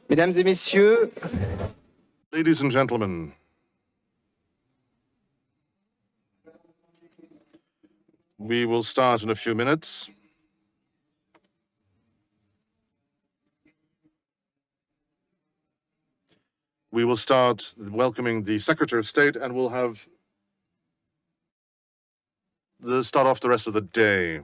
Mesdames et messieurs, Ladies and gentlemen, we will start in a few minutes. We will start welcoming the Secretary of State, and we'll have start off the rest of the day.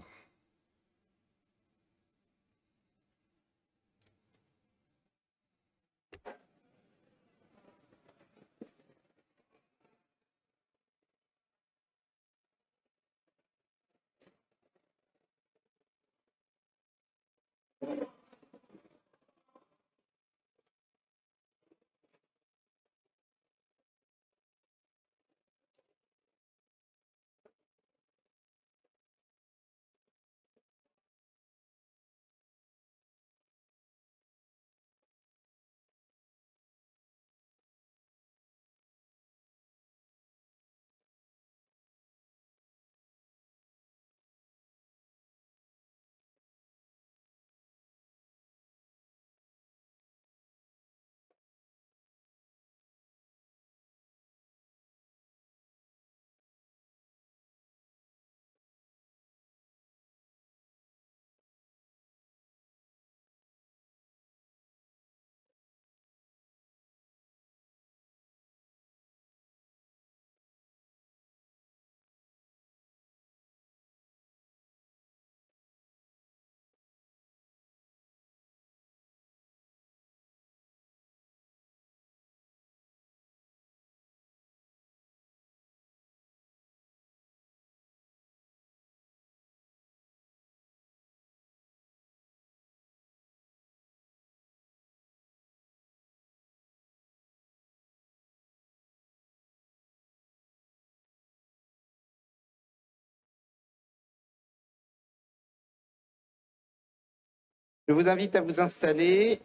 je vous invite à vous installer.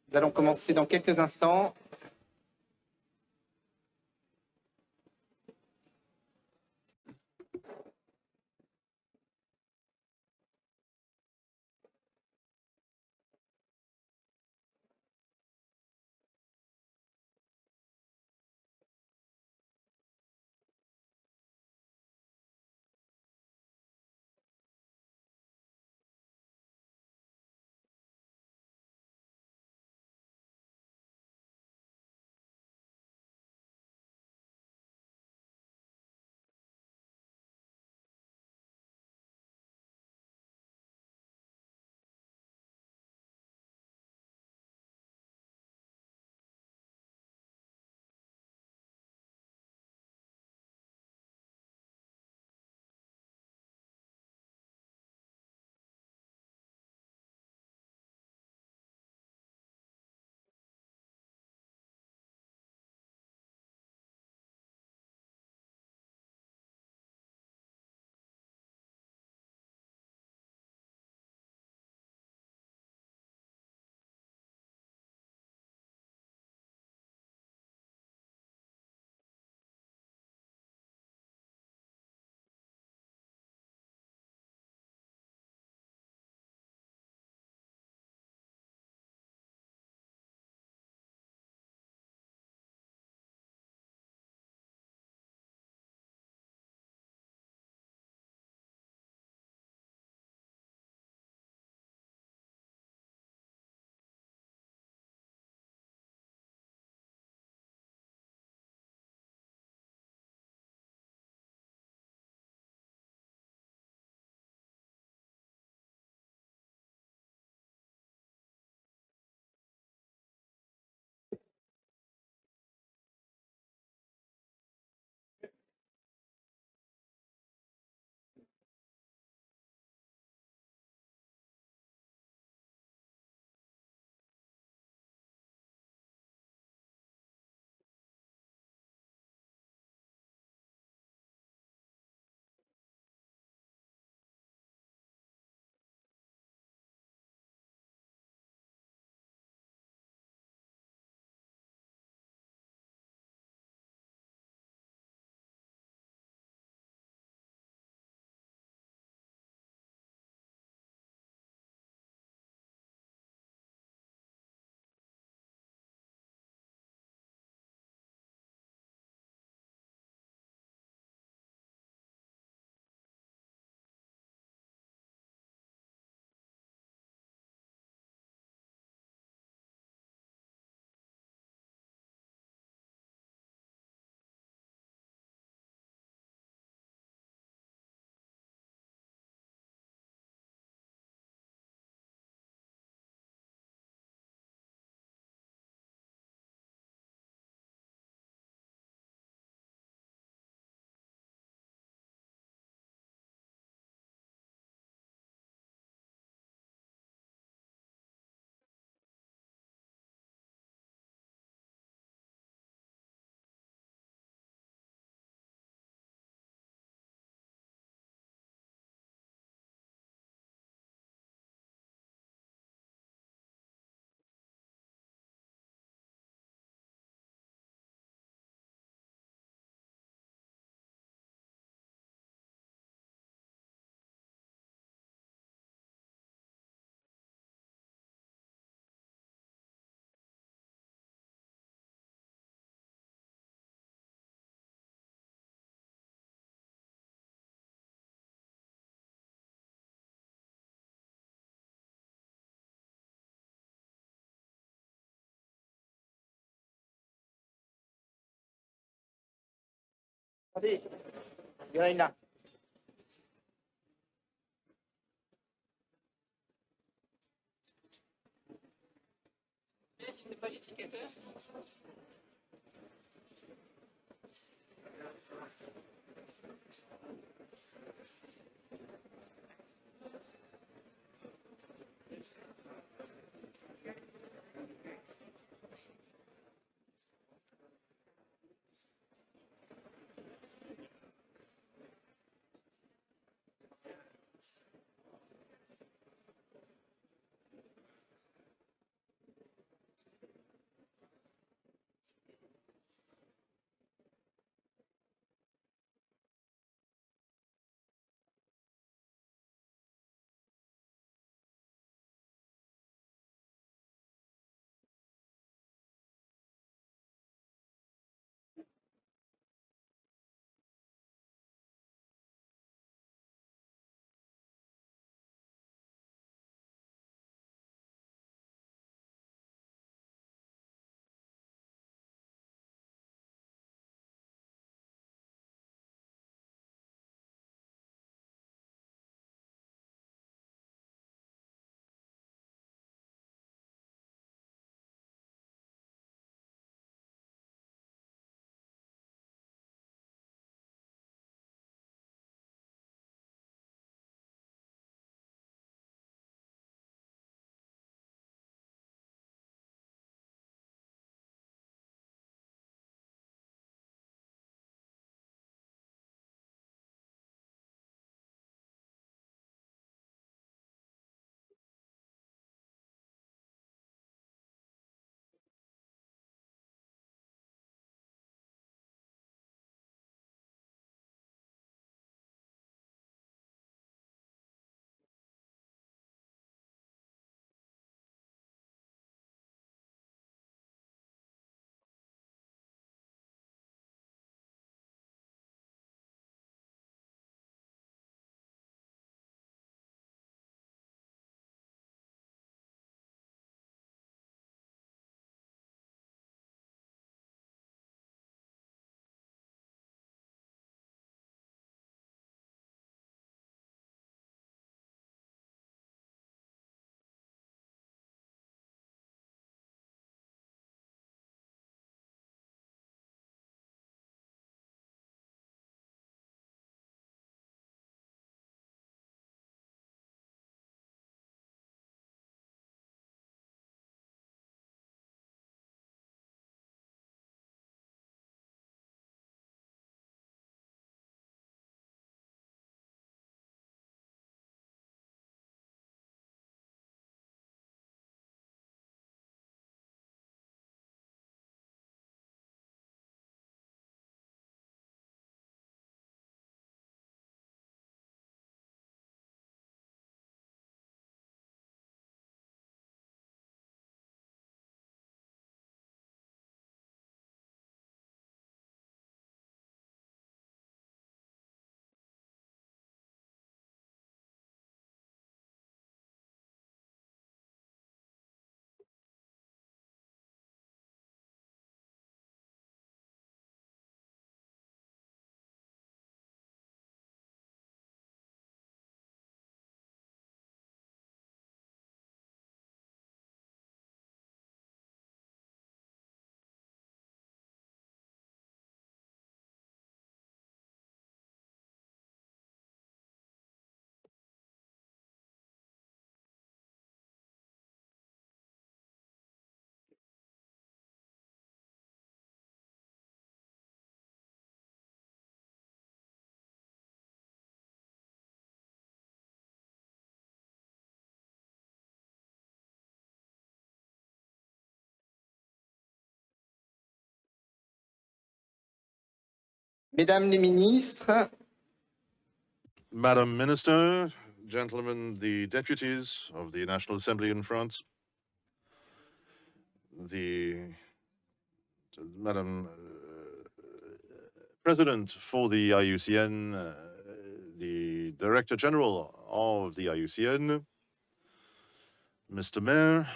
Nous allons commencer dans quelques instants. Allez, il y en a une là. Tu n'es pas l'étiqueteur. Mesdames les ministres, Madam Minister, gentlemen, the deputies of the National Assembly in France, the Madam President for the IUCN, the Director General of the IUCN, Mr. Mayor,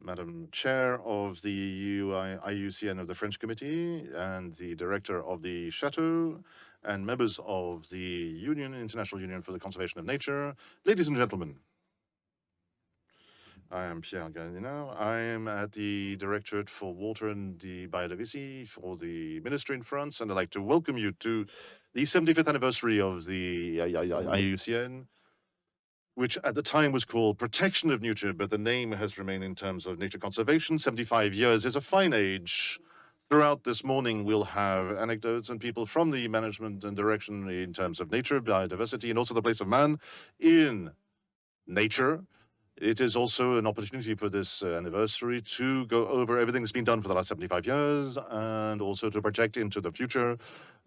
Madam Chair of the IUCN of the French Committee, and the Director of the Chateau, and members of the Union, International Union for the Conservation of Nature, ladies and gentlemen. I am Pierre Gallina. I am at the Directorate for Water and the Biodiversity for the Ministry in France, and I'd like to welcome you to the 75th anniversary of the IUCN, which at the time was called Protection of Nature, but the name has remained in terms of nature conservation. 75 years is a fine age. Throughout this morning, we'll have anecdotes and people from the management and direction in terms of nature, biodiversity, and also the place of man in nature. It is also an opportunity for this anniversary to go over everything that's been done for the last 75 years and also to project into the future,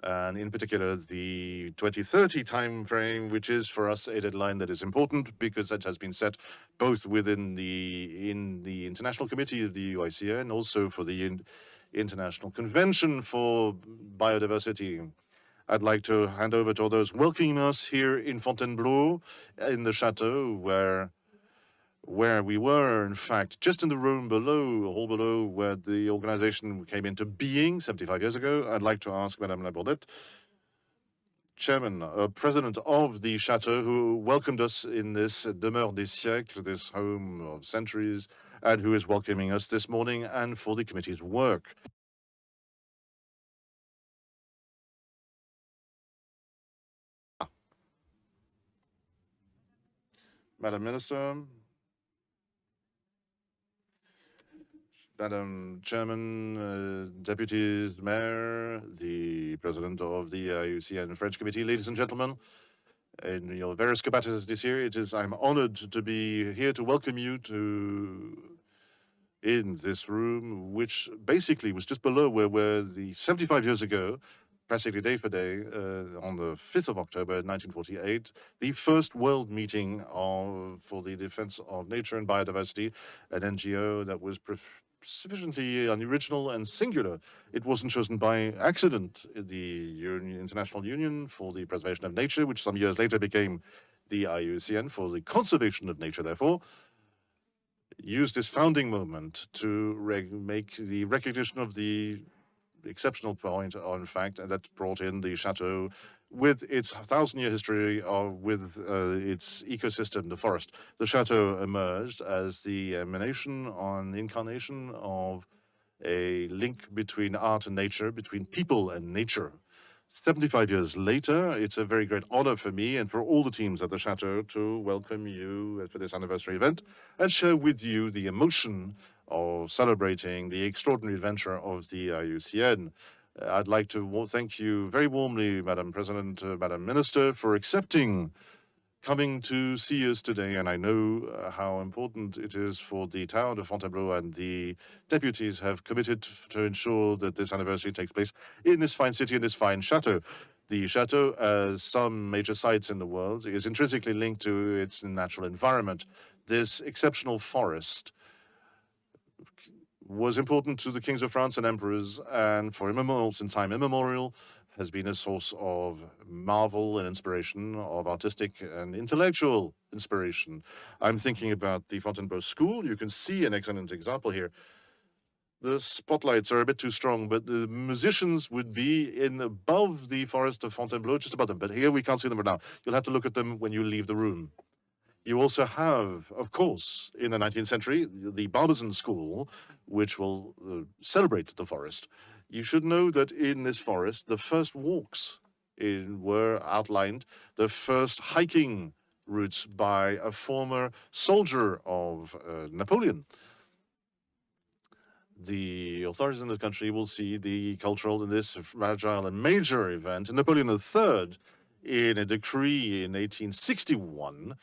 and in particular the 2030 time frame, which is for us a deadline that is important because that has been set both within the International Committee of the IUCN and also for the International Convention for Biodiversity. I'd like to hand over to all those welcoming us here in Fontainebleau, in the Chateau, where we were, in fact, just in the room below, a hall below, where the organization came into being 75 years ago. I'd like to ask Madame Labordette, Chairman, President of the Chateau, who welcomed us in this demeure des siècles, this home of centuries, and who is welcoming us this morning and for the committee's work. Madam Minister, Madam Chairman, Deputies, Mayor, the President of the IUCN and French Committee, ladies and gentlemen, in your various capacities this year, I'm honored to be here to welcome you in this room, which basically was just below where the 75 years ago, practically day for day, on the 5th of October 1948, the first world meeting for the defense of nature and biodiversity, an NGO that was sufficiently unoriginal and singular. It wasn't chosen by accident. The International Union for the Preservation of Nature, which some years later became the IUCN for the Conservation of Nature, therefore, used this founding moment to make the recognition of the exceptional point, in fact, that brought in the Chateau with its 1,000-year history with its ecosystem, the forest. The Chateau emerged as the incarnation of a link between art and nature, between people and nature. 75 years later, it's a very great honor for me and for all the teams at the Chateau to welcome you for this anniversary event and share with you the emotion of celebrating the extraordinary adventure of the IUCN. I'd like to thank you very warmly, Madam President, Madam Minister, for coming to see us today. And I know how important it is for the town of Fontainebleau, and the deputies have committed to ensure that this anniversary takes place in this fine city, in this fine chateau. The chateau, as some major sites in the world, is intrinsically linked to its natural environment. This exceptional forest was important to the kings of France and emperors, and for immemorial, since time immemorial, has been a source of marvel and inspiration, of artistic and intellectual inspiration. I'm thinking about the Fontainebleau School. You can see an excellent example here. The spotlights are a bit too strong, but the musicians would be above the forest of Fontainebleau, just above them. But here we can't see them right now. You'll have to look at them when you leave the room. You also have, of course, in the 19th century, the Barbizon School, which will celebrate the forest. You should know that in this forest, the first walks were outlined, the first hiking routes by a former soldier of Napoleon. The authorities in the country will see the cultural in this fragile and major event. Napoleon III, in a decree in 1861,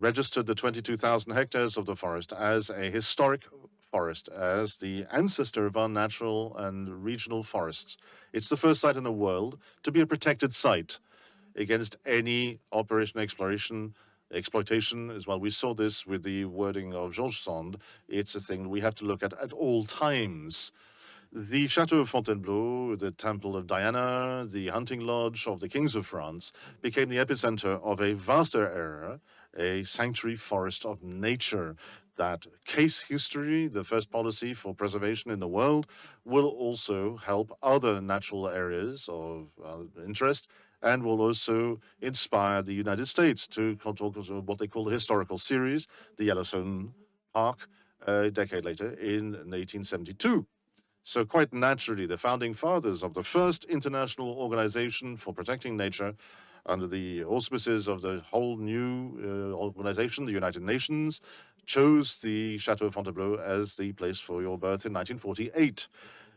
registered the 22,000 hectares of the forest as a historic forest, as the ancestor of our natural and regional forests. It's the first site in the world to be a protected site against any exploitation as well. We saw this with the wording of Georges Sand. It's a thing we have to look at all times. The Chateau of Fontainebleau, the Temple of Diana, the hunting lodge of the kings of France, became the epicenter of a vaster era, a sanctuary forest of nature. That case history, the first policy for preservation in the world, will also help other natural areas of interest and will also inspire the United States to talk about what they call the historical series, the Yellowstone Park, a decade later in 1872. So quite naturally, the founding fathers of the first international organization for protecting nature under the auspices of the whole new organization, the United Nations, chose the Chateau of Fontainebleau as the place for your birth in 1948.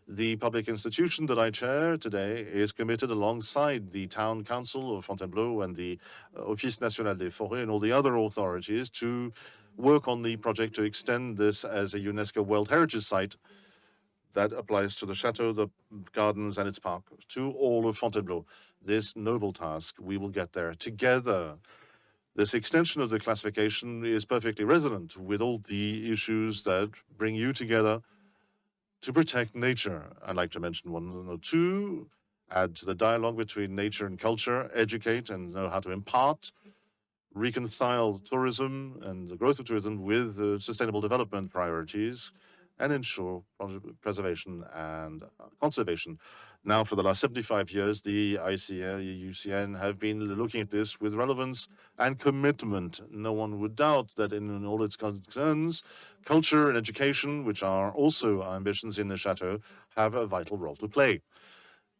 The public institution that I chair today is committed alongside the Town Council of Fontainebleau and the Office National des Forêts and all the other authorities to work on the project to extend this as a UNESCO World Heritage Site that applies to the chateau, the gardens, and its park, to all of Fontainebleau. This noble task, we will get there together. This extension of the classification is perfectly resonant with all the issues that bring you together to protect nature. I'd like to mention one or two, add to the dialogue between nature and culture, educate and know how to impart, reconcile tourism and the growth of tourism with sustainable development priorities, and ensure preservation and conservation. Now, for the last 75 years, the IUCN have been looking at this with relevance and commitment. No one would doubt that in all its concerns, culture and education, which are also our ambitions in the Chateau, have a vital role to play.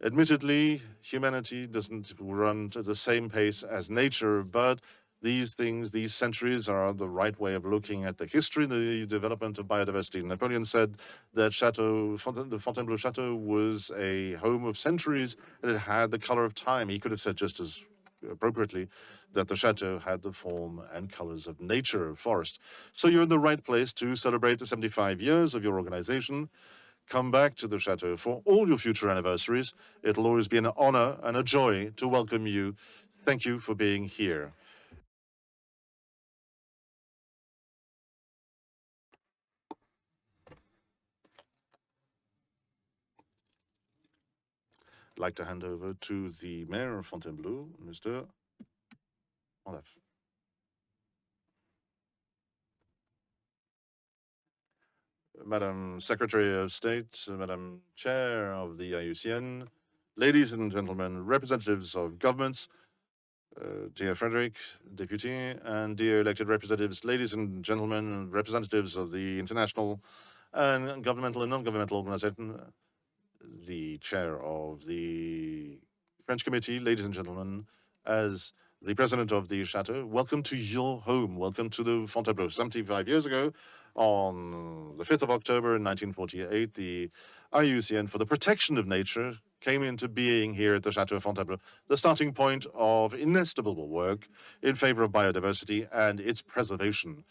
Admittedly, humanity doesn't run at the same pace as nature, but these things, these centuries are the right way of looking at the history, the development of biodiversity. Napoleon said that the Fontainebleau Chateau was a home of centuries and it had the color of time. He could have said just as appropriately that the chateau had the form and colors of nature, of forest. So you're in the right place to celebrate the 75 years of your organization. Come back to the chateau for all your future anniversaries. It'll always be an honor and a joy to welcome you. Thank you for being here. I'd like to hand over to the Mayor of Fontainebleau, Mr. Olaf. Madam Secretary of State, Madam Chair of the IUCN, ladies and gentlemen, representatives of governments, dear Frederick, Deputy, and dear elected representatives, ladies and gentlemen, representatives of the international and governmental and non-governmental organization, the chair of the French committee, ladies and gentlemen, as the president of the Chateau, welcome to your home. Welcome to the Fontainebleau. 75 years ago, on the 5th of October in 1948, the IUCN for the protection of nature came into being here at the Chateau of Fontainebleau, the starting point of inestimable work in favor of biodiversity and its preservation.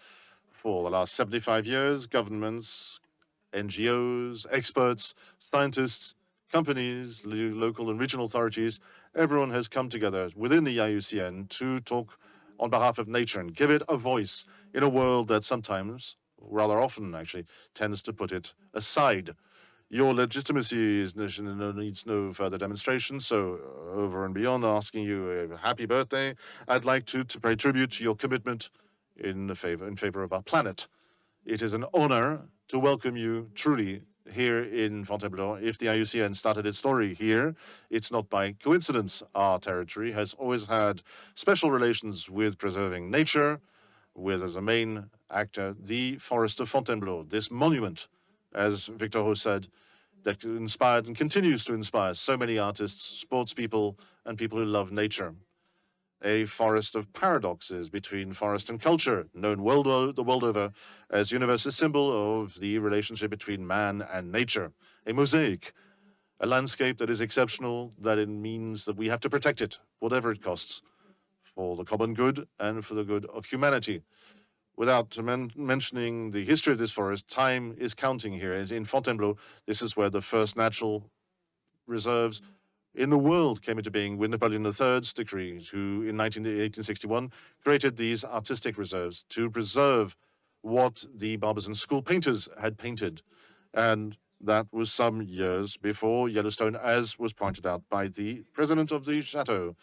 For the last 75 years, governments, NGOs, experts, scientists, companies, local and regional authorities, everyone has come together within the IUCN to talk on behalf of nature and give it a voice in a world that sometimes, rather often actually, tends to put it aside. Your legitimacy needs no further demonstration, so over and beyond asking you a happy birthday, I'd like to pay tribute to your commitment in favor of our planet. It is an honor to welcome you truly here in Fontainebleau. If the IUCN started its story here, it's not by coincidence. Our territory has always had special relations with preserving nature, with as a main actor, the forest of Fontainebleau, this monument, as Victor Hugo said, that inspired and continues to inspire so many artists, sports people, and people who love nature. A forest of paradoxes between forest and culture, known the world over as universal symbol of the relationship between man and nature. A mosaic, a landscape that is exceptional, that it means that we have to protect it, whatever it costs, for the common good and for the good of humanity. Without mentioning the history of this forest, time is counting here. In Fontainebleau, this is where the first natural reserves in the world came into being with Napoleon III's decree, who in 1861 created these artistic reserves to preserve what the barbers and school painters had painted. And that was some years before Yellowstone, as was pointed out by the president of the Chateau.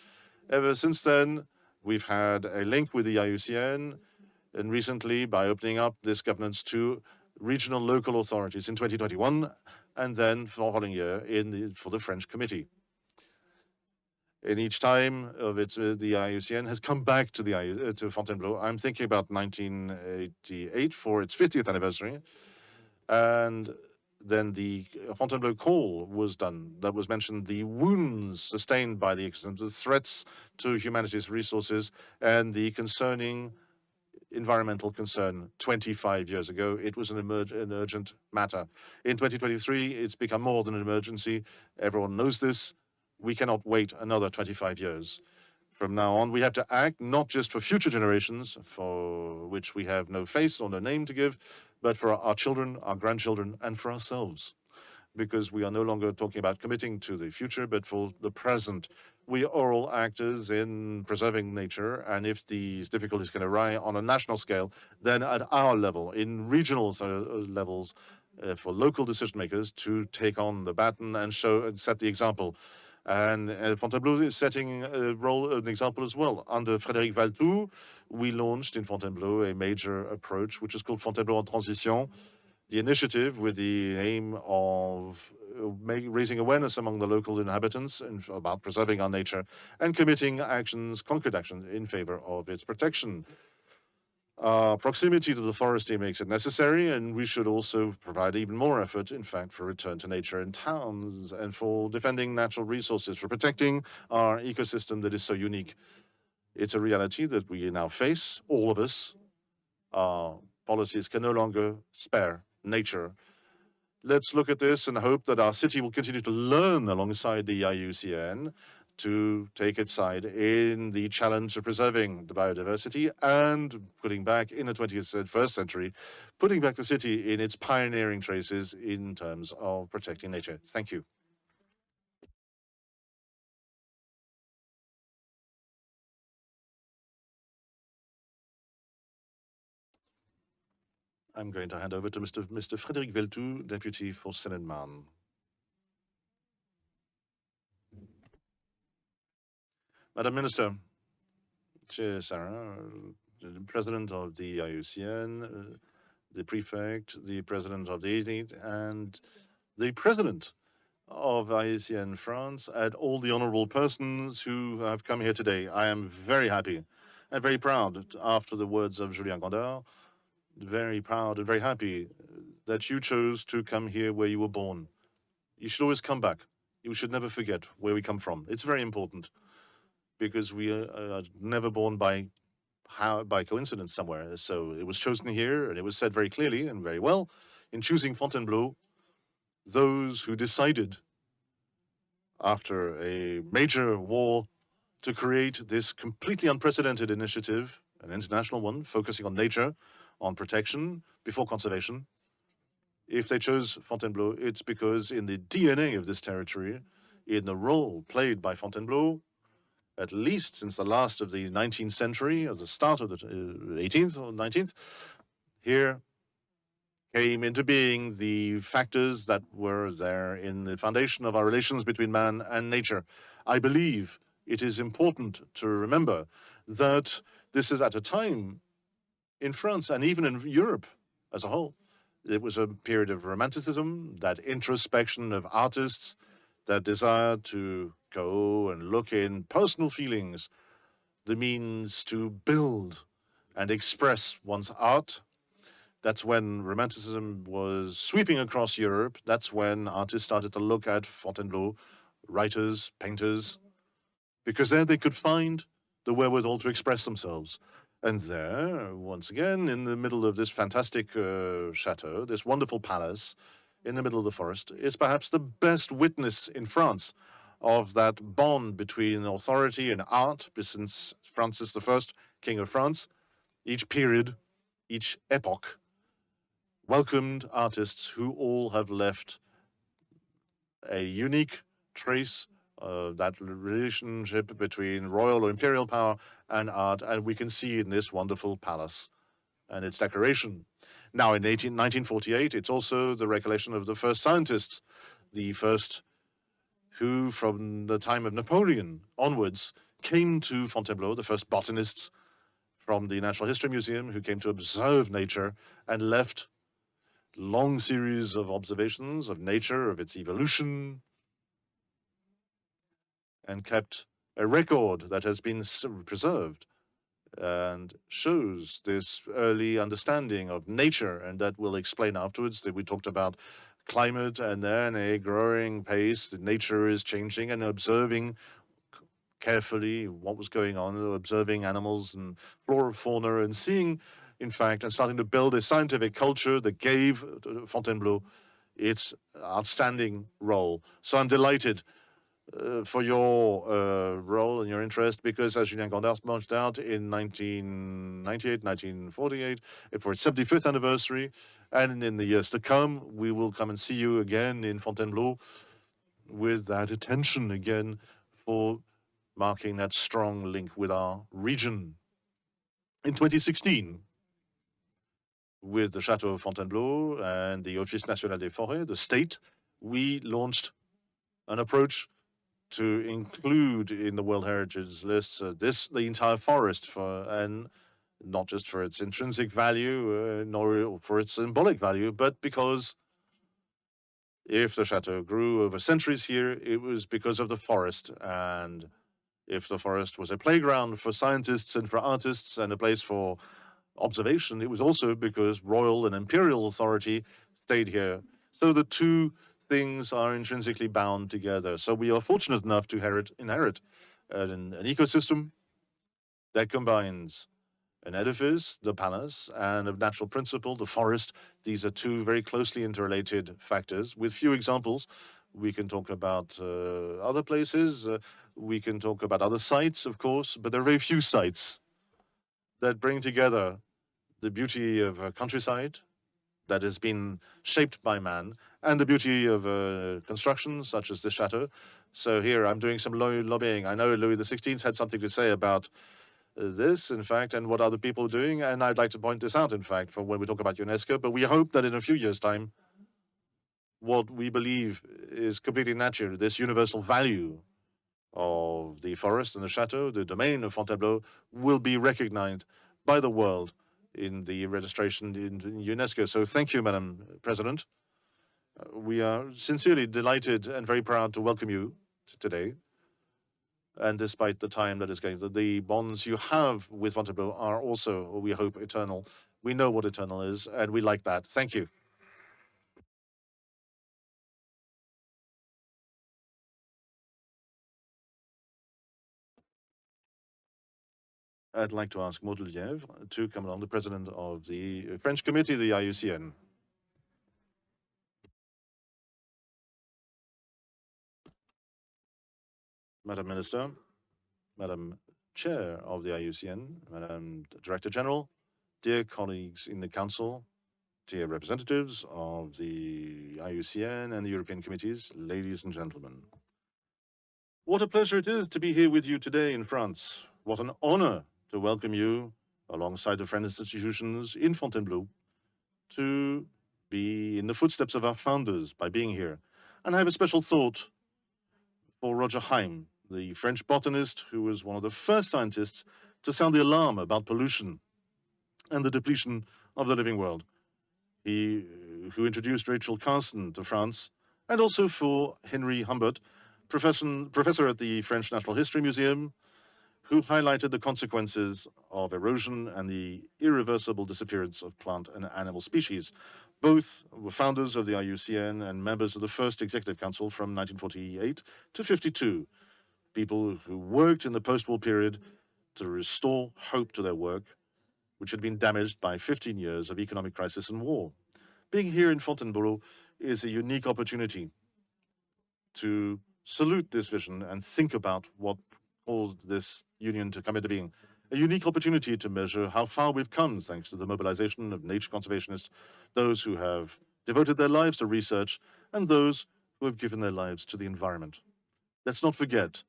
Ever since then, we've had a link with the IUCN and recently by opening up this governance to regional local authorities in 2021, and then for the following year for the French committee. In each time of its, the IUCN has come back to to Fontainebleau. I'm thinking about 1988 for its 50th anniversary, and then the Fontainebleau call was done. That was mentioned the wounds sustained by the accident, the threats to humanity's resources, and the concerning environmental concern 25 years ago. It was an urgent matter. In 2023, it's become more than an emergency. Everyone knows this. We cannot wait another 25 years. From now on, we have to act not just for future generations, for which we have no face or no name to give, but for our children, our grandchildren, and for ourselves. Because we are no longer talking about committing to the future, but for the present. We are all actors in preserving nature, and if these difficulties can arise on a national scale, then at our level, in regional levels, for local decision makers to take on the baton and set the example. And Fontainebleau is setting an example as well. Under Frédéric Valtou, we launched in Fontainebleau a major approach, which is called Fontainebleau en Transition, the initiative with the aim of raising awareness among the local inhabitants about preserving our nature and committing actions, concrete actions in favor of its protection. Proximity to the forestry makes it necessary, and we should also provide even more effort, in fact, for return to nature in towns and for defending natural resources, for protecting our ecosystem that is so unique. It's a reality that we now face, all of us. Our policies can no longer spare nature. Let's look at this and hope that our city will continue to learn alongside the IUCN to take its side in the challenge of preserving the biodiversity and putting back in the 21st century, putting back the city in its pioneering traces in terms of protecting nature. Thank you. I'm going to hand over to Mr. Frédéric Valtou, Deputy for Seine-et-Marne. Madam Minister, Chair Sarah, the President of the IUCN, the Prefect, the President of the 18th, and the President of IUCN France, and all the honorable persons who have come here today. I am very happy and very proud, after the words of Julien Grandard, very proud and very happy that you chose to come here where you were born. You should always come back. You should never forget where we come from. It's very important, because we are never born by coincidence somewhere. So it was chosen here, and it was said very clearly and very well in choosing Fontainebleau. Those who decided after a major war to create this completely unprecedented initiative, an international one, focusing on nature, on protection before conservation. If they chose Fontainebleau, it's because in the DNA of this territory, in the role played by Fontainebleau, at least since the last of the 19th century, or the start of the 18th or 19th, here came into being the factors that were there in the foundation of our relations between man and nature. I believe it is important to remember that this is at a time in France and even in Europe as a whole. It was a period of romanticism, that introspection of artists, that desire to go and look in personal feelings, the means to build and express one's art. That's when Romanticism was sweeping across Europe. That's when artists started to look at Fontainebleau, writers, painters, because there they could find the wherewithal to express themselves. And there, once again, in the middle of this fantastic chateau, this wonderful palace, in the middle of the forest, is perhaps the best witness in France of that bond between authority and art, since Francis I, King of France. Each period, each epoch, welcomed artists who all have left a unique trace of that relationship between royal or imperial power and art, and we can see in this wonderful palace and its decoration. Now, in 1948, it's also the recollection of the first scientists, the first who, from the time of Napoleon onwards, came to Fontainebleau, the first botanists from the Natural History Museum who came to observe nature and left long series of observations of nature, of its evolution, and kept a record that has been preserved and shows this early understanding of nature, and that will explain afterwards that we talked about climate and then a growing pace that nature is changing and observing carefully what was going on, observing animals and flora, fauna, and seeing, in fact, and starting to build a scientific culture that gave Fontainebleau its outstanding role. So I'm delighted for your role and your interest, because as Julien Gondard pointed out, in 1998, 1948, for its 75th anniversary, and in the years to come, we will come and see you again in Fontainebleau with that attention again for marking that strong link with our region. In 2016, with the Chateau of Fontainebleau and the Office National des Forêts, the state, we launched an approach to include in the World Heritage List the entire forest, and not just for its intrinsic value, nor for its symbolic value, but because if the chateau grew over centuries here, it was because of the forest. And if the forest was a playground for scientists and for artists and a place for observation, it was also because royal and imperial authority stayed here. So the two things are intrinsically bound together. So we are fortunate enough to inherit an ecosystem that combines an edifice, the palace, and a natural principle, the forest. These are two very closely interrelated factors. With few examples, we can talk about other places, we can talk about other sites, of course, but there are very few sites that bring together the beauty of a countryside that has been shaped by man and the beauty of construction, such as the chateau. So here I'm doing some lobbying. I know Louis XVI had something to say about this, in fact, and what other people are doing, and I'd like to point this out, in fact, for when we talk about UNESCO, but we hope that in a few years' time, what we believe is completely natural, this universal value of the forest and the chateau, the domain of Fontainebleau, will be recognized by the world in the registration in UNESCO. So thank you, Madam President. We are sincerely delighted and very proud to welcome you today. And despite the time that is going, the bonds you have with Fontainebleau are also, we hope, eternal. We know what eternal is, and we like that. Thank you. I'd like to ask Maud Lièvre to come along, the president of the French committee, the IUCN. Madam Minister, Madam Chair of the IUCN, Madam Director General, dear colleagues in the Council, dear representatives of the IUCN and the European committees, ladies and gentlemen. What a pleasure it is to be here with you today in France. What an honor to welcome you alongside the French institutions in Fontainebleau to be in the footsteps of our founders by being here. And I have a special thought for Roger Heim, the French botanist who was one of the first scientists to sound the alarm about pollution and the depletion of the living world. He who introduced Rachel Carson to France, and also for Henry Humbert, professor at the French Natural History Museum, who highlighted the consequences of erosion and the irreversible disappearance of plant and animal species. Both were founders of the IUCN and members of the first Executive Council from 1948 to 52, people who worked in the post-war period to restore hope to their work, which had been damaged by 15 years of economic crisis and war. Being here in Fontainebleau is a unique opportunity to salute this vision and think about what caused this union to come into being. A unique opportunity to measure how far we've come thanks to the mobilization of nature conservationists, those who have devoted their lives to research, and those who have given their lives to the environment. Let's not forget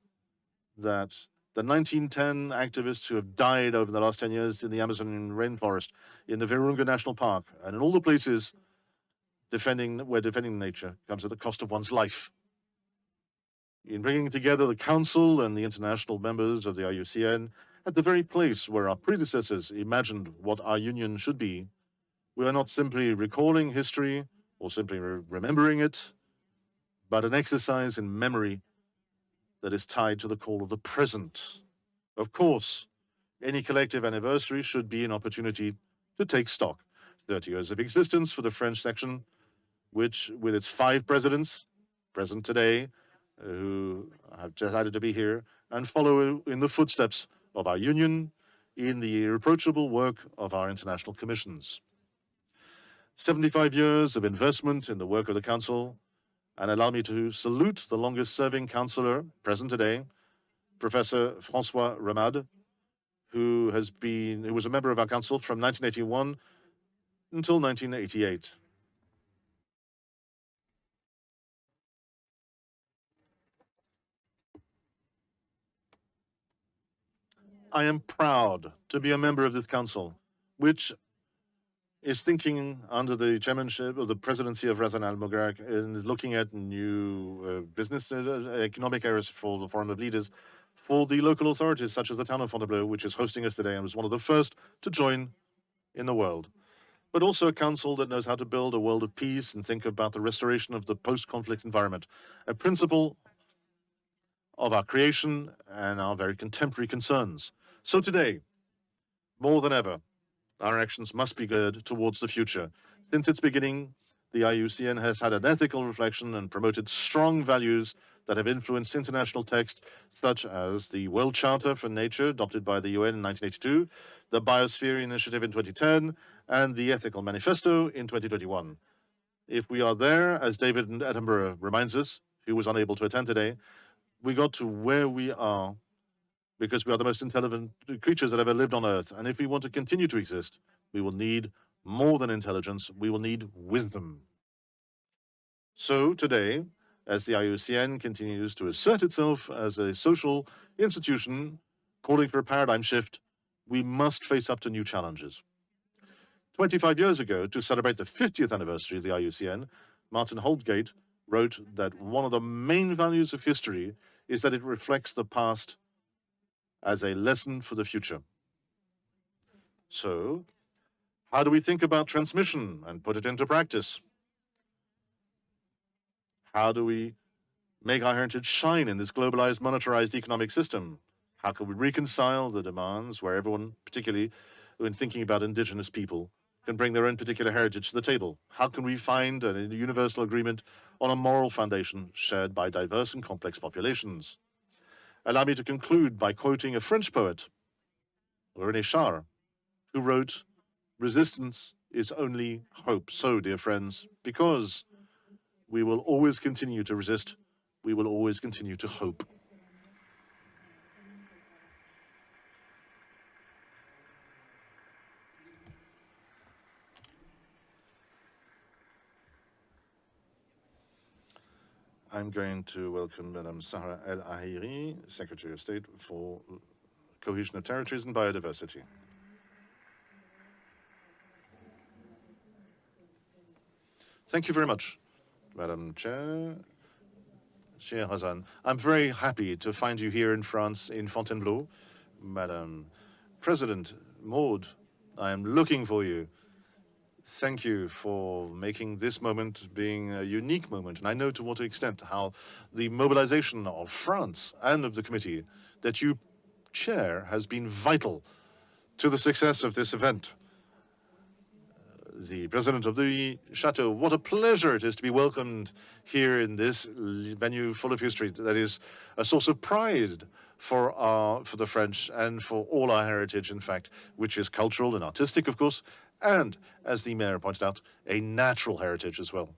that the 1910 activists who have died over the last 10 years in the Amazon rainforest, in the Virunga National Park, and in all the places where defending nature comes at the cost of one's life. In bringing together the Council and the international members of the IUCN at the very place where our predecessors imagined what our union should be. We are not simply recalling history or simply remembering it, but an exercise in memory that is tied to the call of the present. Of course, any collective anniversary should be an opportunity to take stock. 30 years of existence for the French section, which, with its 5 presidents present today, who have decided to be here and follow in the footsteps of our union in the irreproachable work of our international commissions. 75 years of investment in the work of the Council, and allow me to salute the longest-serving councillor present today, Professor François Ramade, who was a member of our council from 1981 until 1988. I am proud to be a member of this council, which is thinking under the chairmanship of the presidency of Razan Al-Mubarak and looking at new business economic areas for the foreign leaders, for the local authorities such as the town of Fontainebleau, which is hosting us today and was one of the first to join in the world. But also a council that knows how to build a world of peace and think about the restoration of the post-conflict environment, a principle of our creation and our very contemporary concerns. So today, more than ever, our actions must be geared towards the future. Since its beginning, the IUCN has had an ethical reflection and promoted strong values that have influenced international texts, such as the World Charter for Nature, adopted by the UN in 1982, the Biosphere Initiative in 2010, and the Ethical Manifesto in 2021. If we are there, as David Attenborough reminds us, who was unable to attend today, we got to where we are because we are the most intelligent creatures that ever lived on Earth. And if we want to continue to exist, we will need more than intelligence, we will need wisdom. So today, as the IUCN continues to assert itself as a social institution calling for a paradigm shift, we must face up to new challenges. 25 years ago, to celebrate the 50th anniversary of the IUCN, Martin Holtgate wrote that one of the main values of history is that it reflects the past as a lesson for the future. So, how do we think about transmission and put it into practice? How do we make our heritage shine in this globalized, monetarized economic system? How can we reconcile the demands where everyone, particularly when thinking about indigenous people, can bring their own particular heritage to the table? How can we find a universal agreement on a moral foundation shared by diverse and complex populations? Allow me to conclude by quoting a French poet, René Char, who wrote, "Resistance is only hope." So, dear friends, because we will always continue to resist, we will always continue to hope. I'm going to welcome Madame Sarah El Ahiri, Secretary of State for Cohesion of Territories and Biodiversity. Thank you very much, Madam Chair. Chair Hazan, I'm very happy to find you here in France, in Fontainebleau. Madam President Maud, I am looking for you. Thank you for making this moment being a unique moment. And I know to what extent how the mobilization of France and of the committee that you chair has been vital to the success of this event. The president of the Chateau, what a pleasure it is to be welcomed here in this venue full of history that is a source of pride for the French and for all our heritage, in fact, which is cultural and artistic, of course, and, as the mayor pointed out, a natural heritage as well.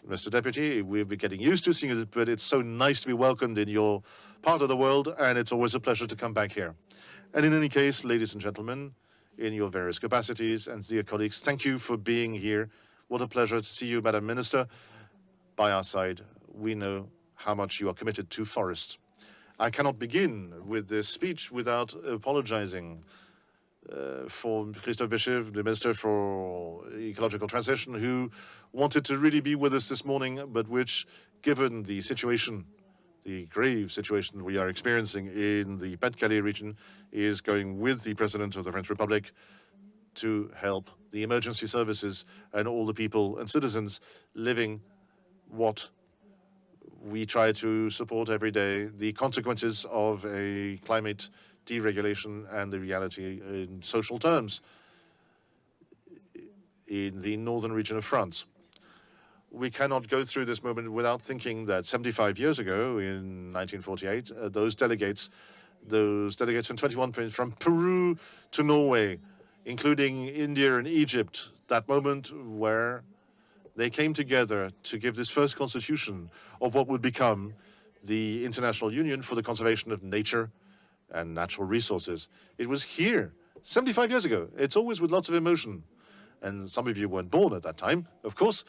Mr. Deputy, we'll be getting used to seeing it, but it's so nice to be welcomed in your part of the world, and it's always a pleasure to come back here. And in any case, ladies and gentlemen, in your various capacities, and dear colleagues, thank you for being here. What a pleasure to see you, Madam Minister, by our side. We know how much you are committed to forests. I cannot begin with this speech without apologizing for Christophe Béchet, the Minister for Ecological Transition, who wanted to really be with us this morning, but which, given the situation the grave situation we are experiencing in the Pas-de-Calais region, is going with the President of the French Republic to help the emergency services and all the people and citizens living what we try to support every day, the consequences of a climate deregulation and the reality in social terms in the northern region of France. We cannot go through this moment without thinking that 75 years ago, in 1948, those delegates from 21 countries, from Peru to Norway, including India and Egypt, that moment where they came together to give this first constitution of what would become the International Union for the Conservation of Nature and Natural Resources. It was here, 75 years ago. It's always with lots of emotion. And some of you weren't born at that time, of course.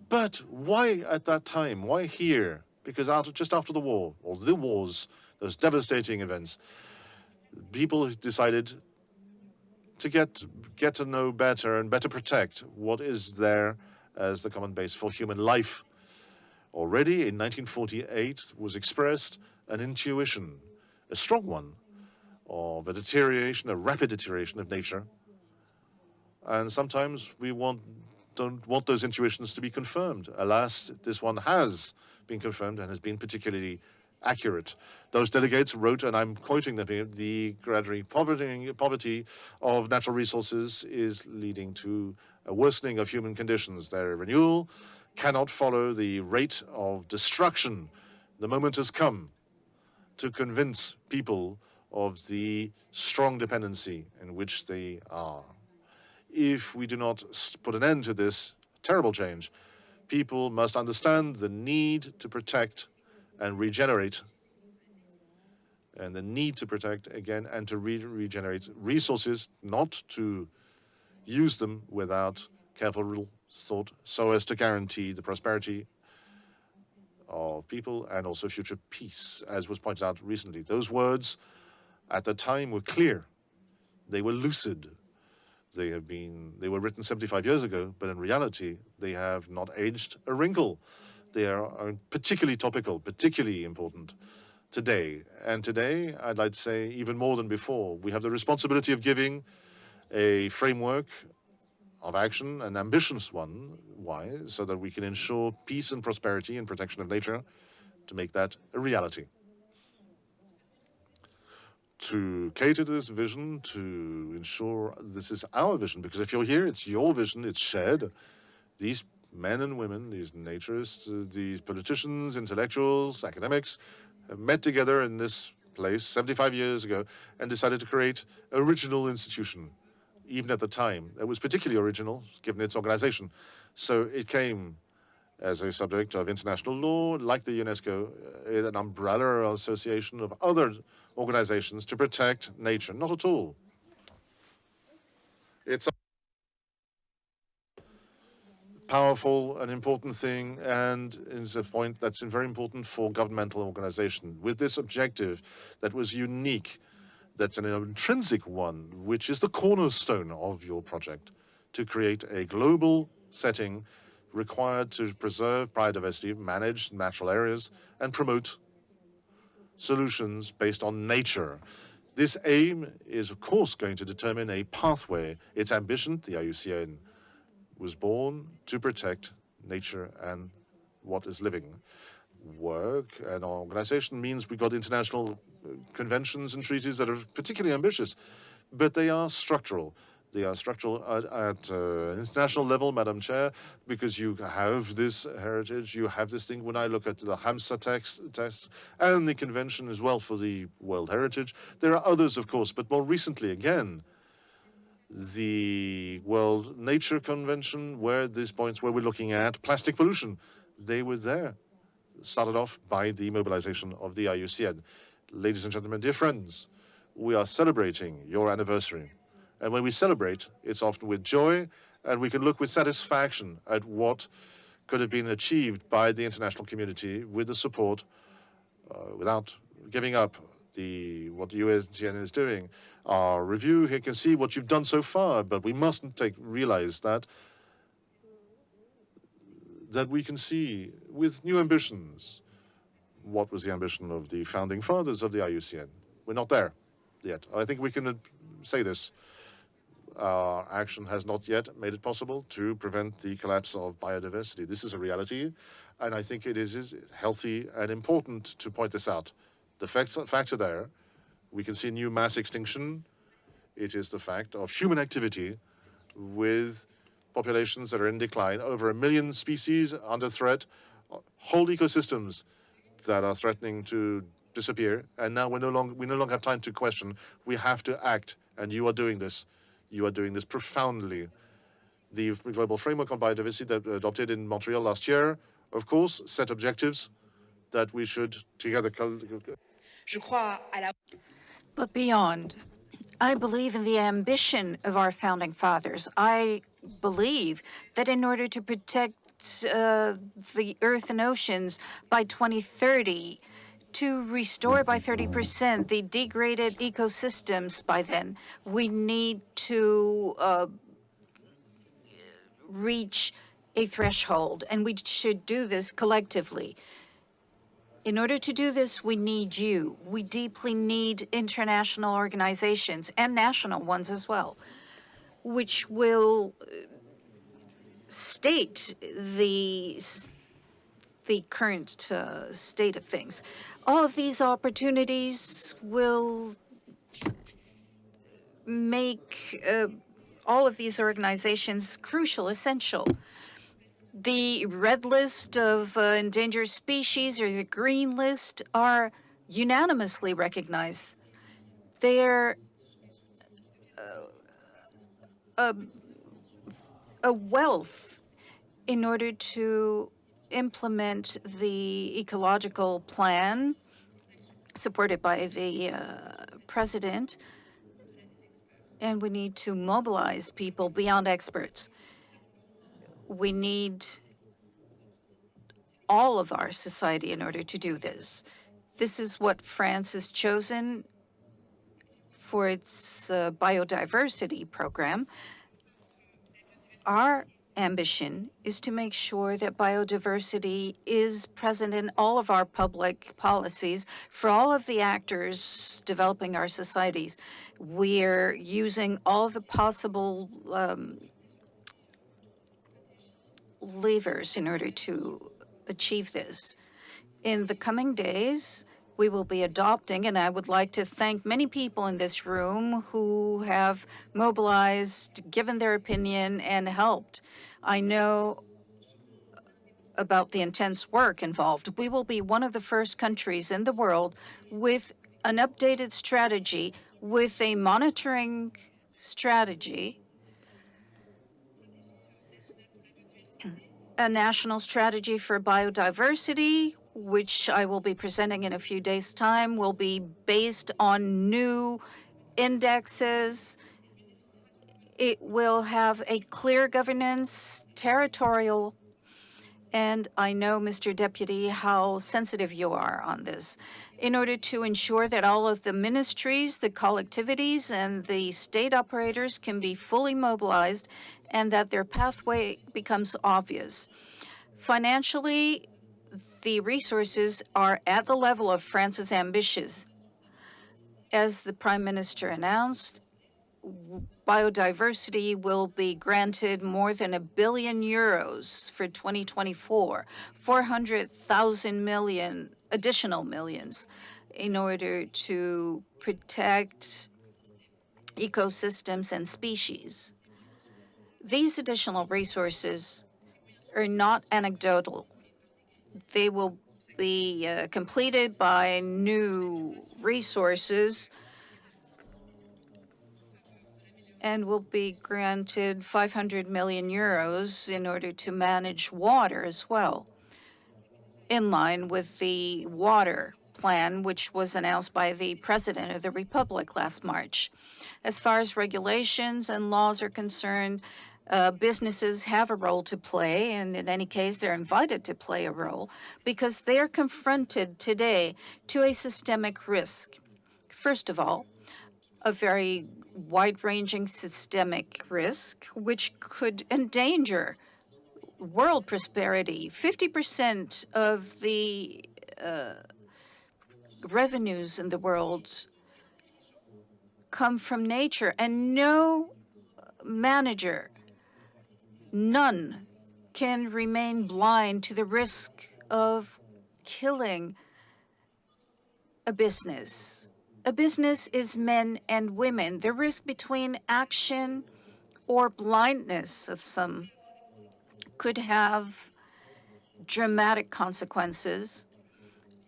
But why at that time? Why here? Because just after the war, or the wars, those devastating events, people decided to get to know better and better protect what is there as the common base for human life. Already in 1948 was expressed an intuition, a strong one, of a rapid deterioration of nature. And sometimes we don't want those intuitions to be confirmed. Alas, this one has been confirmed and has been particularly accurate. Those delegates wrote, and I'm quoting them here, the gradual poverty of natural resources is leading to a worsening of human conditions. Their renewal cannot follow the rate of destruction. The moment has come to convince people of the strong dependency in which they are. If we do not put an end to this terrible change, people must understand the need to protect and regenerate, and the need to protect again and to regenerate resources, not to use them without careful thought, so as to guarantee the prosperity of people and also future peace, as was pointed out recently. Those words at the time were clear. They were lucid. They were written 75 years ago, but in reality, they have not aged a wrinkle. They are particularly topical, particularly important today. And today, I'd like to say, even more than before, we have the responsibility of giving a framework of action, an ambitious one. Why? So that we can ensure peace and prosperity and protection of nature, to make that a reality. To cater to this vision, to ensure this is our vision, because if you're here, it's your vision, it's shared. These men and women, these naturists, these politicians, intellectuals, academics, have met together in this place 75 years ago and decided to create an original institution, even at the time. It was particularly original, given its organization. So it came as a subject of international law, like the UNESCO, an umbrella association of other organizations to protect nature. Not at all. It's a powerful and important thing, and is a point that's very important for governmental organization. With this objective that was unique, that's an intrinsic one, which is the cornerstone of your project, to create a global setting required to preserve biodiversity, manage natural areas, and promote solutions based on nature. This aim is, of course, going to determine a pathway. Its ambition, the IUCN, was born to protect nature and what is living. Work and organization means we got international conventions and treaties that are particularly ambitious, but they are structural. They are structural at international level, Madam Chair, because you have this heritage, you have this thing. When I look at the Ramsar text and the convention as well for the World Heritage, there are others, of course, but more recently, again, the World Nature Convention, where these points where we're looking at plastic pollution, they were there, started off by the mobilization of the IUCN. Ladies and gentlemen, dear friends, we are celebrating your anniversary. And when we celebrate, it's often with joy, and we can look with satisfaction at what could have been achieved by the international community with the support, without giving up what the IUCN is doing. Our review here can see what you've done so far, but we mustn't realize that we can see with new ambitions, what was the ambition of the founding fathers of the IUCN. We're not there yet. I think we can say this. Our action has not yet made it possible to prevent the collapse of biodiversity. This is a reality, and I think it is healthy and important to point this out. The facts are there. We can see new mass extinction. It is the fact of human activity with populations that are in decline, over 1 million species under threat, whole ecosystems that are threatening to disappear. And now we no longer have time to question. We have to act, and you are doing this. You are doing this profoundly. The global framework on biodiversity that adopted in Montreal last year, of course, set objectives that we should together. But beyond, I believe in the ambition of our founding fathers. I believe that in order to protect the earth and oceans by 2030, to restore by 30% the degraded ecosystems by then, we need to reach a threshold, and we should do this collectively. In order to do this, we need you. We deeply need international organizations and national ones as well, which will state the current state of things. All of these opportunities will make all of these organizations crucial, essential. The red list of endangered species or the green list are unanimously recognized. They're a wealth in order to implement the ecological plan supported by the president, and we need to mobilize people beyond experts. We need all of our society in order to do this. This is what France has chosen for its biodiversity program. Our ambition is to make sure that biodiversity is present in all of our public policies for all of the actors developing our societies. We're using all the possible levers in order to achieve this. In the coming days, we will be adopting, and I would like to thank many people in this room who have mobilized, given their opinion, and helped. I know about the intense work involved. We will be one of the first countries in the world with an updated strategy, with a monitoring strategy, a national strategy for biodiversity, which I will be presenting in a few days' time, will be based on new indexes. It will have a clear governance, territorial, and I know, Mr. Deputy, how sensitive you are on this, in order to ensure that all of the ministries, the collectivities, and the state operators can be fully mobilized and that their pathway becomes obvious. Financially, the resources are at the level of France's ambitions. As the Prime Minister announced, biodiversity will be granted more than €1 billion for 2024, 400,000 million additional millions in order to protect ecosystems and species. These additional resources are not anecdotal. They will be completed by new resources and will be granted €500 million in order to manage water as well, in line with the water plan, which was announced by the President of the Republic last March. As far as regulations and laws are concerned, businesses have a role to play, and in any case, they're invited to play a role because they're confronted today to a systemic risk. First of all, a very wide-ranging systemic risk which could endanger world prosperity. 50% of the revenues in the world come from nature, and no manager, none, can remain blind to the risk of killing a business. A business is men and women. The risk between action or blindness of some could have dramatic consequences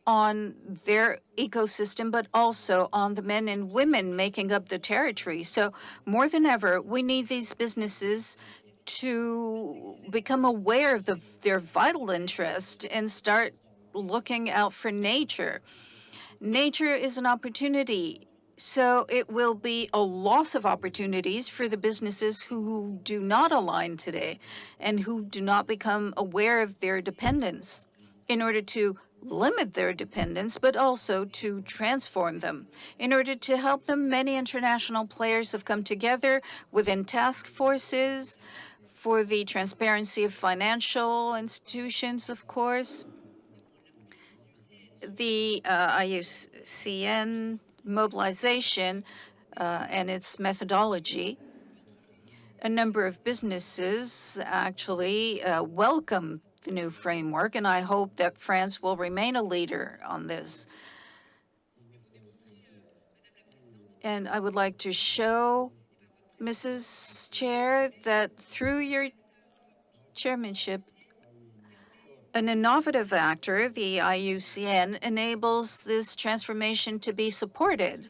on their ecosystem, but also on the men and women making up the territory. So more than ever, we need these businesses to become aware of their vital interest and start looking out for nature. Nature is an opportunity, so it will be a loss of opportunities for the businesses who do not align today and who do not become aware of their dependence in order to limit their dependence, but also to transform them. In order to help them, many international players have come together within task forces for the transparency of financial institutions, of course, the IUCN mobilization and its methodology. A number of businesses actually welcome the new framework, and I hope that France will remain a leader on this. And I would like to show Mrs. Chair that through your chairmanship, an innovative actor, the IUCN, enables this transformation to be supported.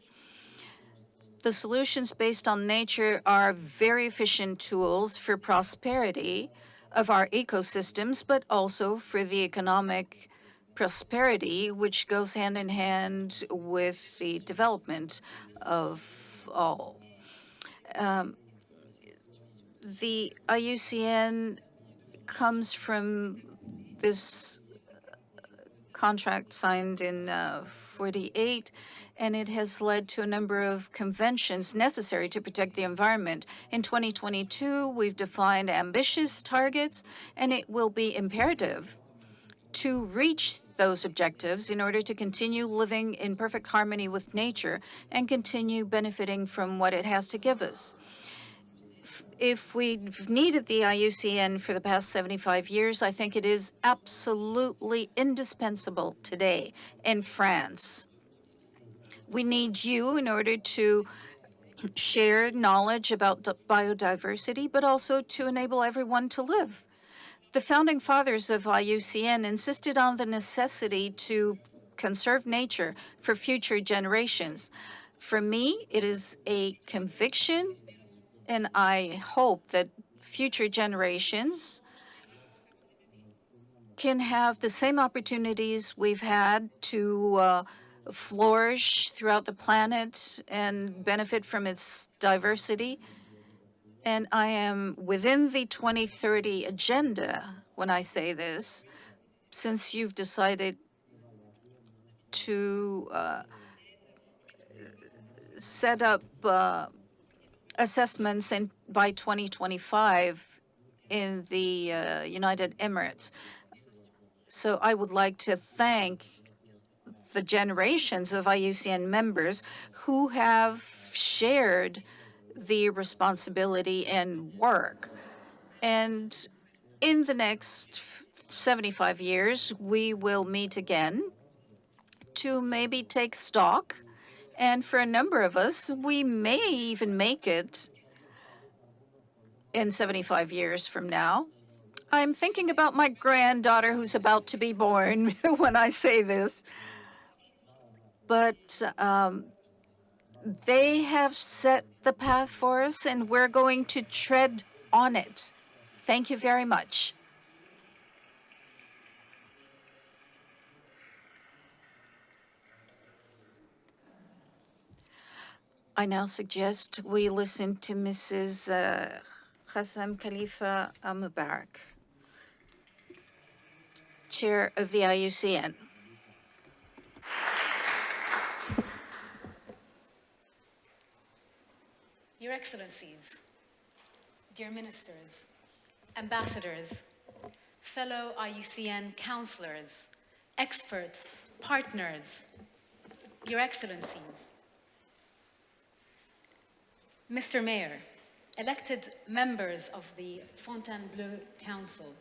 The solutions based on nature are very efficient tools for prosperity of our ecosystems, but also for the economic prosperity, which goes hand in hand with the development of all. The IUCN comes from this contract signed in 48, and it has led to a number of conventions necessary to protect the environment. In 2022, we've defined ambitious targets, and it will be imperative to reach those objectives in order to continue living in perfect harmony with nature and continue benefiting from what it has to give us. If we've needed the IUCN for the past 75 years, I think it is absolutely indispensable today in France. We need you in order to share knowledge about biodiversity, but also to enable everyone to live. The founding fathers of IUCN insisted on the necessity to conserve nature for future generations. For me, it is a conviction, and I hope that future generations can have the same opportunities we've had to flourish throughout the planet and benefit from its diversity. And I am within the 2030 agenda when I say this, since you've decided to set up assessments by 2025 in the United Emirates. So I would like to thank the generations of IUCN members who have shared the responsibility and work. And in the next 75 years, we will meet again to maybe take stock. And for a number of us, we may even make it in 75 years from now. I'm thinking about my granddaughter who's about to be born when I say this. But they have set the path for us, and we're going to tread on it. Thank you very much. I now suggest we listen to Mrs. Hassam Khalifa Al-Mubarak, Chair of the IUCN. Your Excellencies, dear ministers, ambassadors, fellow IUCN councillors, experts, partners, Your Excellencies, Mr. Mayor, elected members of the Fontainebleau Council,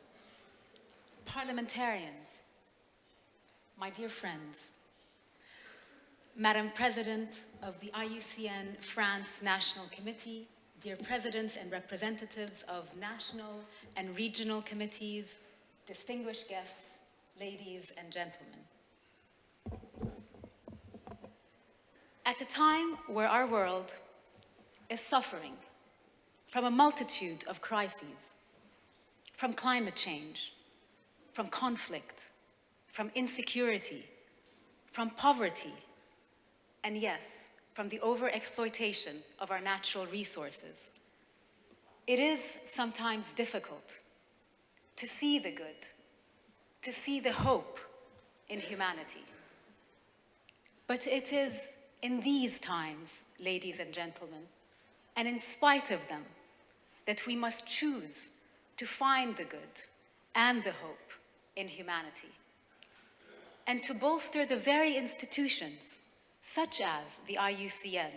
parliamentarians, my dear friends, Madam President of the IUCN France National Committee, dear presidents and representatives of national and regional committees, distinguished guests, ladies and gentlemen. At a time where our world is suffering from a multitude of crises, from climate change, from conflict, from insecurity, from poverty, and yes, from the overexploitation of our natural resources, it is sometimes difficult to see the good, to see the hope in humanity. But it is in these times, ladies and gentlemen, and in spite of them, that we must choose to find the good and the hope in humanity, and to bolster the very institutions, such as the IUCN,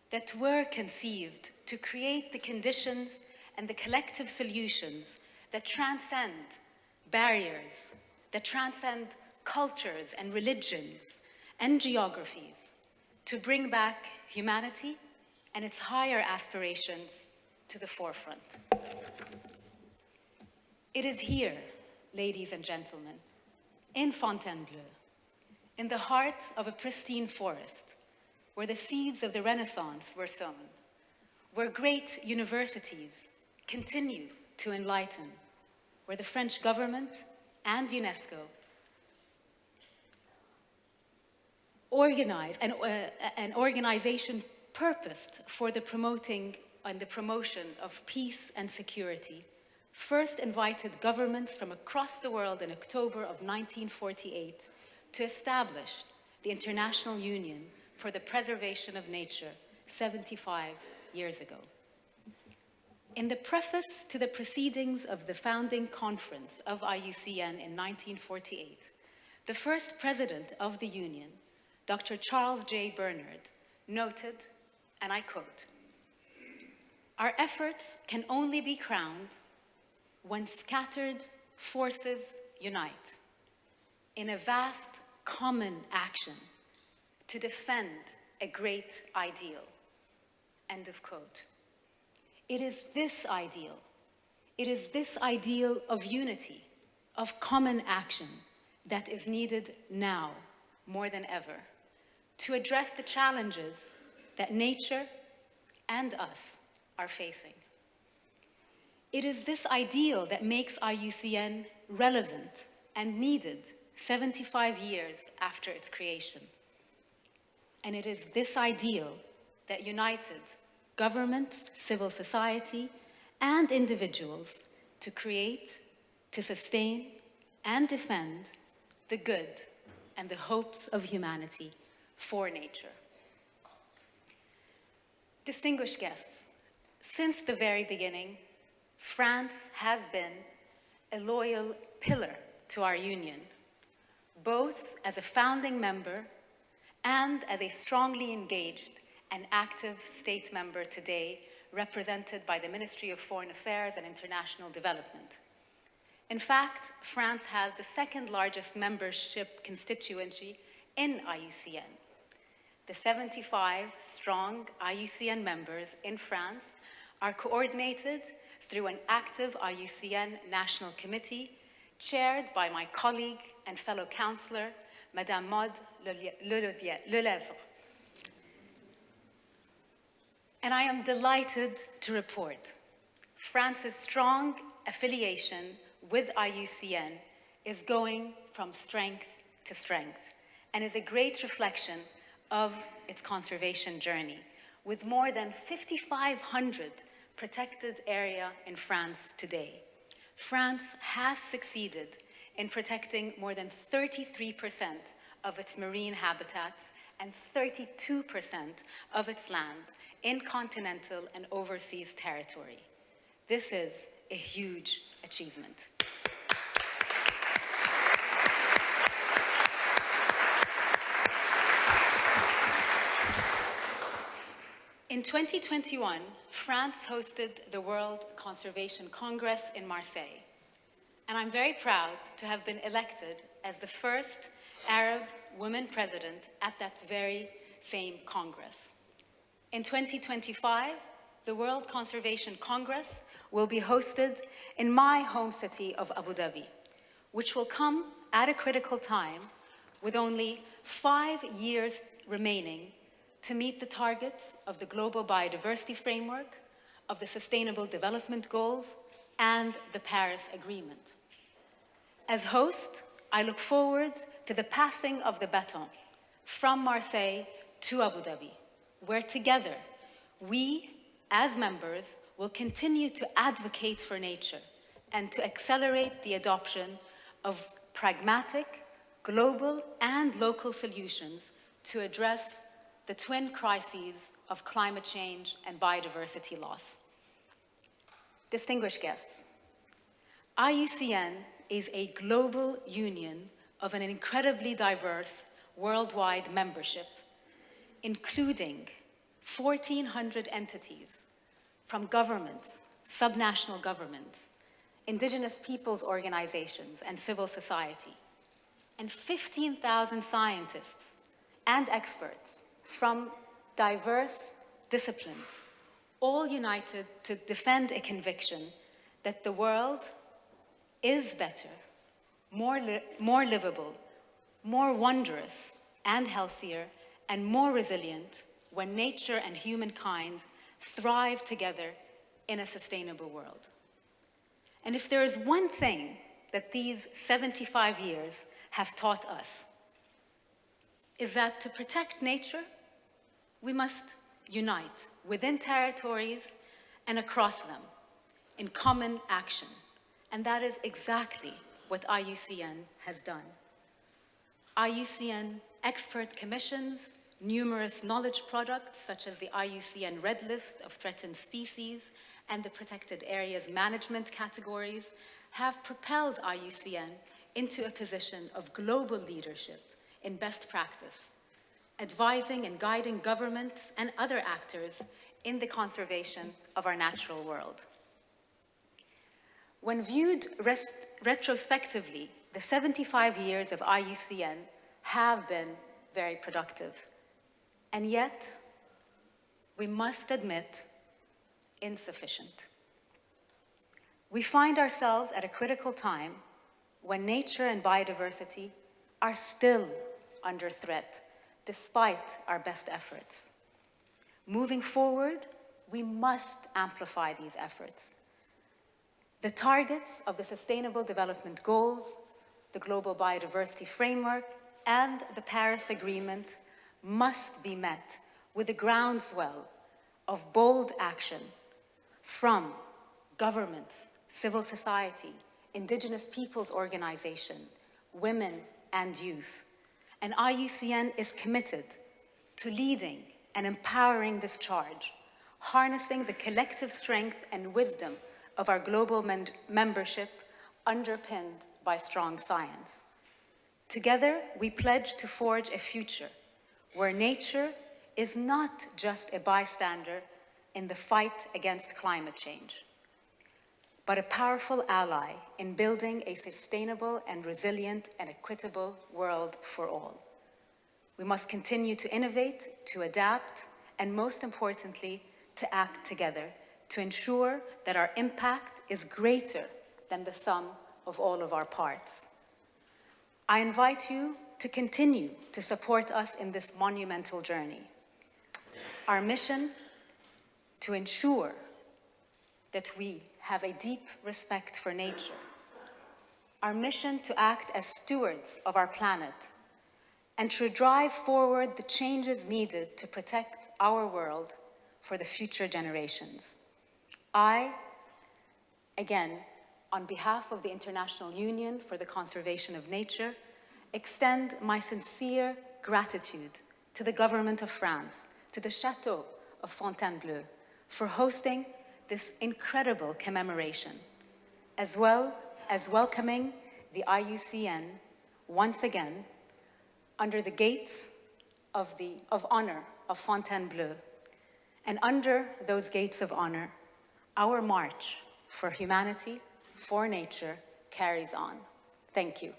that were conceived to create the conditions and the collective solutions that transcend barriers, that transcend cultures and religions and geographies, to bring back humanity and its higher aspirations to the forefront. It is here, ladies and gentlemen, in Fontainebleau, in the heart of a pristine forest, where the seeds of the Renaissance were sown, where great universities continue to enlighten, where the French government and UNESCO organize an organization purposed for the promoting and the promotion of peace and security, first invited governments from across the world in October of 1948 to establish the International Union for the Preservation of Nature 75 years ago. In the preface to the proceedings of the founding conference of IUCN in 1948, the first president of the Union, Dr. Charles J. Bernard, noted, and I quote, "Our efforts can only be crowned when scattered forces unite in a vast common action to defend a great ideal." End of quote. It is this ideal of unity, of common action, that is needed now more than ever to address the challenges that nature and us are facing. It is this ideal that makes IUCN relevant and needed 75 years after its creation. And it is this ideal that united governments, civil society, and individuals to create, to sustain, and defend the good and the hopes of humanity for nature. Distinguished guests, since the very beginning, France has been a loyal pillar to our union, both as a founding member and as a strongly engaged and active state member today, represented by the Ministry of Foreign Affairs and International Development. In fact, France has the second largest membership constituency in IUCN. The 75 strong IUCN members in France are coordinated through an active IUCN National Committee chaired by my colleague and fellow councillor, Madame Maud Lelèvre. And I am delighted to report France's strong affiliation with IUCN is going from strength to strength and is a great reflection of its conservation journey, with more than 5,500 protected area in France today. France has succeeded in protecting more than 33% of its marine habitats and 32% of its land in continental and overseas territory. This is a huge achievement. In 2021, France hosted the World Conservation Congress in Marseille, and I'm very proud to have been elected as the first Arab woman president at that very same Congress. In 2025, the World Conservation Congress will be hosted in my home city of Abu Dhabi, which will come at a critical time with only 5 years remaining to meet the targets of the Global Biodiversity Framework, of the Sustainable Development Goals, and the Paris Agreement. As host, I look forward to the passing of the baton from Marseille to Abu Dhabi, where together we, as members, will continue to advocate for nature and to accelerate the adoption of pragmatic, global, and local solutions to address the twin crises of climate change and biodiversity loss. Distinguished guests, IUCN is a global union of an incredibly diverse worldwide membership, including 1,400 entities from governments, subnational governments, indigenous peoples organizations, and civil society, and 15,000 scientists and experts from diverse disciplines, all united to defend a conviction that the world is better, more livable, more wondrous and healthier, and more resilient when nature and humankind thrive together in a sustainable world. And if there is one thing that these 75 years have taught us, is that to protect nature, we must unite within territories and across them in common action. And that is exactly what IUCN has done. IUCN expert commissions, numerous knowledge products such as the IUCN Red List of Threatened Species and the Protected Areas Management categories have propelled IUCN into a position of global leadership in best practice, advising and guiding governments and other actors in the conservation of our natural world. When viewed retrospectively, the 75 years of IUCN have been very productive. And yet, we must admit, insufficient. We find ourselves at a critical time when nature and biodiversity are still under threat, despite our best efforts. Moving forward, we must amplify these efforts. The targets of the Sustainable Development Goals, the Global Biodiversity Framework, and the Paris Agreement must be met with a groundswell of bold action from governments, civil society, indigenous peoples organizations, women, and youth. And IUCN is committed to leading and empowering this charge, harnessing the collective strength and wisdom of our global membership underpinned by strong science. Together, we pledge to forge a future where nature is not just a bystander in the fight against climate change, but a powerful ally in building a sustainable and resilient and equitable world for all. We must continue to innovate, to adapt, and most importantly, to act together to ensure that our impact is greater than the sum of all of our parts. I invite you to continue to support us in this monumental journey. Our mission to ensure that we have a deep respect for nature. Our mission to act as stewards of our planet and to drive forward the changes needed to protect our world for the future generations. I, again, on behalf of the International Union for the Conservation of Nature, extend my sincere gratitude to the government of France, to the Chateau of Fontainebleau, for hosting this incredible commemoration, as well as welcoming the IUCN once again under the gates of honor of Fontainebleau, And under those gates of honor, our march for humanity, for nature, carries on. Thank you.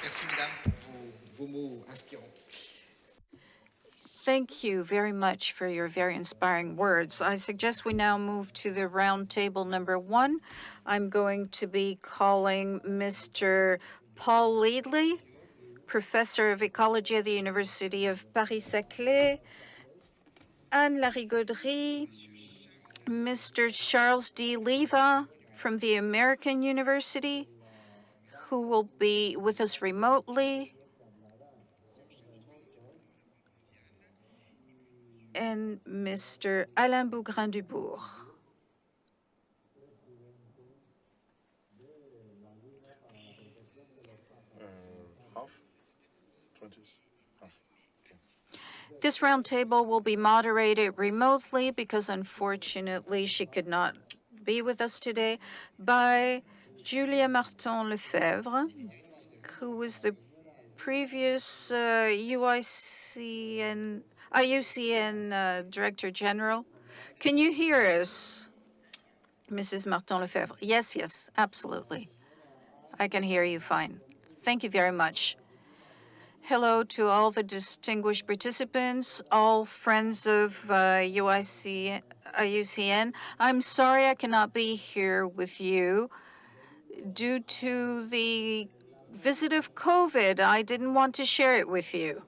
Merci, mesdames, pour vos mots inspirants. Thank you very much for your very inspiring words. I suggest we now move to the round table number 1. I'm going to be calling Mr. Paul Leadley, Professor of Ecology at the University of Paris-Saclay, Anne Larigauderie, Mr. Charles D. Leva from the American University, who will be with us remotely, and Mr. Alain Bougrain-Dubourg. Half? 20s? Half. Okay. This roundtable will be moderated remotely because unfortunately she could not be with us today by Julia Martin-Lefebvre, who was the previous IUCN Director General. Can you hear us, Mrs. Martin-Lefebvre? Yes, yes, absolutely. I can hear you fine. Thank you very much. Hello to all the distinguished participants, all friends of IUCN. I'm sorry I cannot be here with you due to the visit of COVID. I didn't want to share it with you.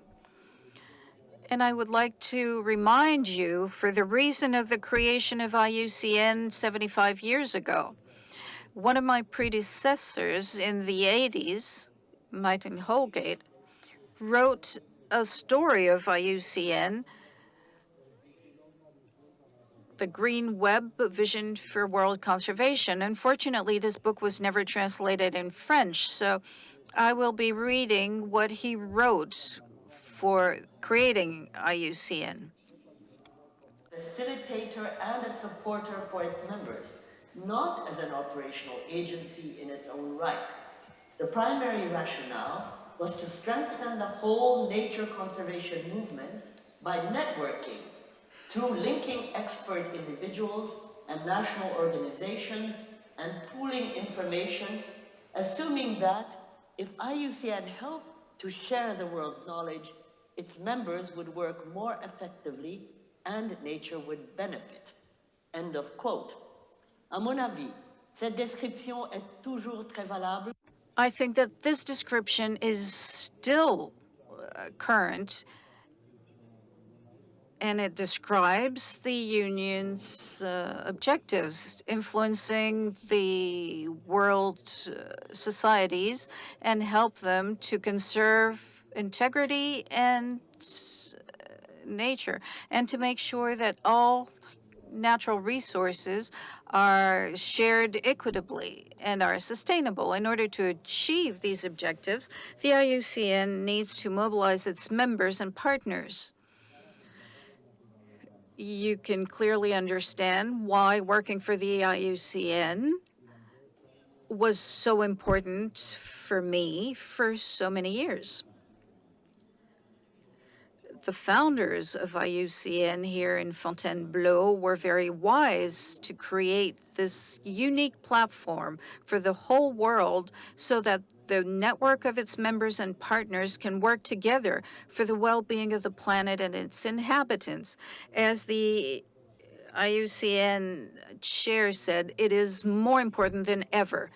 And I would like to remind you, for the reason of the creation of IUCN 75 years ago, one of my predecessors in the 80s, Martin Holgate, wrote a story of IUCN, The Green Web Vision for World Conservation. Unfortunately, this book was never translated in French, so I will be reading what he wrote for creating IUCN. Facilitator and a supporter for its members, not as an operational agency in its own right. The primary rationale was to strengthen the whole nature conservation movement by networking through linking expert individuals and national organizations and pooling information, assuming that if IUCN helped to share the world's knowledge, its members would work more effectively and nature would benefit. End of quote. À mon avis, cette description est toujours très valable. I think that this description is still current, and it describes the union's objectives, influencing the world societies and help them to conserve integrity and nature, and to make sure that all natural resources are shared equitably and are sustainable. In order to achieve these objectives, the IUCN needs to mobilize its members and partners. You can clearly understand why working for the IUCN was so important for me for so many years. The founders of IUCN here in Fontainebleau were very wise to create this unique platform for the whole world so that the network of its members and partners can work together for the well-being of the planet and its inhabitants. As the IUCN chair said, it is more important than ever.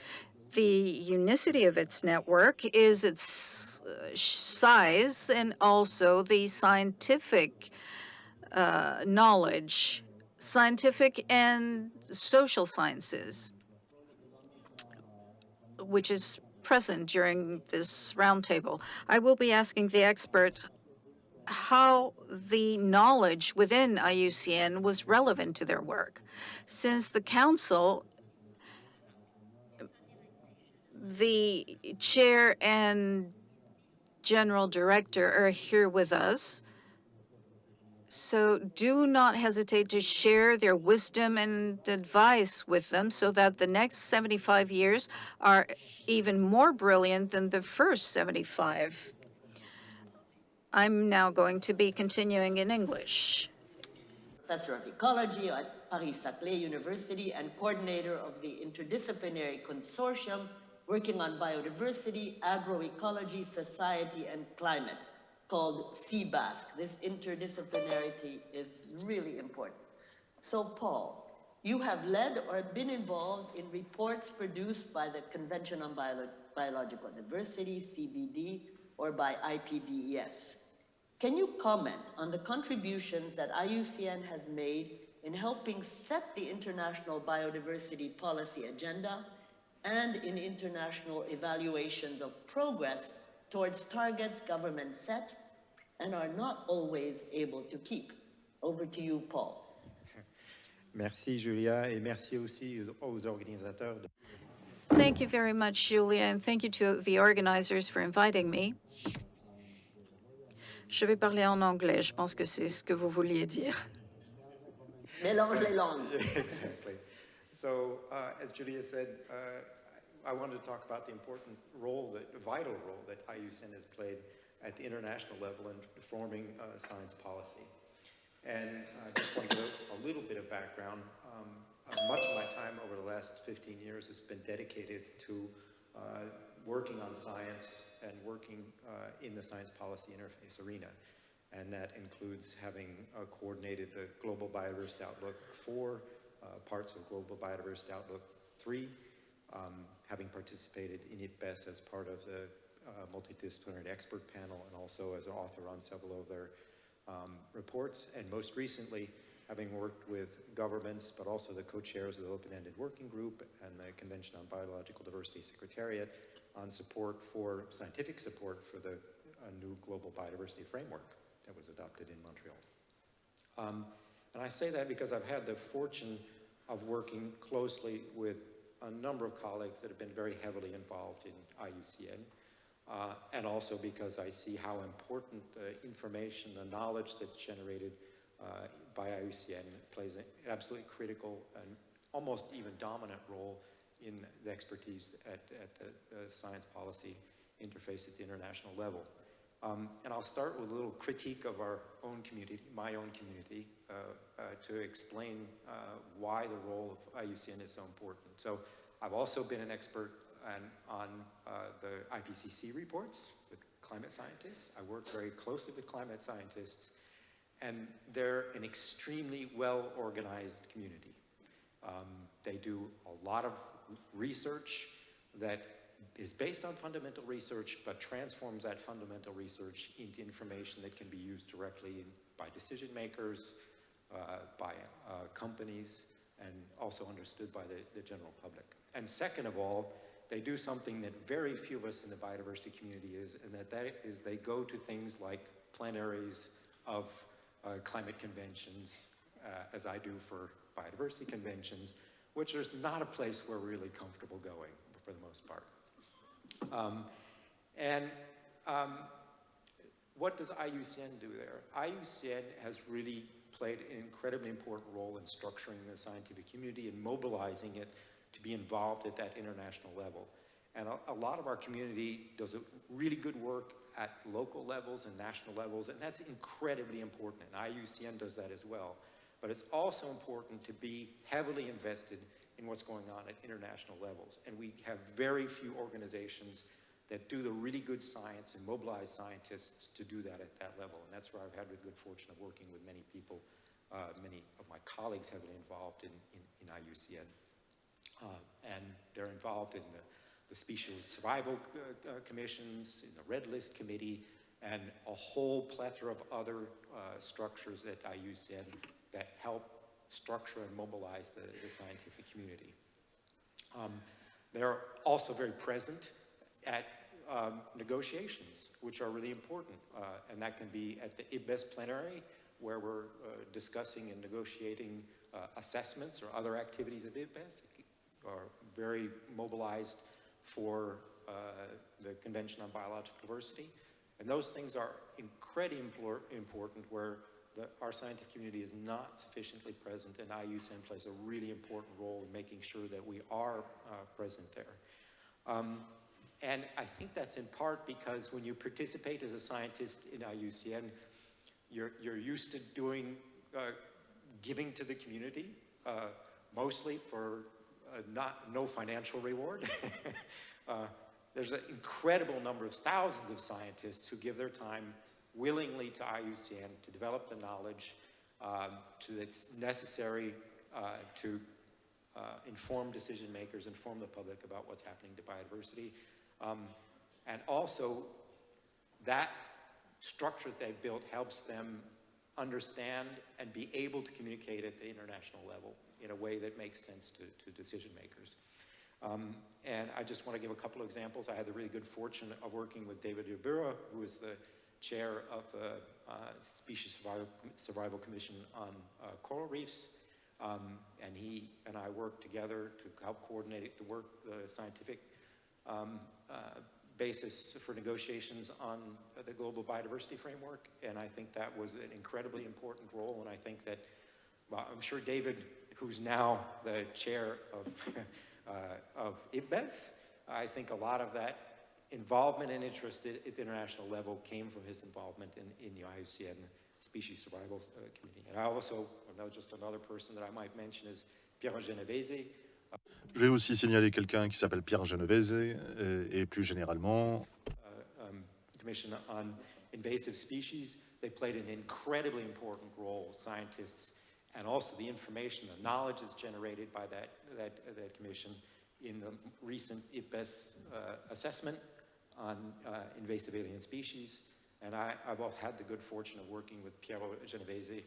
The unicity of its network is its size and also the scientific knowledge, scientific and social sciences, which is present during this roundtable. I will be asking the expert how the knowledge within IUCN was relevant to their work. Since the council, the chair and general director are here with us, So do not hesitate to share their wisdom and advice with them so that the next 75 years are even more brilliant than the first 75. I'm now going to be continuing in English. Professor of Ecology at Paris-Saclay University and coordinator of the interdisciplinary consortium working on biodiversity, agroecology, society, and climate, called CBASC. This interdisciplinarity is really important. So, Paul, you have led or been involved in reports produced by the Convention on Biological Diversity, CBD, or by IPBES. Can you comment on the contributions that IUCN has made in helping set the international biodiversity policy agenda and in international evaluations of progress towards targets governments set and are not always able to keep? Over to you, Paul. Merci Julia et merci aussi aux organisateurs. Thank you very much, Julia, and thank you to the organizers for inviting me. Je vais parler en anglais, je pense que c'est ce que vous vouliez dire. Mélange les langues. Exactly. So, as Julia said, I wanted to talk about the important role, the vital role that IUCN has played at the international level in forming science policy. And I just want to give a little bit of background. Much of my time over the last 15 years has been dedicated to working on science and working in the science policy interface arena. And that includes having coordinated the Global Biodiversity Outlook 4, parts of Global Biodiversity Outlook 3, having participated in IPBES as part of the multidisciplinary expert panel and also as an author on several of their reports, and most recently having worked with governments but also the co-chairs of the Open-Ended Working Group and the Convention on Biological Diversity Secretariat on support for scientific support for the new Global Biodiversity Framework that was adopted in Montreal. And I say that because I've had the fortune of working closely with a number of colleagues that have been very heavily involved in IUCN, and also because I see how important the information, the knowledge that's generated by IUCN plays an absolutely critical and almost even dominant role in the expertise at the science policy interface at the international level. And I'll start with a little critique of our own community, my own community, to explain why the role of IUCN is so important. So I've also been an expert on the IPCC reports with climate scientists. I work very closely with climate scientists, and they're an extremely well-organized community. They do a lot of research that is based on fundamental research, but transforms that fundamental research into information that can be used directly by decision makers, by companies, and also understood by the general public. And second of all, they do something that very few of us in the biodiversity community is, and that is they go to things like plenaries of climate conventions, as I do for biodiversity conventions, which is not a place we're really comfortable going for the most part. What does IUCN do there? IUCN has really played an incredibly important role in structuring the scientific community and mobilizing it to be involved at that international level. And a lot of our community does a really good work at local levels and national levels, and that's incredibly important, and IUCN does that as well. But it's also important to be heavily invested in what's going on at international levels. And we have very few organizations that do the really good science and mobilize scientists to do that at that level. And that's where I've had the good fortune of working with many people, many of my colleagues heavily involved in IUCN. And they're involved in the species survival commissions, in the Red List Committee, and a whole plethora of other structures at IUCN that help structure and mobilize the scientific community. They're also very present at negotiations, which are really important, and that can be at the IPBES plenary, where we're discussing and negotiating assessments or other activities at IPBES, are very mobilized for the Convention on Biological Diversity. And those things are incredibly important, where our scientific community is not sufficiently present, and IUCN plays a really important role in making sure that we are present there. And I think that's in part because when you participate as a scientist in IUCN, you're used to doing, giving to the community, mostly for no financial reward. There's an incredible number of thousands of scientists who give their time willingly to IUCN to develop the knowledge that's necessary to inform decision makers, inform the public about what's happening to biodiversity. And also, that structure that they've built helps them understand and be able to communicate at the international level in a way that makes sense to decision makers. And I just want to give a couple of examples. I had the really good fortune of working with David Yabura, who is the chair of the Species Survival Commission on Coral Reefs. And he and I worked together to help coordinate the work, the scientific basis for negotiations on the global biodiversity framework. And I think that was an incredibly important role. And I think that, well, I'm sure David, who's now the chair of IPBES, I think a lot of that involvement and interest at the international level came from his involvement in the IUCN Species Survival Committee. And I also know just another person that I might mention is Pierre Genovese. Je vais aussi signaler quelqu'un qui s'appelle Pierre Genovese et plus généralement Commission on Invasive Species. They played an incredibly important role, scientists, and also the information, the knowledge is generated by that commission in the recent IPBES assessment on invasive alien species. And I've had the good fortune of working with Piero Genovese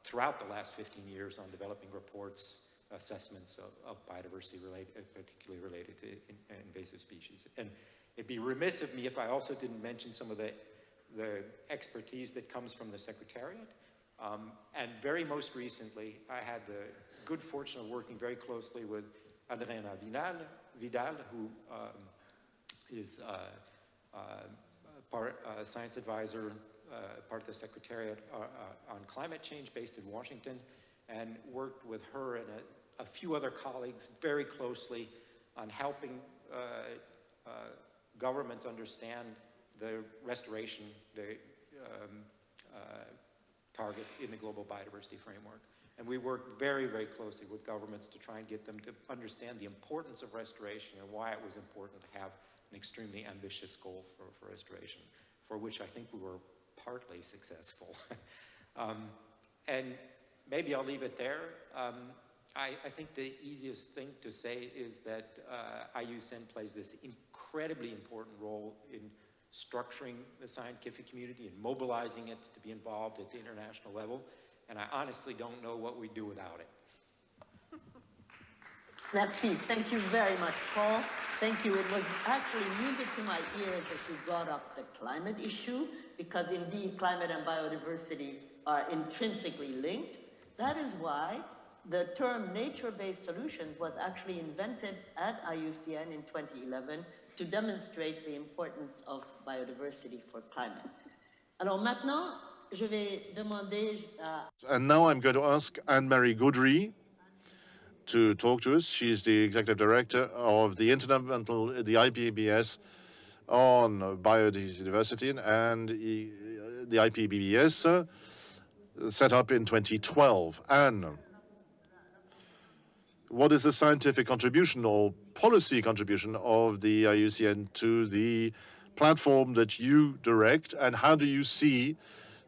throughout the last 15 years on developing reports, assessments of biodiversity particularly related to invasive species. And it'd be remiss of me if I also didn't mention some of the expertise that comes from the Secretariat. And very most recently, I had the good fortune of working very closely with Adriana Vidal, who is science advisor, part of the Secretariat on climate change based in Washington, and worked with her and a few other colleagues very closely on helping governments understand the restoration target in the global biodiversity framework. And we worked very, very closely with governments to try and get them to understand the importance of restoration and why it was important to have an extremely ambitious goal for restoration, for which I think we were partly successful. And maybe I'll leave it there. I think the easiest thing to say is that IUCN plays this incredibly important role in structuring the scientific community and mobilizing it to be involved at the international level. And I honestly don't know what we'd do without it. Merci. Thank you very much, Paul. Thank you. It was actually music to my ears that you brought up the climate issue, because indeed climate and biodiversity are intrinsically linked. That is why the term nature-based solutions was actually invented at IUCN in 2011 to demonstrate the importance of biodiversity for climate. Alors maintenant, je vais demander à... And now I'm going to ask Anne-Marie Gaudry to talk to us. She's the executive director of the the IPBES on biodiversity, and the IPBES set up in 2012. Anne, what is the scientific contribution or policy contribution of the IUCN to the platform that you direct, and how do you see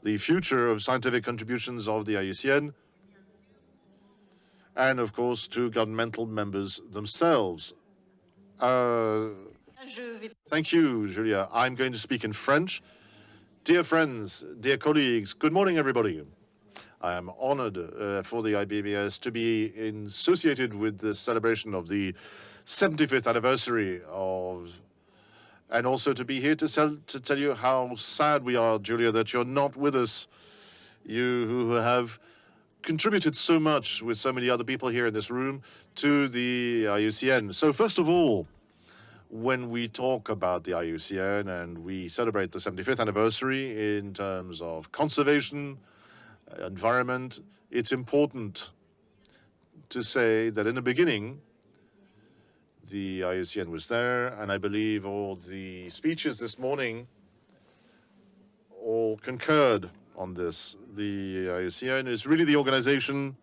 the future of scientific contributions of the IUCN, and of course to governmental members themselves? Thank you, Julia. I'm going to speak in French. Dear friends, dear colleagues, good morning, everybody. I am honored for the IPBES to be associated with the celebration of the 75th anniversary and also to be here to tell you how sad we are, Julia, that you're not with us. You who have contributed so much with so many other people here in this room to the IUCN. So first of all, when we talk about the IUCN and we celebrate the 75th anniversary in terms of conservation environment, it's important to say that in the beginning, the IUCN was there, and I believe all the speeches this morning all concurred on this. The IUCN is really the organization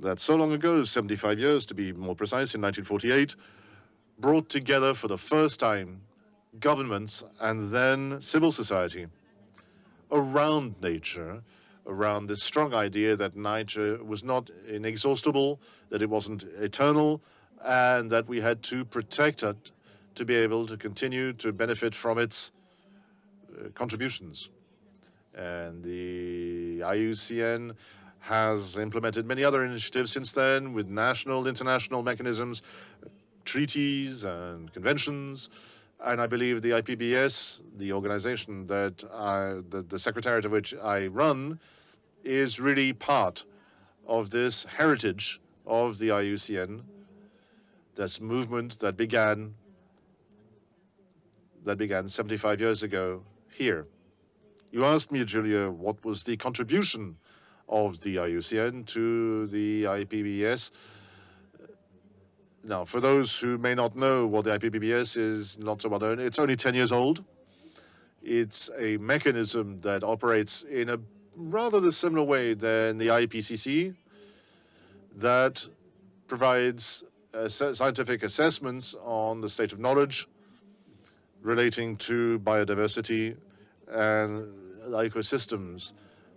that so long ago, 75 years to be more precise, in 1948, brought together for the first time governments and then civil society around nature, around this strong idea that nature was not inexhaustible, that it wasn't eternal, and that we had to protect it to be able to continue to benefit from its contributions. And the IUCN has implemented many other initiatives since then with national, international mechanisms, treaties and conventions. And I believe the IPBS, the organization that the secretariat of which I run, is really part of this heritage of the IUCN, this movement that began 75 years ago here. You asked me, Julia, what was the contribution of the IUCN to the IPBS. Now, for those who may not know what the IPBS is, not so well known, it's only 10 years old. It's a mechanism that operates in a rather similar way than the IPCC, that provides scientific assessments on the state of knowledge relating to biodiversity and ecosystems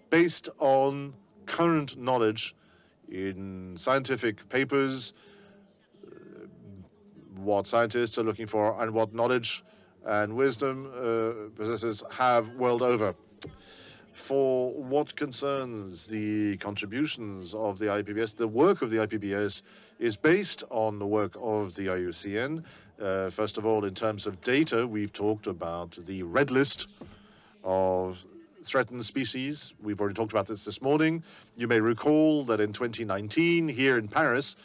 based on current knowledge in scientific papers, what scientists are looking for and what knowledge and wisdom possessors have world over. For what concerns the contributions of the IPBS, the work of the IPBS is based on the work of the IUCN. First of all, in terms of data, we've talked about the red list of threatened species. We've already talked about this morning. You may recall that in 2019, here in Paris,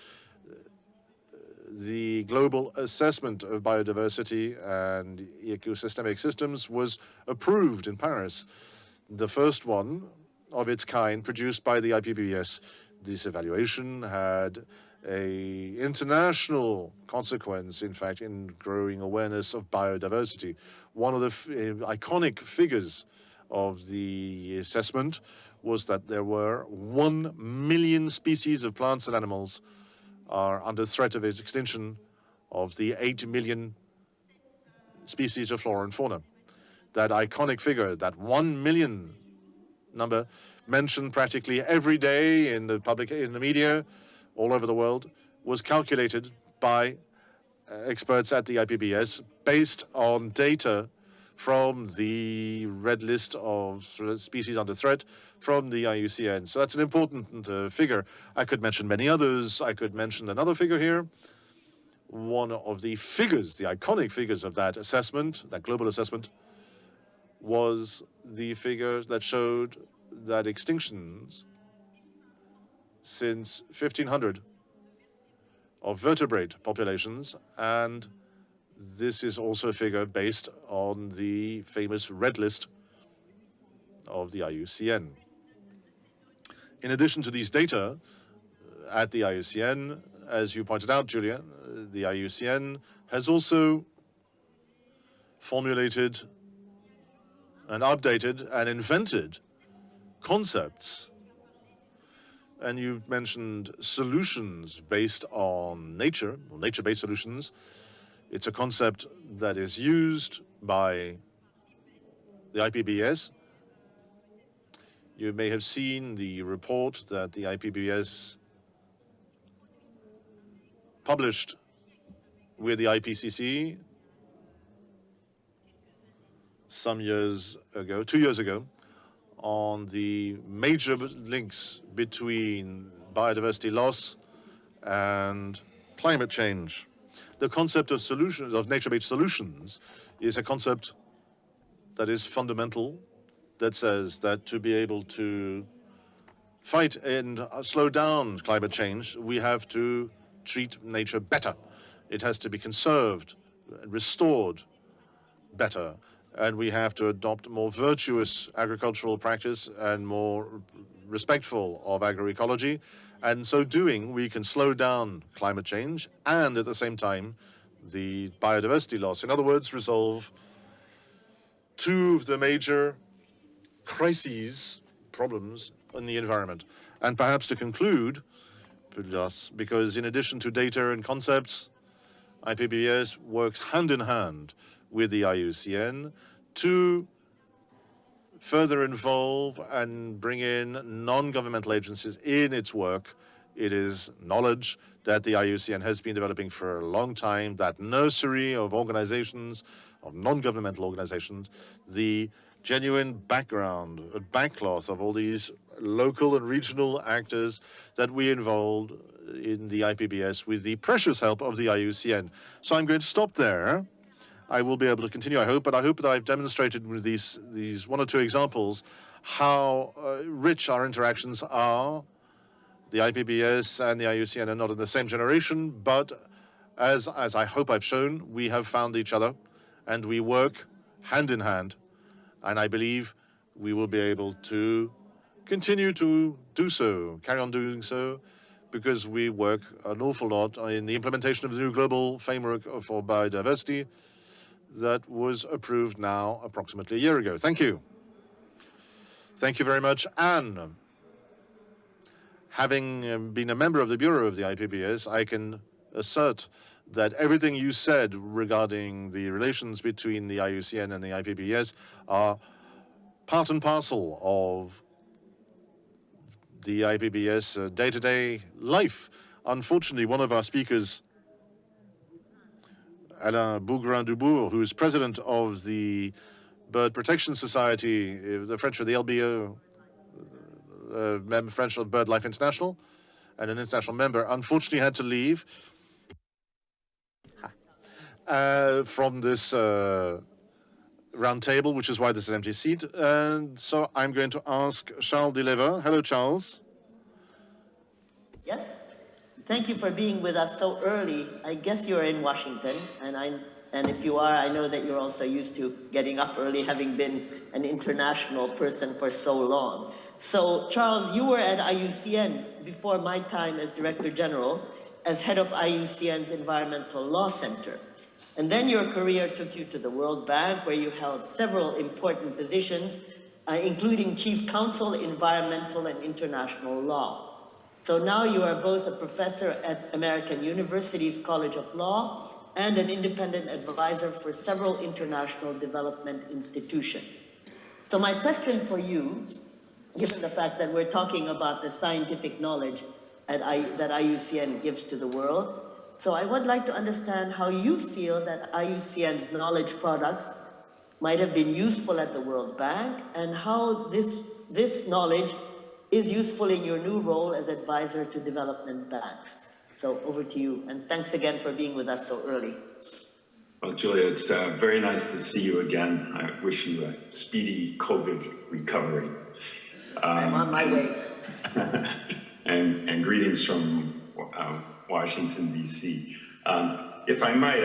the global assessment of biodiversity and ecosystemic systems was approved in Paris, the first one of its kind produced by the IPBS. This evaluation had an international consequence, in fact, in growing awareness of biodiversity. One of the iconic figures of the assessment was that there were 1 million species of plants and animals are under threat of extinction of the 8 million species of flora and fauna. That iconic figure, that 1 million number, mentioned practically every day in the media all over the world, was calculated by experts at the IPBS based on data from the red list of species under threat from the IUCN. So that's an important figure. I could mention many others. I could mention another figure here. One of the figures, the iconic figures of that assessment, that global assessment, was the figure that showed that extinctions since 1500 of vertebrate populations, and this is also a figure based on the famous red list of the IUCN. In addition to these data, at the IUCN, as you pointed out, Julia, the IUCN has also formulated and updated and invented concepts. And you mentioned solutions based on nature, or nature-based solutions. It's a concept that is used by the IPBS. You may have seen the report that the IPBS published with the IPCC some years ago, 2 years ago, on the major links between biodiversity loss and climate change. The concept of solutions, of nature-based solutions, is a concept that is fundamental, that says that to be able to fight and slow down climate change, we have to treat nature better. It has to be conserved, restored better. and we have to adopt more virtuous agricultural practice and more respectful of agroecology. And so doing, we can slow down climate change and at the same time, the biodiversity loss. In other words, resolve two of the major crises, problems in the environment. And perhaps to conclude, because in addition to data and concepts, IPBES works hand in hand with the IUCN to further involve and bring in non-governmental agencies in its work. It is knowledge that the IUCN has been developing for a long time, that nursery of organizations, of non-governmental organizations, the genuine background, backcloth of all these local and regional actors that we involved in the IPBES with the precious help of the IUCN. So I'm going to stop there. I will be able to continue, I hope, but I hope that I've demonstrated with these one or two examples how rich our interactions are. The IPBES and the IUCN are not in the same generation, but as I hope I've shown, we have found each other and we work hand in hand. And I believe we will be able to continue to do so, carry on doing so, because we work an awful lot in the implementation of the new global framework for biodiversity that was approved now approximately a year ago. Thank you. Thank you very much, Anne. Having been a member of the Bureau of the IPBES, I can assert that everything you said regarding the relations between the IUCN and the IPBES are part and parcel of the IPBES day-to-day life. Unfortunately, one of our speakers, Alain Bougrain-Dubourg, who is president of the Bird Protection Society, the French of the LBO, French of BirdLife International, and an international member, unfortunately had to leave from this roundtable, which is why this is an empty seat. And so I'm going to ask Charles Delever. Hello, Charles. Yes, thank you for being with us so early. I guess you're in Washington, and if you are, I know that you're also used to getting up early, having been an international person for so long. So, Charles, you were at IUCN before my time as Director General, as head of IUCN's Environmental Law Center. And then your career took you to the World Bank, where you held several important positions, including Chief Counsel, Environmental and International Law. So now you are both a professor at American University's College of Law and an independent advisor for several international development institutions. So my question for you, given the fact that we're talking about the scientific knowledge that IUCN gives to the world, so I would like to understand how you feel that IUCN's knowledge products might have been useful at the World Bank and how this knowledge is useful in your new role as advisor to development banks. So over to you, and thanks again for being with us so early. Well, Julia, it's very nice to see you again. I wish you a speedy COVID recovery. I'm on my way. and greetings from Washington, D.C. If I might,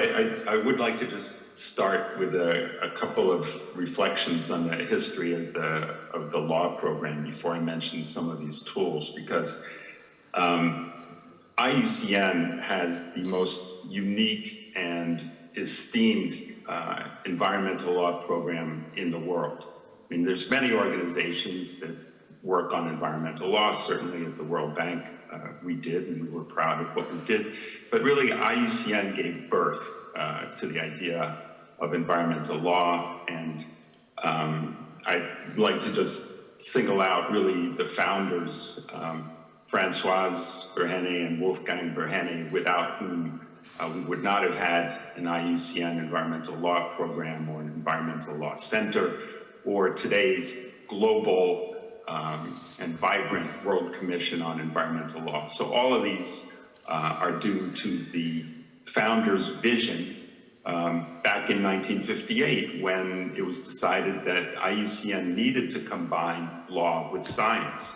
I would like to just start with a couple of reflections on the history of the law program before I mention some of these tools, because IUCN has the most unique and esteemed environmental law program in the world. I mean, there's many organizations that work on environmental law. Certainly at the World Bank, we did, and we were proud of what we did. But really, IUCN gave birth to the idea of environmental law. And I'd like to just single out really the founders, Françoise Berhene and Wolfgang Berhene, without whom we would not have had an IUCN environmental law program or an environmental law center, or today's global and vibrant World Commission on Environmental Law. So all of these are due to the founders' vision back in 1958, when it was decided that IUCN needed to combine law with science.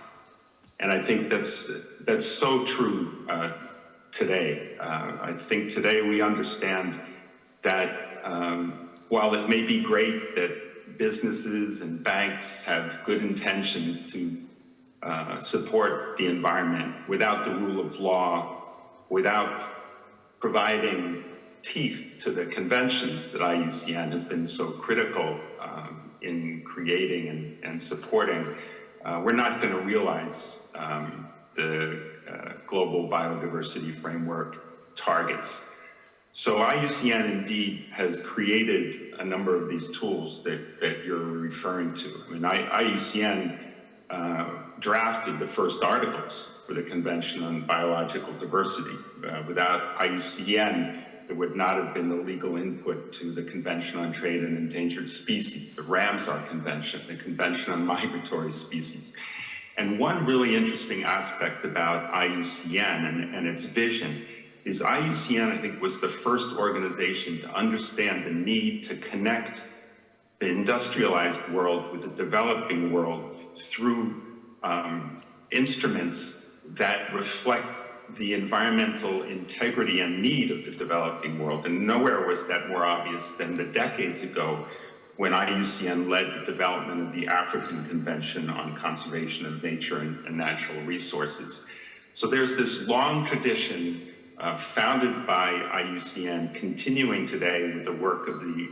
And I think that's so true today. I think today we understand that while it may be great that businesses and banks have good intentions to support the environment without the rule of law, without providing teeth to the conventions that IUCN has been so critical in creating and supporting, we're not going to realize the global biodiversity framework targets. So IUCN indeed has created a number of these tools that you're referring to. I mean, IUCN drafted the first articles for the Convention on Biological Diversity. Without IUCN, there would not have been the legal input to the Convention on Trade in Endangered Species, the Ramsar Convention, the Convention on Migratory Species. And one really interesting aspect about IUCN and its vision is IUCN, I think, was the first organization to understand the need to connect the industrialized world with the developing world through instruments that reflect the environmental integrity and need of the developing world. And nowhere was that more obvious than the decades ago when IUCN led the development of the African Convention on Conservation of Nature and Natural Resources. So there's this long tradition founded by IUCN, continuing today with the work of the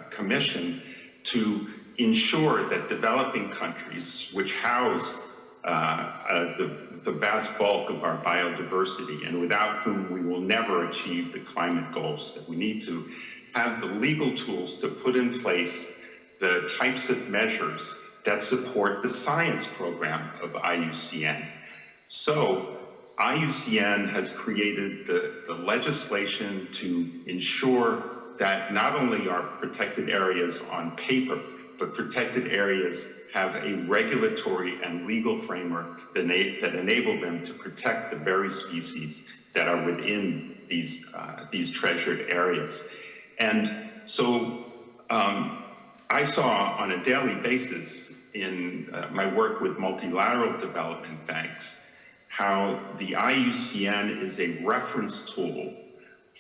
Commission to ensure that developing countries, which house the vast bulk of our biodiversity and without whom we will never achieve the climate goals that we need to, have the legal tools to put in place the types of measures that support the science program of IUCN. So IUCN has created the legislation to ensure that not only are protected areas on paper, but protected areas have a regulatory and legal framework that enable them to protect the very species that are within these treasured areas. And so I saw on a daily basis in my work with multilateral development banks how the IUCN is a reference tool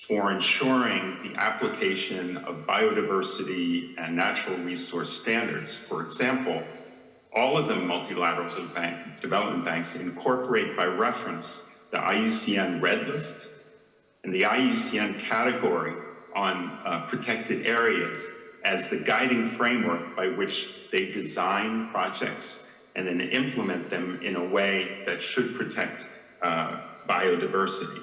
for ensuring the application of biodiversity and natural resource standards. For example, all of the multilateral development banks incorporate by reference the IUCN Red List and the IUCN category on protected areas as the guiding framework by which they design projects and then implement them in a way that should protect biodiversity.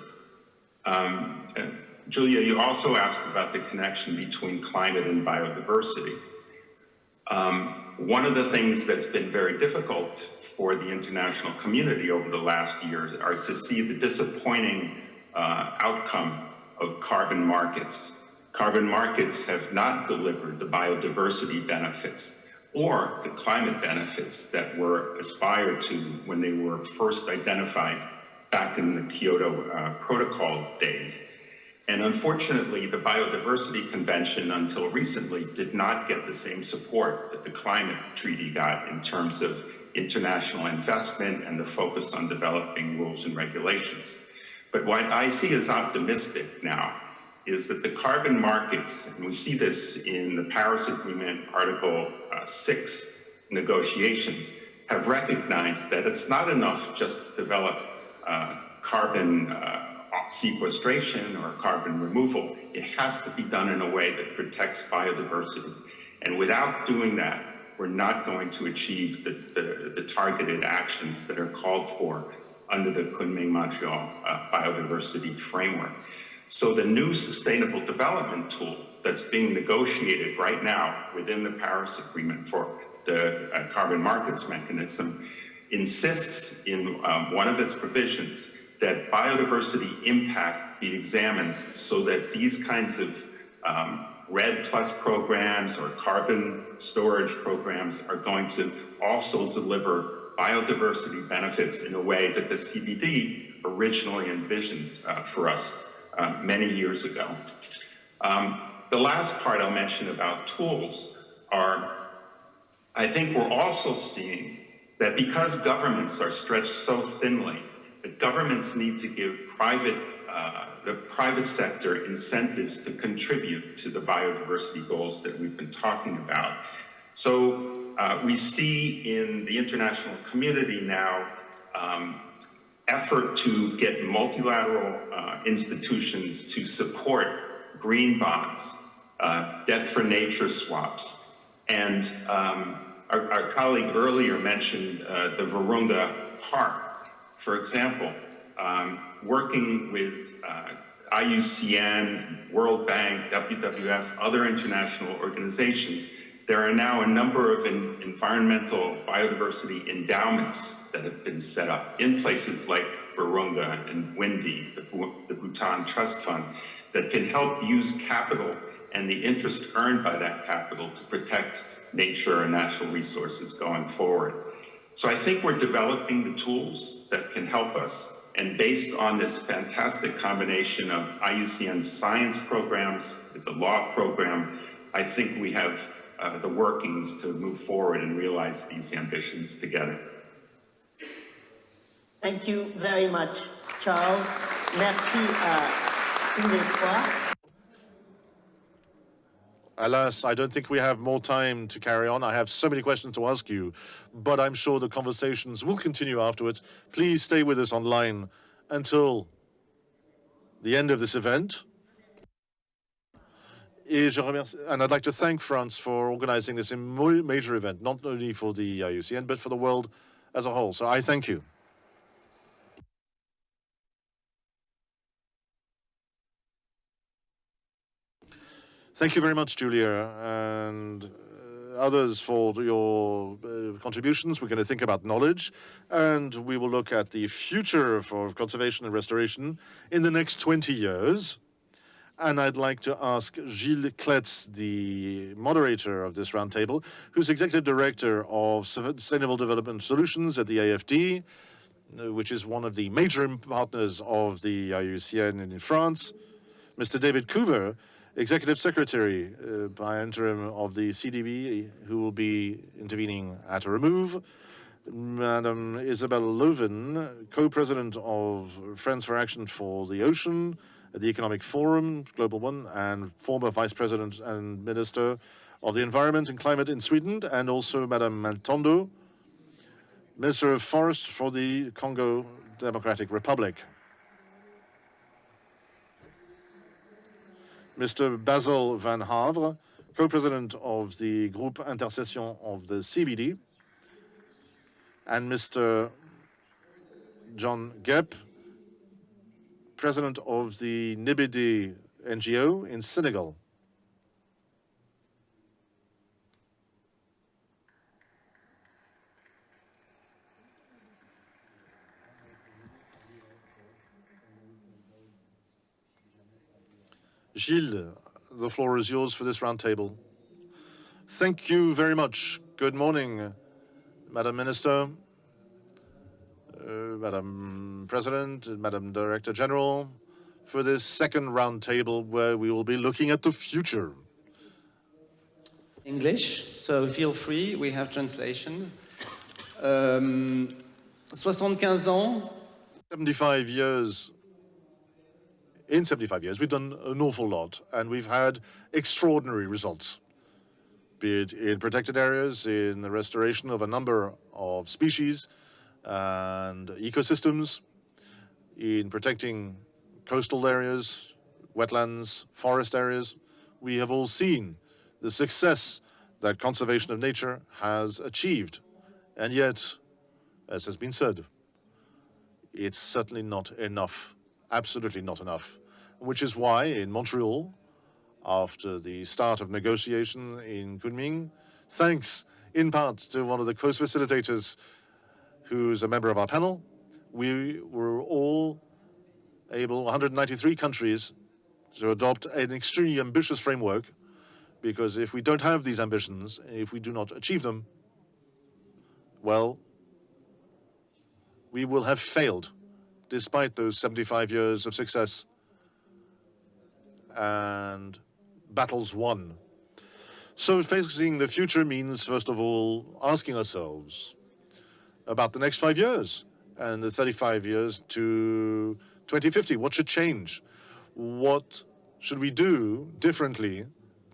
Julia, you also asked about the connection between climate and biodiversity. One of the things that's been very difficult for the international community over the last year are to see the disappointing outcome of carbon markets. Carbon markets have not delivered the biodiversity benefits or the climate benefits that were aspired to when they were first identified back in the Kyoto Protocol days. And unfortunately, the Biodiversity Convention, until recently, did not get the same support that the Climate Treaty got in terms of international investment and the focus on developing rules and regulations. But what I see as optimistic now is that the carbon markets, and we see this in the Paris Agreement Article 6 negotiations, have recognized that it's not enough just to develop carbon sequestration or carbon removal. It has to be done in a way that protects biodiversity. And without doing that, we're not going to achieve the targeted actions that are called for under the Kunming-Montreal Biodiversity Framework. So the new sustainable development tool that's being negotiated right now within the Paris Agreement for the carbon markets mechanism insists in one of its provisions that biodiversity impact be examined so that these kinds of REDD+ programs or carbon storage programs are going to also deliver biodiversity benefits in a way that the CBD originally envisioned for us many years ago. The last part I'll mention about tools are, I think we're also seeing that because governments are stretched so thinly, that governments need to give private the private sector incentives to contribute to the biodiversity goals that we've been talking about. So we see in the international community now effort to get multilateral institutions to support green bonds, debt for nature swaps. And our colleague earlier mentioned the Virunga Park, for example, working with IUCN, World Bank, WWF, other international organizations. There are now a number of environmental biodiversity endowments that have been set up in places like Virunga and Windy, the Bhutan Trust Fund, that can help use capital and the interest earned by that capital to protect nature and natural resources going forward. So I think we're developing the tools that can help us. And based on this fantastic combination of IUCN science programs with the law program, I think we have the workings to move forward and realize these ambitions together. Thank you very much, Charles. Merci à tous les trois. Alas, I don't think we have more time to carry on. I have so many questions to ask you, but I'm sure the conversations will continue afterwards. Please stay with us online until the end of this event. And I'd like to thank France for organizing this major event, not only for the IUCN, but for the world as a whole. So I thank you. Thank you very much, Julia, and others for your contributions. We're going to think about knowledge, and we will look at the future for conservation and restoration in the next 20 years. And I'd like to ask Gilles Kletz, the moderator of this roundtable, who's Executive Director of Sustainable Development Solutions at the AFD, which is one of the major partners of the IUCN in France, Mr. David Coover, Executive Secretary by interim of the CDB, who will be intervening at a remove, Madam Isabelle Leuven, Co-President of Friends for Action for the Ocean, at the Economic Forum, Global One, and former Vice President and Minister of the Environment and Climate in Sweden, and also Madam Maltondo, Minister of Forest for the Congo Democratic Republic. Mr. Basil Van Havre, Co-President of the Groupe Intercession of the CBD, and Mr. John Gep, President of the Nibidi NGO in Senegal. Gilles, the floor is yours for this roundtable. Thank you very much. Good morning, Madam Minister, Madam President, Madam Director General, for this second roundtable where we will be looking at the future. English, so feel free, we have translation. 75 ans. 75 years. In 75 years, we've done an awful lot, and we've had extraordinary results, be it in protected areas, in the restoration of a number of species and ecosystems, in protecting coastal areas, wetlands, forest areas. We have all seen the success that conservation of nature has achieved. And yet, as has been said, it's certainly not enough. Absolutely not enough, which is why in Montreal, after the start of negotiation in Kunming, thanks in part to one of the close facilitators who's a member of our panel, we were all able, 193 countries, to adopt an extremely ambitious framework, because if we don't have these ambitions, if we do not achieve them, well, we will have failed despite those 75 years of success and battles won. So facing the future means, first of all, asking ourselves about the next 5 years and the 35 years to 2050? What should change? What should we do differently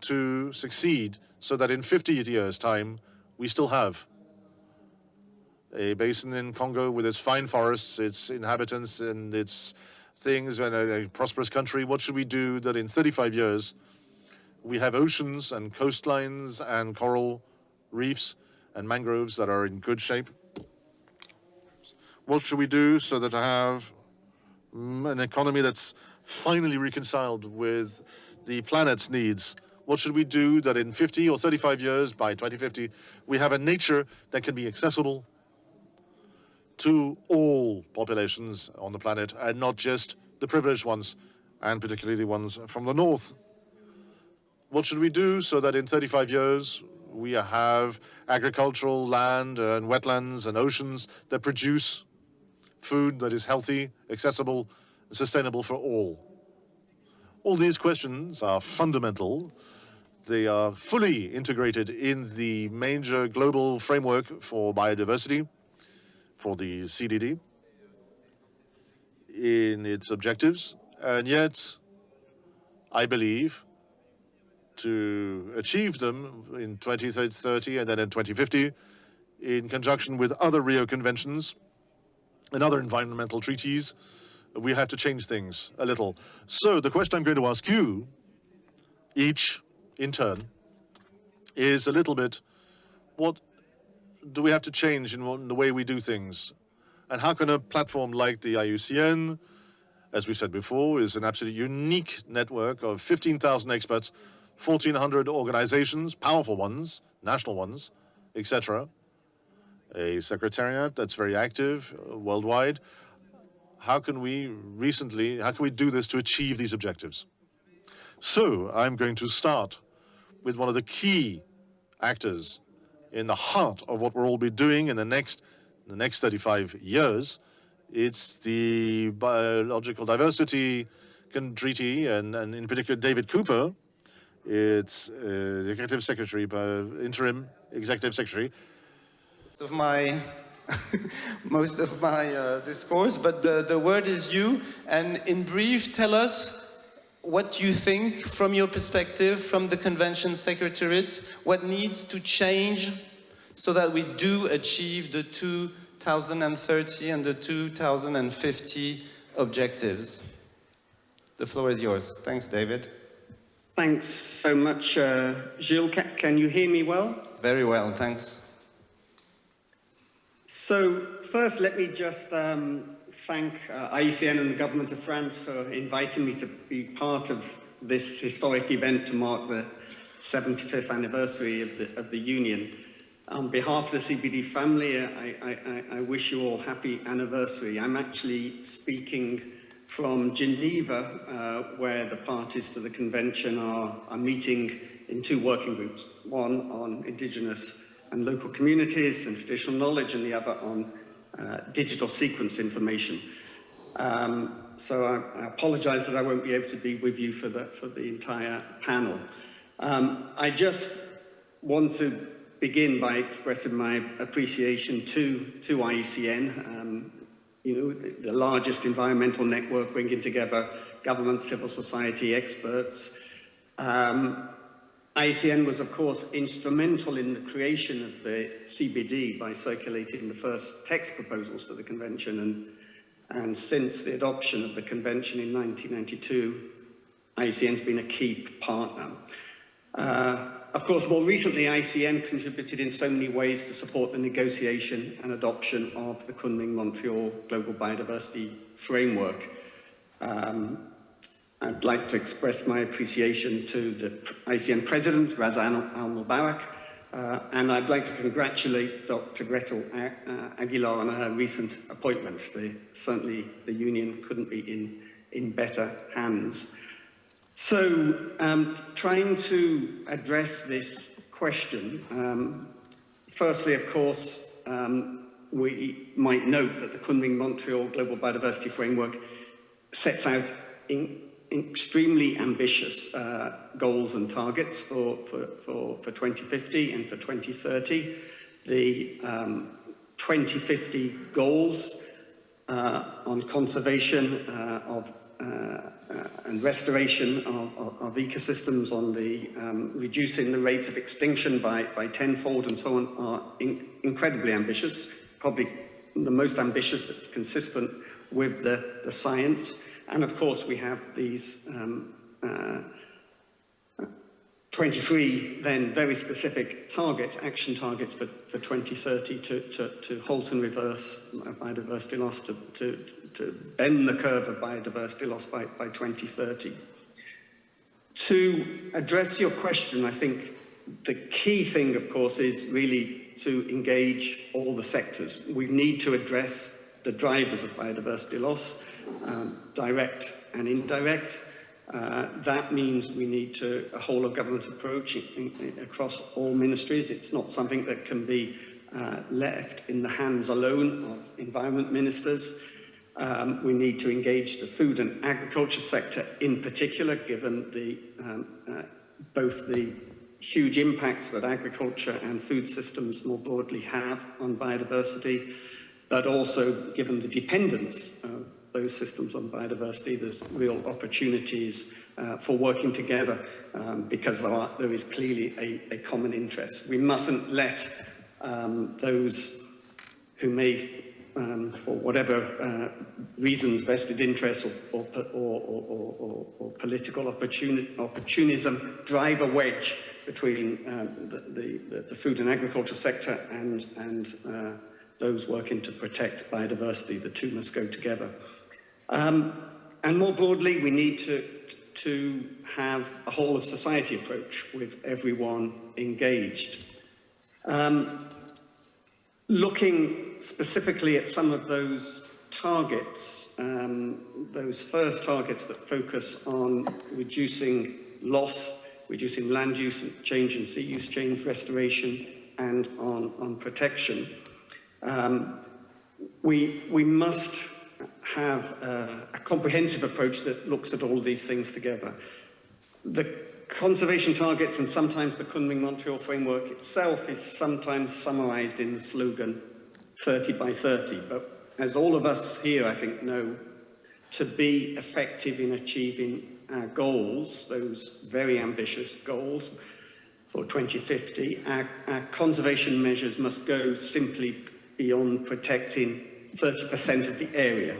to succeed so that in 50 years' time, we still have a basin in Congo with its fine forests, its inhabitants, and its things, and a prosperous country? What should we do that in 35 years, we have oceans and coastlines and coral reefs and mangroves that are in good shape? What should we do so that I have an economy that's finally reconciled with the planet's needs? What should we do that in 50 or 35 years, by 2050, we have a nature that can be accessible to all populations on the planet and not just the privileged ones, and particularly the ones from the north? What should we do so that in 35 years we have agricultural land and wetlands and oceans that produce food that is healthy, accessible, and sustainable for all? All these questions are fundamental. They are fully integrated in the major global framework for biodiversity, for the CDD, in its objectives. And yet, I believe, to achieve them in 2030 and then in 2050, in conjunction with other Rio conventions and other environmental treaties, we have to change things a little. So the question I'm going to ask you, each in turn, is a little bit, what do we have to change in the way we do things? And how can a platform like the IUCN, as we said before, is an absolutely unique network of 15,000 experts, 1,400 organizations, powerful ones, national ones, etc., a secretariat that's very active worldwide. How can we do this to achieve these objectives? So I'm going to start with one of the key actors in the heart of what we'll all be doing in the next 35 years. It's the Biological Diversity Treaty, and in particular David Cooper. It's the Executive Secretary, interim Executive Secretary. Of my most of my discourse, but the word is you. And in brief, tell us what you think from your perspective, from the Convention Secretariat, what needs to change so that we do achieve the 2030 and the 2050 objectives. The floor is yours. Thanks, David. Thanks so much, Gilles. Can you hear me well? Very well, thanks. So first, let me just thank IUCN and the Government of France for inviting me to be part of this historic event to mark the 75th anniversary of the Union. On behalf of the CBD family, I wish you all happy anniversary. I'm actually speaking from Geneva, where the parties to the convention are meeting in two working groups, one on indigenous and local communities and traditional knowledge, and the other on digital sequence information. So I apologize that I won't be able to be with you for the entire panel. I just want to begin by expressing my appreciation to IUCN, the largest environmental network bringing together government, civil society, experts. IUCN was, of course, instrumental in the creation of the CBD by circulating the first text proposals for the convention, and since the adoption of the convention in 1992, IUCN's been a key partner. Of course, more recently, IUCN contributed in so many ways to support the negotiation and adoption of the Kunming-Montreal Global Biodiversity Framework. I'd like to express my appreciation to the IUCN President, Razan Al-Mubarak, and I'd like to congratulate Dr. Gretel Aguilar on her recent appointments. Certainly the Union couldn't be in better hands. So, trying to address this question, firstly, of course, we might note that the Kunming-Montreal Global Biodiversity Framework sets out extremely ambitious goals and targets for 2050 and for 2030. The 2050 goals on conservation and restoration of ecosystems, on the reducing the rates of extinction by tenfold and so on, are incredibly ambitious, probably the most ambitious that's consistent with the science. And of course we have these 23 then very specific targets, action targets for 2030 to halt and reverse biodiversity loss, to bend the curve of biodiversity loss by 2030. To address your question, I think the key thing, of course, is really to engage all the sectors. We need to address the drivers of biodiversity loss, direct and indirect. That means we need a whole of government approach across all ministries. It's not something that can be left in the hands alone of environment ministers. We need to engage the food and agriculture sector in particular, given both the huge impacts that agriculture and food systems more broadly have on biodiversity, but also given the dependence of those systems on biodiversity. There's real opportunities for working together because there is clearly a common interest. We mustn't let those who may, for whatever reasons, vested interests or political opportunism, drive a wedge between the food and agriculture sector and those working to protect biodiversity. The two must go together. And more broadly, we need to have a whole of society approach with everyone engaged. Looking specifically at some of those targets, those first targets that focus on reducing loss, reducing land use and change in sea use change, restoration, and on protection, we must have a comprehensive approach that looks at all these things together. The conservation targets and sometimes the Kunming-Montreal framework itself is sometimes summarized in the slogan 30 by 30, but as all of us here I think know, to be effective in achieving our goals, those very ambitious goals for 2050, our conservation measures must go simply beyond protecting 30% of the area.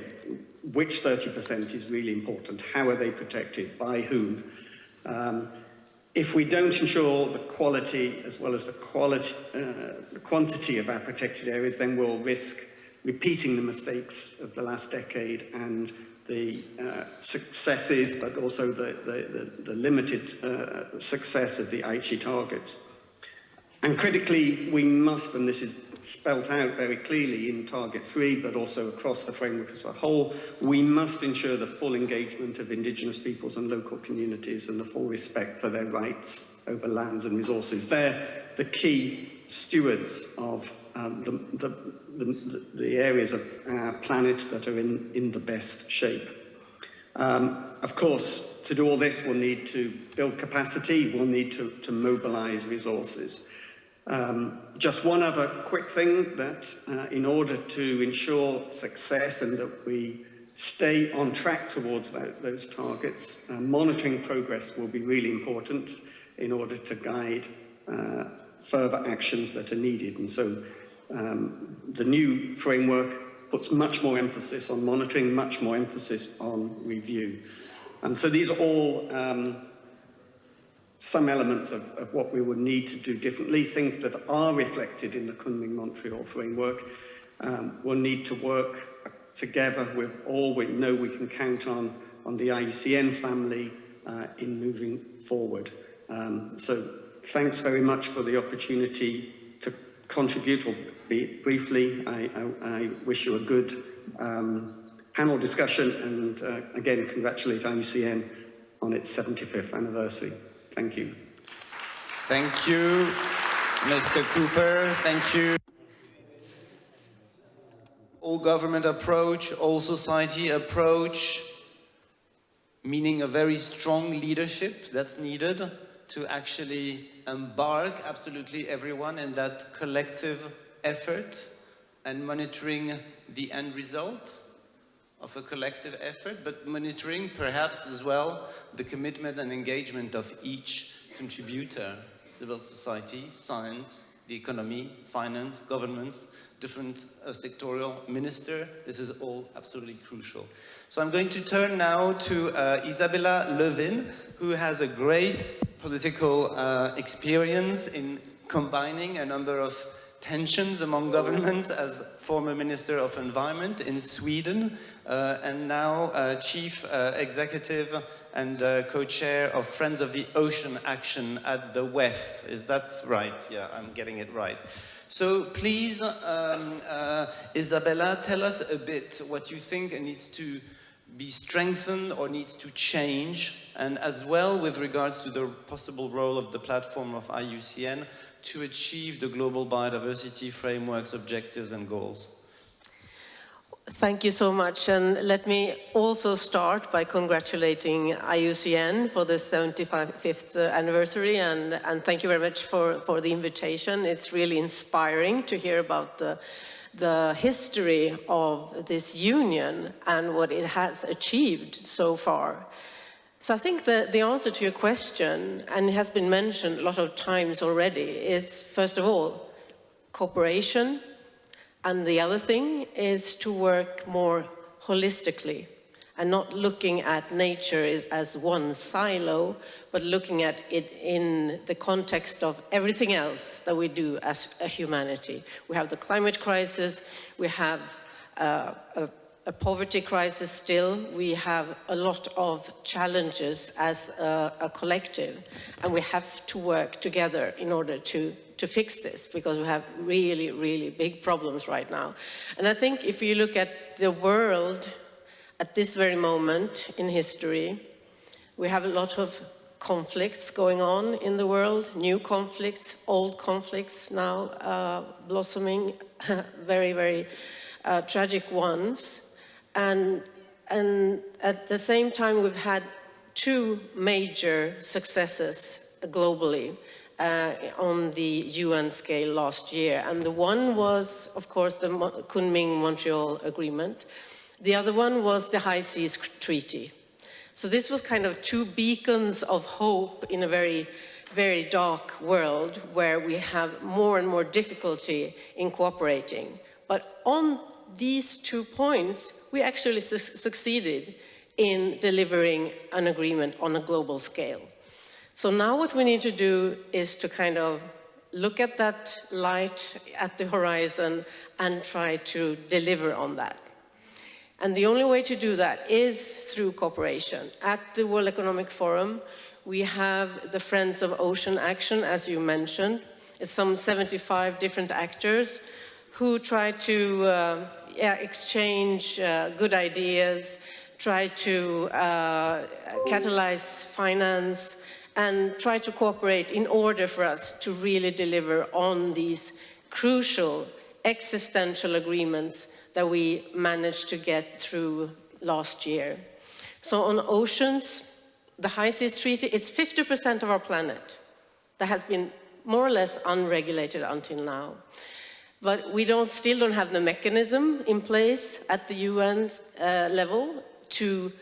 Which 30% is really important? How are they protected? By whom? If we don't ensure the quality as well as the quantity of our protected areas, then we'll risk repeating the mistakes of the last decade and the successes, but also the limited success of the Aichi targets. And critically, we must, and this is spelt out very clearly in Target 3, but also across the framework as a whole, we must ensure the full engagement of Indigenous peoples and local communities and the full respect for their rights over lands and resources. They're the key stewards of the areas of our planet that are in the best shape. Of course, to do all this, we'll need to build capacity, we'll need to mobilize resources. Just one other quick thing, that in order to ensure success and that we stay on track towards those targets, monitoring progress will be really important in order to guide further actions that are needed. And so the new framework puts much more emphasis on monitoring, much more emphasis on review. And so these are all some elements of what we would need to do differently, things that are reflected in the Kunming-Montreal framework. We'll need to work together with all we know we can count on the IUCN family in moving forward. So thanks very much for the opportunity to contribute, or briefly. I wish you a good panel discussion, and again, congratulate IUCN on its 75th anniversary. Thank you. Thank you, Mr. Cooper. Thank you. All government approach, all society approach, meaning a very strong leadership that's needed to actually embark absolutely everyone in that collective effort and monitoring the end result. of a collective effort, but monitoring perhaps as well the commitment and engagement of each contributor, civil society, science, the economy, finance, governments, different sectorial minister. This is all absolutely crucial. So I'm going to turn now to Isabella Lövin, who has a great political experience in combining a number of tensions among governments as former Minister of Environment in Sweden, and now Chief Executive and co-chair of Friends of the Ocean Action at the WEF. Is that right? Yeah, I'm getting it right. So please, Isabella, tell us a bit what you think needs to be strengthened or needs to change, and as well with regards to the possible role of the platform of IUCN to achieve the global biodiversity framework's objectives and goals. Thank you so much, and let me also start by congratulating IUCN for the 75th anniversary, and thank you very much for the invitation. It's really inspiring to hear about the history of this union and what it has achieved so far. So I think the answer to your question, and it has been mentioned a lot of times already, is first of all, cooperation. And the other thing is to work more holistically and not looking at nature as one silo, but looking at it in the context of everything else that we do as a humanity. We have the climate crisis, we have a poverty crisis still, we have a lot of challenges as a collective, and we have to work together in order to fix this, because we have really, really big problems right now. And I think if you look at the world at this very moment in history, we have a lot of conflicts going on in the world, new conflicts, old conflicts now blossoming, very, very tragic ones. And at the same time, we've had two major successes globally on the UN scale last year. And the one was, of course, the Kunming-Montreal Agreement. The other one was the High Seas Treaty. So this was kind of two beacons of hope in a very, very dark world where we have more and more difficulty in cooperating. But on these 2 points, we actually succeeded in delivering an agreement on a global scale. So now what we need to do is to kind of look at that light at the horizon and try to deliver on that. And the only way to do that is through cooperation. At the World Economic Forum, we have the Friends of Ocean Action, as you mentioned. It's some 75 different actors who try to exchange good ideas, try to catalyze finance, and try to cooperate in order for us to really deliver on these crucial existential agreements that we managed to get through last year. So on oceans, the High Seas Treaty, it's 50% of our planet that has been more or less unregulated until now. But we still don't have the mechanism in place at the UN level to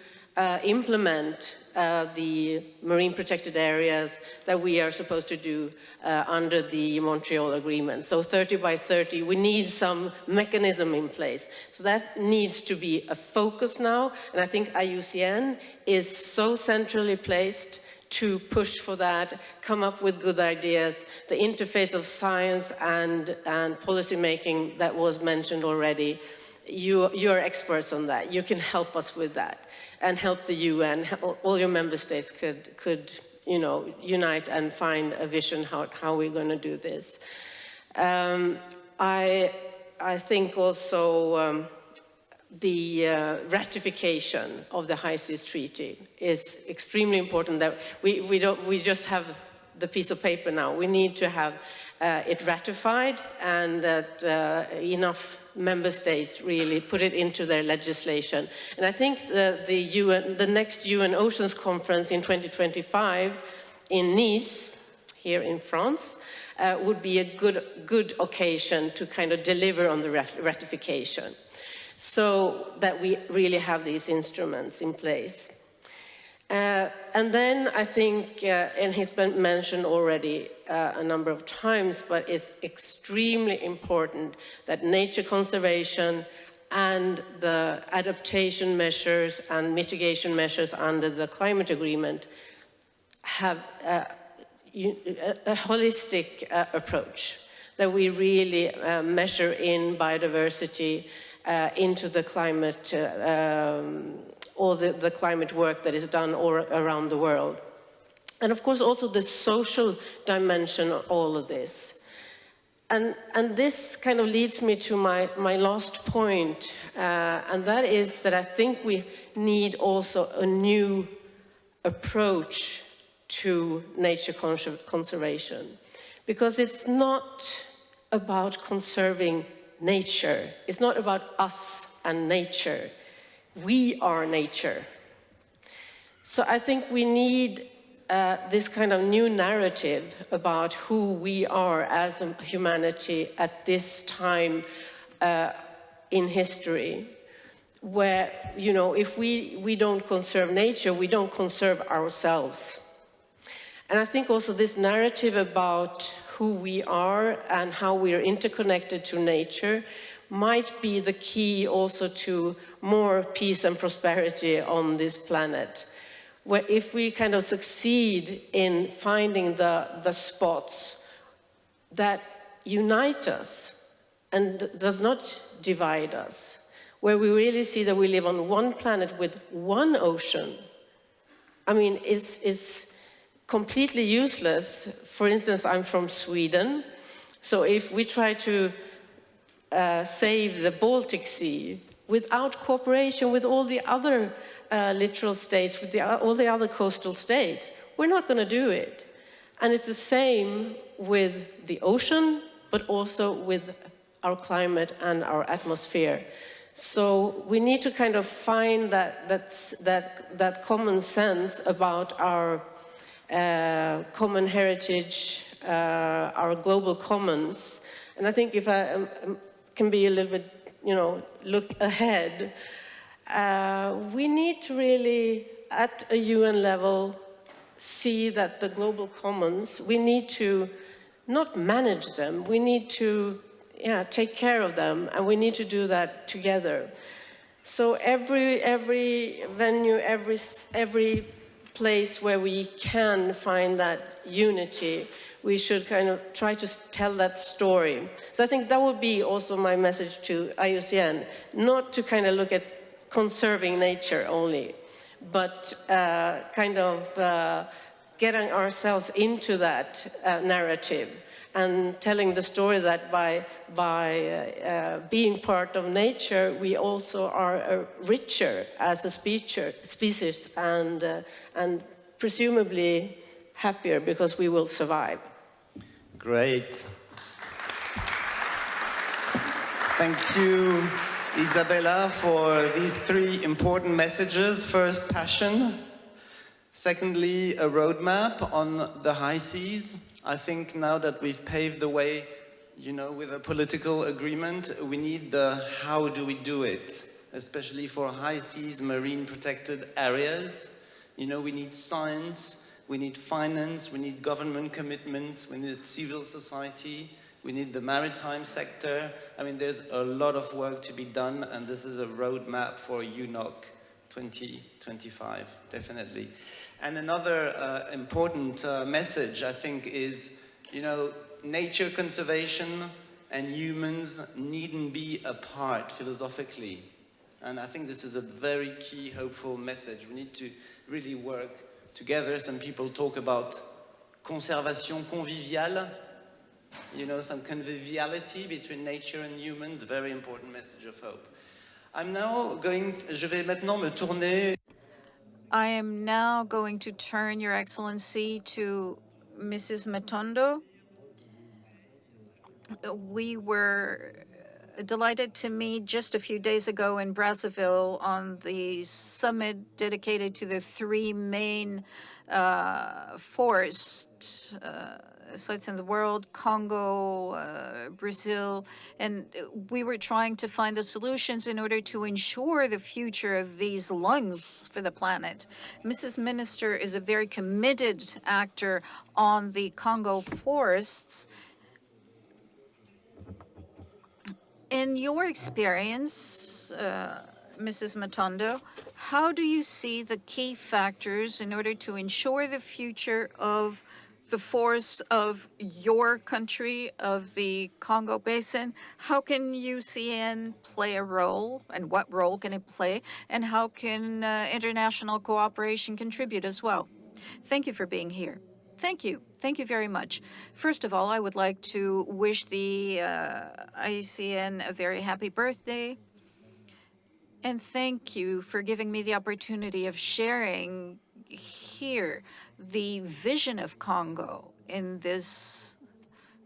implement the marine protected areas that we are supposed to do under the Montreal Agreement. So 30 by 30, we need some mechanism in place. So that needs to be a focus now, and I think IUCN is so centrally placed to push for that, come up with good ideas. The interface of science and policy making that was mentioned already, you're experts on that. You can help us with that and help the UN. All your member states could unite and find a vision how we're going to do this. I think also the ratification of the High Seas Treaty is extremely important. That we just have the piece of paper now. We need to have it ratified, and that enough member states really put it into their legislation. And I think the next UN Oceans Conference in 2025 in Nice, here in France, would be a good occasion to kind of deliver on the ratification. so that we really have these instruments in place. And then I think, and it's been mentioned already a number of times, but it's extremely important that nature conservation and the adaptation measures and mitigation measures under the climate agreement have a holistic approach, that we really measure in biodiversity into the climate, all the climate work that is done all around the world. And of course also the social dimension of all of this. And this kind of leads me to my last point, and that is that I think we need also a new approach to nature conservation, because it's not about conserving nature. It's not about us and nature. We are nature. So I think we need this kind of new narrative about who we are as a humanity at this time in history, where, you know, if we don't conserve nature, we don't conserve ourselves. And I think also this narrative about who we are and how we are interconnected to nature might be the key also to more peace and prosperity on this planet. Where if we kind of succeed in finding the spots that unite us and does not divide us, where we really see that we live on one planet with one ocean. I mean, it's completely useless. For instance, I'm from Sweden, so if we try to save the Baltic Sea without cooperation with all the other littoral states, with all the other coastal states, we're not going to do it. And it's the same with the ocean, but also with our climate and our atmosphere. So we need to kind of find that common sense about our common heritage, our global commons. And I think if I can be a little bit, you know, look ahead, we need to really, at a UN level, see that the global commons, we need to not manage them, we need to take care of them, and we need to do that together. So every venue, every place where we can find that unity, we should kind of try to tell that story. So I think that would be also my message to IUCN, not to kind of look at conserving nature only, but kind of getting ourselves into that narrative and telling the story that by being part of nature, we also are richer as a species and presumably happier because we will survive. Great. Thank you, Isabella, for these three important messages. First, passion. Secondly, a roadmap on the high seas. I think now that we've paved the way, you know, with a political agreement, we need the how do we do it, especially for high seas marine protected areas. You know, we need science, we need finance, we need government commitments, we need civil society, we need the maritime sector. I mean, there's a lot of work to be done, and this is a roadmap for UNOC 2025, definitely. And another important message, I think, is, you know, nature conservation and humans needn't be apart philosophically. And I think this is a very key, hopeful message. We need to really work together. Some people talk about conservation conviviale, you know, some conviviality between nature and humans, very important message of hope. Je vais maintenant me tourner. I am now going to turn, Your Excellency, to Mrs. Matondo. We were delighted to meet just a few days ago in Brazzaville on the summit dedicated to the three main forest sites in the world, Congo, Brazil, and we were trying to find the solutions in order to ensure the future of these lungs for the planet. Mrs. Minister is a very committed actor on the Congo forests. In your experience, Mrs. Matondo, how do you see the key factors in order to ensure the future of the forests of your country, of the Congo Basin? How can IUCN play a role, and what role can it play? And how can international cooperation contribute as well? Thank you for being here. Thank you. Thank you very much. First of all, I would like to wish the IUCN a very happy birthday. And thank you for giving me the opportunity of sharing here the vision of Congo in this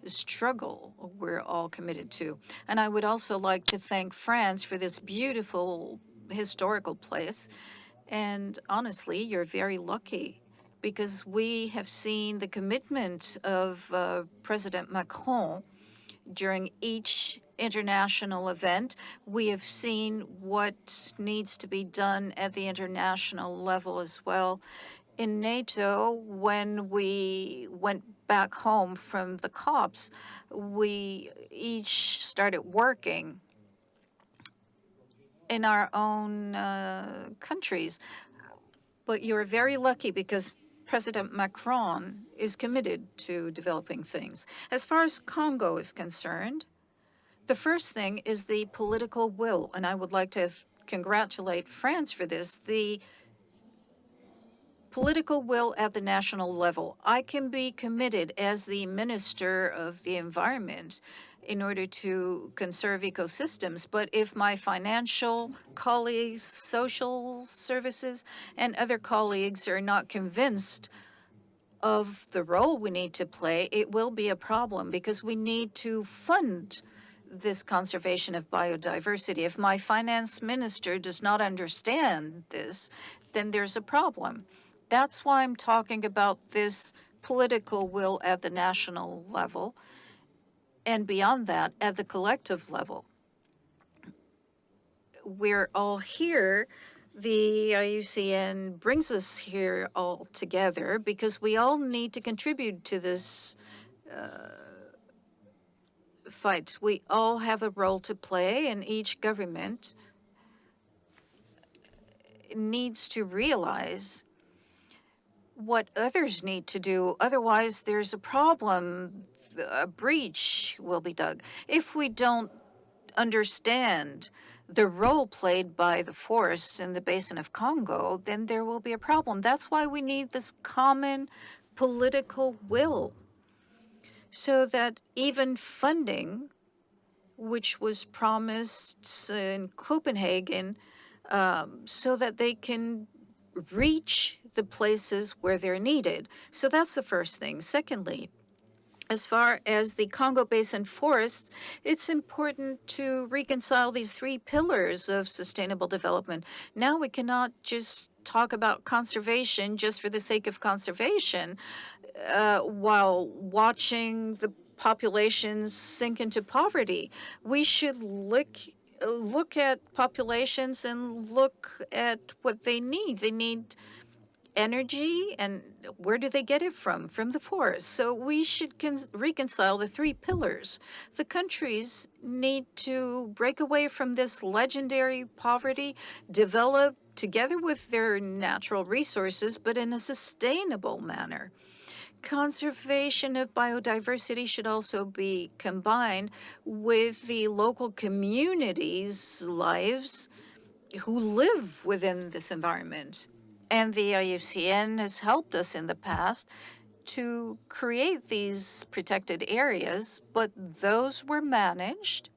struggle we're all committed to. And I would also like to thank France for this beautiful historical place. And honestly, you're very lucky because we have seen the commitment of President Macron during each international event. We have seen what needs to be done at the international level as well. In NATO, when we went back home from the COPs, we each started working in our own countries. But you're very lucky because President Macron is committed to developing things. As far as Congo is concerned, the first thing is the political will, and I would like to congratulate France for this. The political will at the national level. I can be committed as the Minister of the Environment in order to conserve ecosystems, but if my financial colleagues, social services, and other colleagues are not convinced of the role we need to play, it will be a problem because we need to fund this conservation of biodiversity. If my finance minister does not understand this, then there's a problem. That's why I'm talking about this political will at the national level, and beyond that, at the collective level. We're all here. The IUCN brings us here all together because we all need to contribute to this fight. We all have a role to play, and each government needs to realize what others need to do. Otherwise, there's a problem. A breach will be dug. If we don't understand the role played by the forests in the basin of Congo, then there will be a problem. That's why we need this common political will, so that even funding, which was promised in Copenhagen, so that they can reach the places where they're needed. So that's the first thing. Secondly, as far as the Congo Basin forests, it's important to reconcile these three pillars of sustainable development. Now we cannot just talk about conservation just for the sake of conservation while watching the populations sink into poverty. We should look at populations and look at what they need. They need energy, and where do they get it from? From the forest. So we should reconcile the three pillars. The countries need to break away from this legendary poverty, develop together with their natural resources, but in a sustainable manner. Conservation of biodiversity should also be combined with the local communities' lives who live within this environment. And the IUCN has helped us in the past to create these protected areas, but those were managed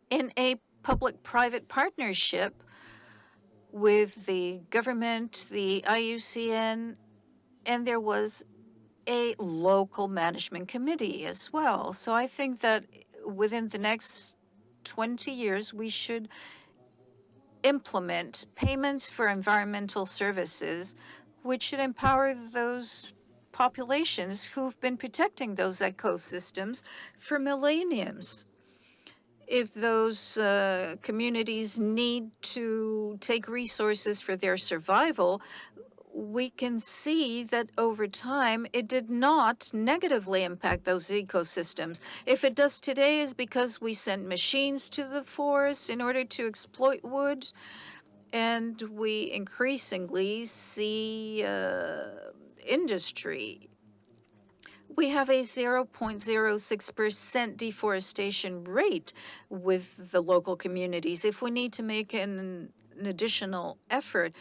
in a public-private partnership with the government, the IUCN, and there was a local management committee as well. So I think that within the next 20 years, we should implement payments for environmental services, which should empower those populations who've been protecting those ecosystems for millenniums. If those communities need to take resources for their survival, we can see that over time it did not negatively impact those ecosystems. If it does today, is because we sent machines to the forest in order to exploit wood, and we increasingly see industry. We have a 0.06% deforestation rate with the local communities. If we need to make an additional effort,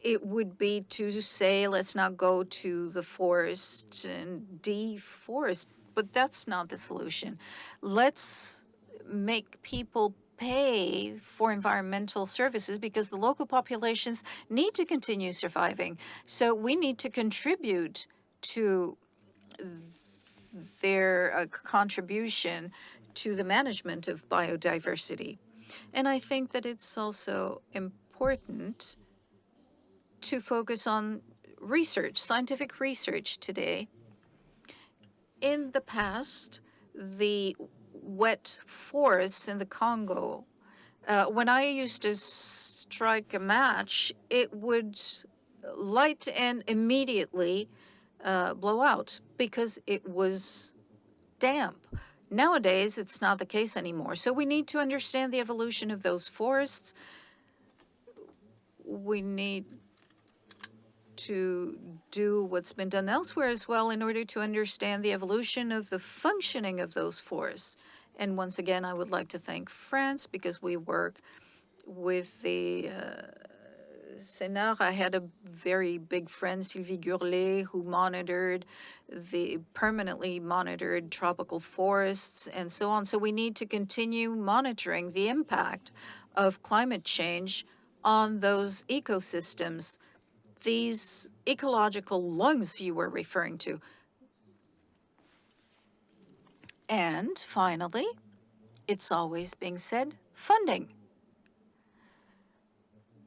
it would be to say, let's not go to the forest and deforest, but that's not the solution. Let's make people pay for environmental services because the local populations need to continue surviving. So we need to contribute to their contribution to the management of biodiversity. And I think that it's also important to focus on research, scientific research today. In the past, the wet forests in the Congo, when I used to strike a match, it would light and immediately blow out because it was damp. Nowadays, it's not the case anymore. So we need to understand the evolution of those forests. We need to do what's been done elsewhere as well in order to understand the evolution of the functioning of those forests. And once again, I would like to thank France because we work with the Sénat. I had a very big friend, Sylvie Gurlet, who permanently monitored tropical forests and so on. So we need to continue monitoring the impact of climate change on those ecosystems, these ecological lungs you were referring to. And finally, it's always being said, funding.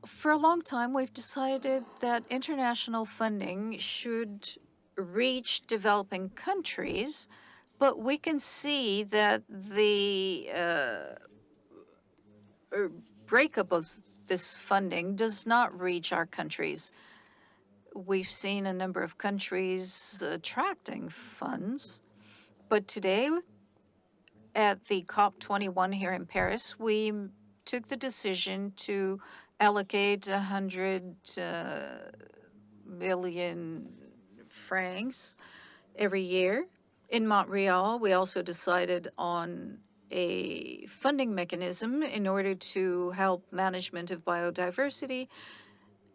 For a long time, we've decided that international funding should reach developing countries, but we can see that the breakup of this funding does not reach our countries. We've seen a number of countries attracting funds, but today at the COP21 here in Paris, we took the decision to allocate 100 million francs every year. In Montreal, we also decided on a funding mechanism in order to help management of biodiversity.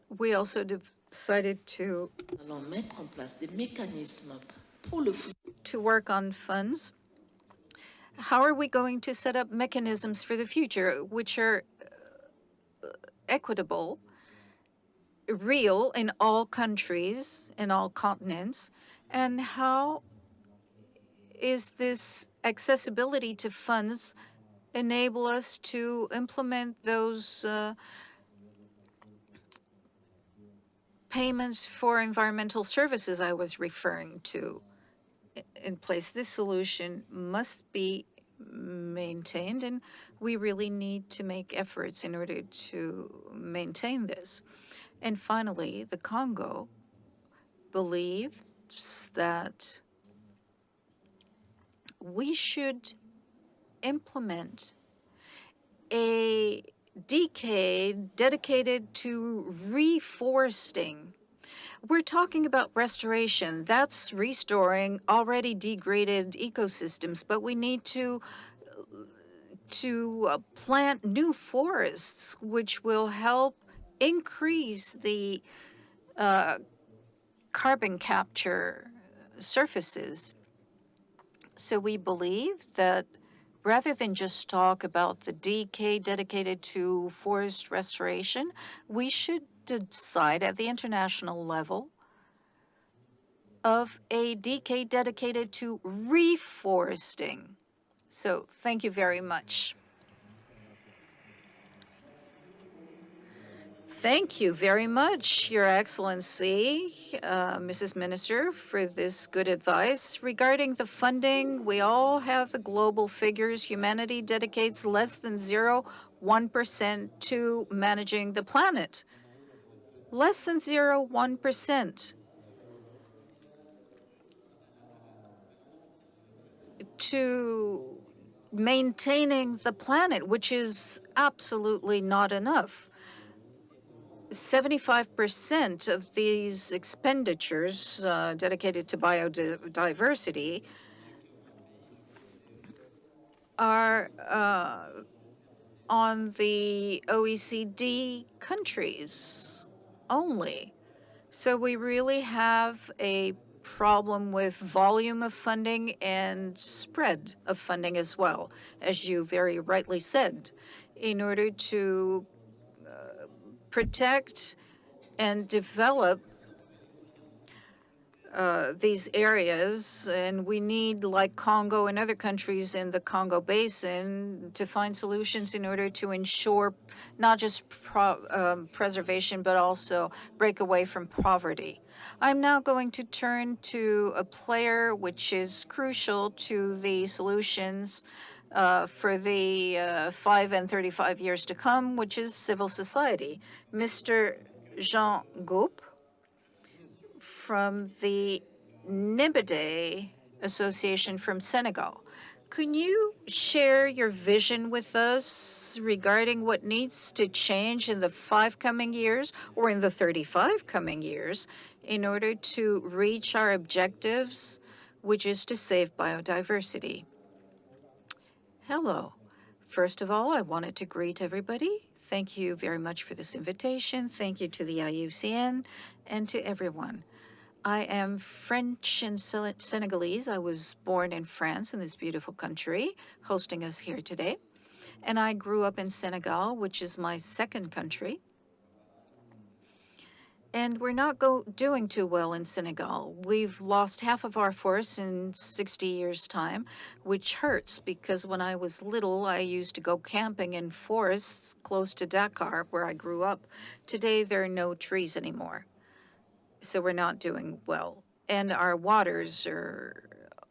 We also decided to work on funds. How are we going to set up mechanisms for the future which are equitable, real in all countries, in all continents, and how is this accessibility to funds enable us to implement those payments for environmental services I was referring to in place? This solution must be maintained, and we really need to make efforts in order to maintain this. And finally, the Congo believes that we should implement a decade dedicated to reforesting. We're talking about restoration. That's restoring already degraded ecosystems, but we need to plant new forests, which will help increase the carbon capture surfaces. So we believe that rather than just talk about the decade dedicated to forest restoration, we should decide at the international level of a decade dedicated to reforesting. So thank you very much. Thank you very much, Your Excellency, Mrs. Minister, for this good advice. Regarding the funding, we all have the global figures. Humanity dedicates less than 0.1% to managing the planet. Less than 0.1% to maintaining the planet, which is absolutely not enough. 75% of these expenditures dedicated to biodiversity are on the OECD countries only. So we really have a problem with volume of funding and spread of funding as well, as you very rightly said, in order to protect and develop these areas, and we need, like Congo and other countries in the Congo Basin, to find solutions in order to ensure not just preservation, but also break away from poverty. I'm now going to turn to a player which is crucial to the solutions for the 5 and 35 years to come, which is civil society. Mr. Jean Goup from the Nibide Association from Senegal. Can you share your vision with us regarding what needs to change in the 5 coming years or in the 35 coming years in order to reach our objectives, which is to save biodiversity? Hello. First of all, I wanted to greet everybody. Thank you very much for this invitation. Thank you to the IUCN and to everyone. I am French and Senegalese. I was born in France, in this beautiful country, hosting us here today. And I grew up in Senegal, which is my second country. And we're not doing too well in Senegal. We've lost half of our forests in 60 years' time, which hurts because when I was little, I used to go camping in forests close to Dakar, where I grew up. Today, there are no trees anymore. So we're not doing well. And our waters are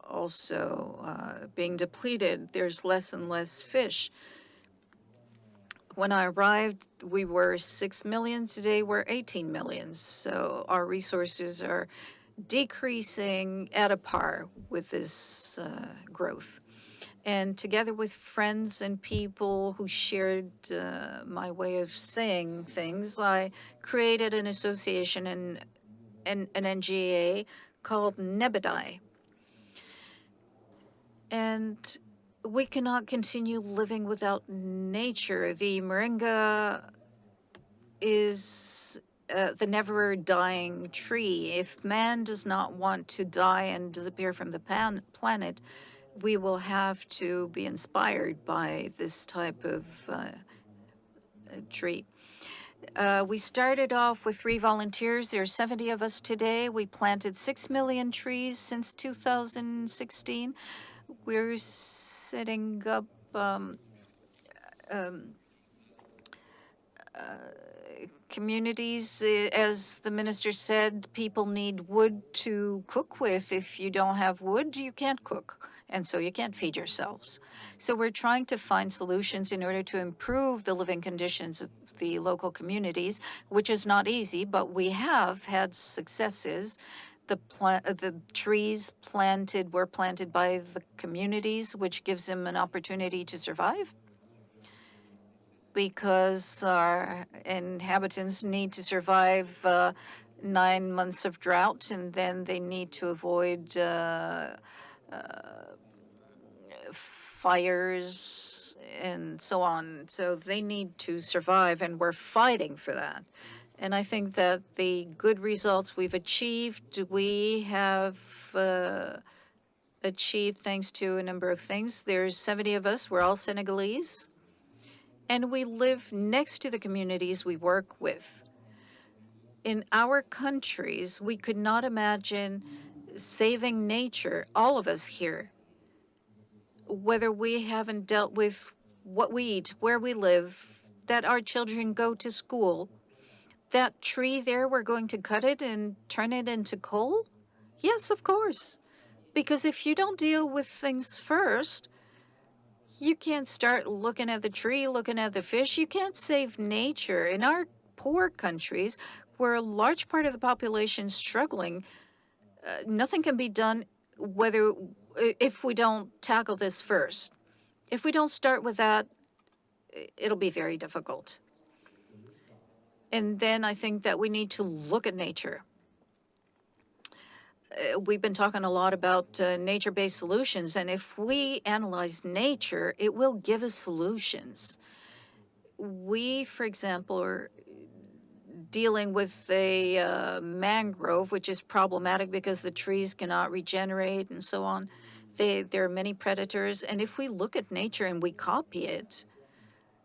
also being depleted. There's less and less fish. When I arrived, we were 6 million. Today, we're 18 million. So our resources are decreasing at a par with this growth. And together with friends and people who shared my way of saying things, I created an association and an NGA called Nebedai. And we cannot continue living without nature. The moringa is the never-dying tree. If man does not want to die and disappear from the planet, we will have to be inspired by this type of tree. We started off with 3 volunteers. There are 70 of us today. We planted 6 million trees since 2016. We're setting up communities. As the minister said, people need wood to cook with. If you don't have wood, you can't cook, and so you can't feed yourselves. So we're trying to find solutions in order to improve the living conditions of the local communities, which is not easy, but we have had successes. The trees were planted by the communities, which gives them an opportunity to survive, because our inhabitants need to survive 9 months of drought, and then they need to avoid fires and so on. So they need to survive, and we're fighting for that. And I think that the good results we've achieved, we have achieved thanks to a number of things. There's 70 of us. We're all Senegalese. And we live next to the communities we work with. In our countries, we could not imagine saving nature, all of us here, whether we haven't dealt with what we eat, where we live, that our children go to school, that tree there, we're going to cut it and turn it into coal? Yes, of course. Because if you don't deal with things first, you can't start looking at the tree, looking at the fish. You can't save nature. In our poor countries, where a large part of the population is struggling, nothing can be done if we don't tackle this first. If we don't start with that, it'll be very difficult. And then I think that we need to look at nature. We've been talking a lot about nature-based solutions, and if we analyze nature, it will give us solutions. We, for example, are dealing with a mangrove, which is problematic because the trees cannot regenerate and so on. There are many predators, and if we look at nature and we copy it,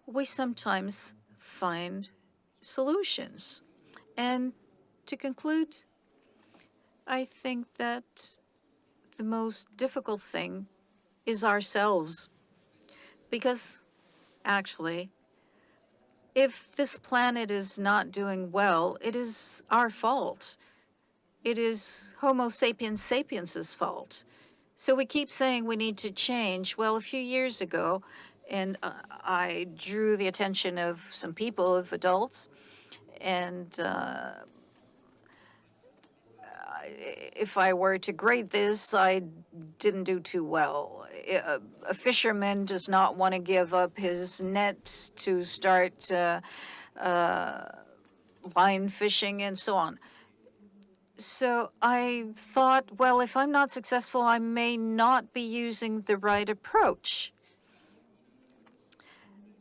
we sometimes find solutions. And to conclude, I think that the most difficult thing is ourselves. Because actually, if this planet is not doing well, it is our fault. It is Homo sapiens sapiens' fault. So we keep saying we need to change. Well, a few years ago, and I drew the attention of some people, of adults, and if I were to grade this, I didn't do too well. A fisherman does not want to give up his net to start line fishing and so on. So I thought, well, if I'm not successful, I may not be using the right approach.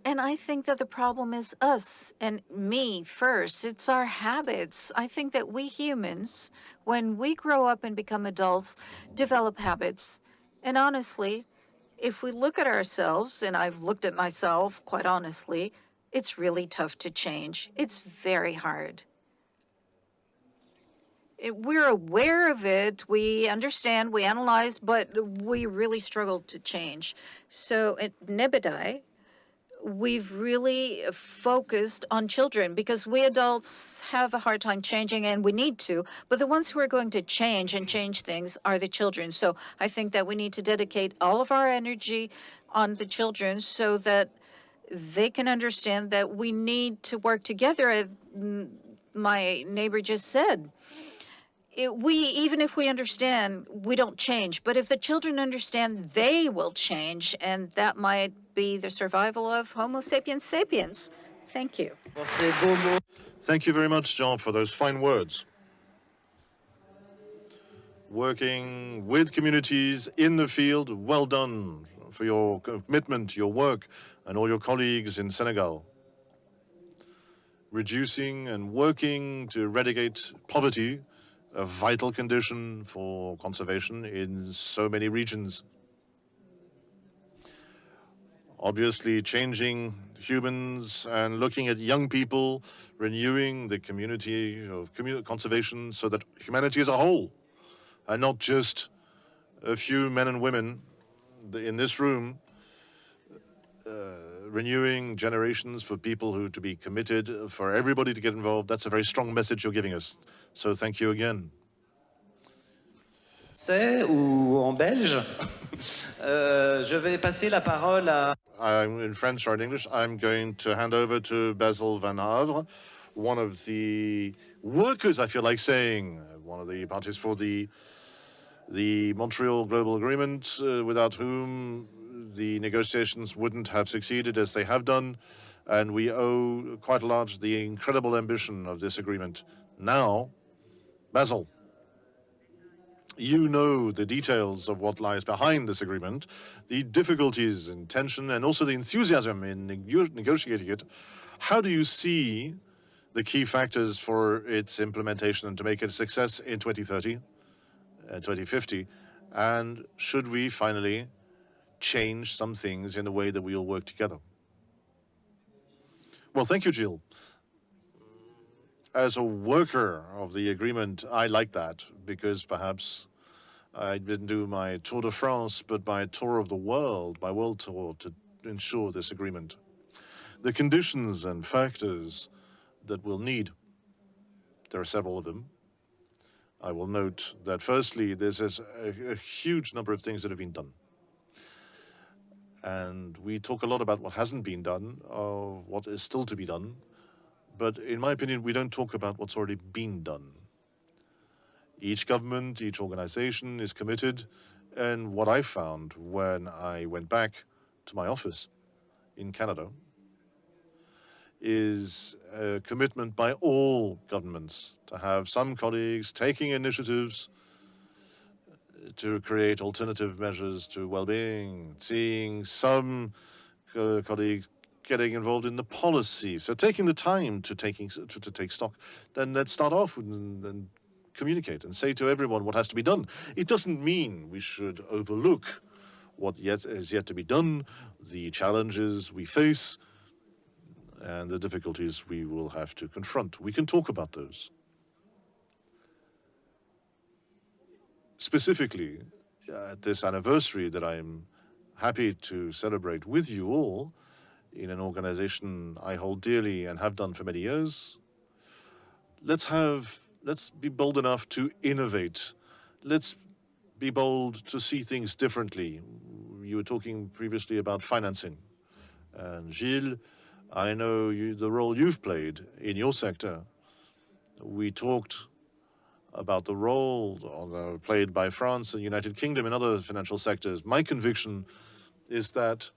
And I think that the problem is us and me first. It's our habits. I think that we humans, when we grow up and become adults, develop habits. And honestly, if we look at ourselves, and I've looked at myself quite honestly, it's really tough to change. It's very hard. We're aware of it, we understand, we analyze, but we really struggle to change. So at Nebedai, we've really focused on children because we adults have a hard time changing and we need to, but the ones who are going to change and change things are the children. So I think that we need to dedicate all of our energy on the children so that they can understand that we need to work together, as my neighbor just said. Even if we understand, we don't change. But if the children understand, they will change, and that might be the survival of Homo sapiens sapiens. Thank you. Thank you very much, Jean, for those fine words. Working with communities in the field, well done for your commitment, your work, and all your colleagues in Senegal. Reducing and working to eradicate poverty, a vital condition for conservation in so many regions. Obviously, changing humans and looking at young people, renewing the community of conservation so that humanity as a whole, and not just a few men and women in this room, renewing generations for people who to be committed, for everybody to get involved. That's a very strong message you're giving us. So thank you again. C'est ou en belge. Je vais passer la parole à... I'm in French or in English. I'm going to hand over to Basil Van Havre, one of the workers, I feel like saying, one of the parties for the Montreal Global Agreement, without whom the negotiations wouldn't have succeeded as they have done, and we owe quite a lot the incredible ambition of this agreement. Now, Basil, you know the details of what lies behind this agreement, the difficulties and tension, and also the enthusiasm in negotiating it. How do you see the key factors for its implementation and to make it a success in 2030 and 2050? And should we finally change some things in the way that we all work together? Well, thank you, Jill. As a worker of the agreement, I like that because perhaps I didn't do my Tour de France, but my tour of the world, my world tour, to ensure this agreement. The conditions and factors that we'll need There are several of them. I will note that firstly, there's a huge number of things that have been done. And we talk a lot about what hasn't been done, of what is still to be done. But in my opinion, we don't talk about what's already been done. Each government, each organization is committed. And what I found when I went back to my office in Canada is a commitment by all governments to have some colleagues taking initiatives to create alternative measures to well-being, seeing some colleagues getting involved in the policy. So taking the time to take stock, then let's start off and communicate and say to everyone what has to be done. It doesn't mean we should overlook what is yet to be done, the challenges we face, and the difficulties we will have to confront. We can talk about those. Specifically, at this anniversary that I'm happy to celebrate with you all in an organization I hold dearly and have done for many years, let's be bold enough to innovate. Let's be bold to see things differently. You were talking previously about financing. And Gilles, I know the role you've played in your sector. We talked about the role played by France and United Kingdom in other financial sectors. My conviction is that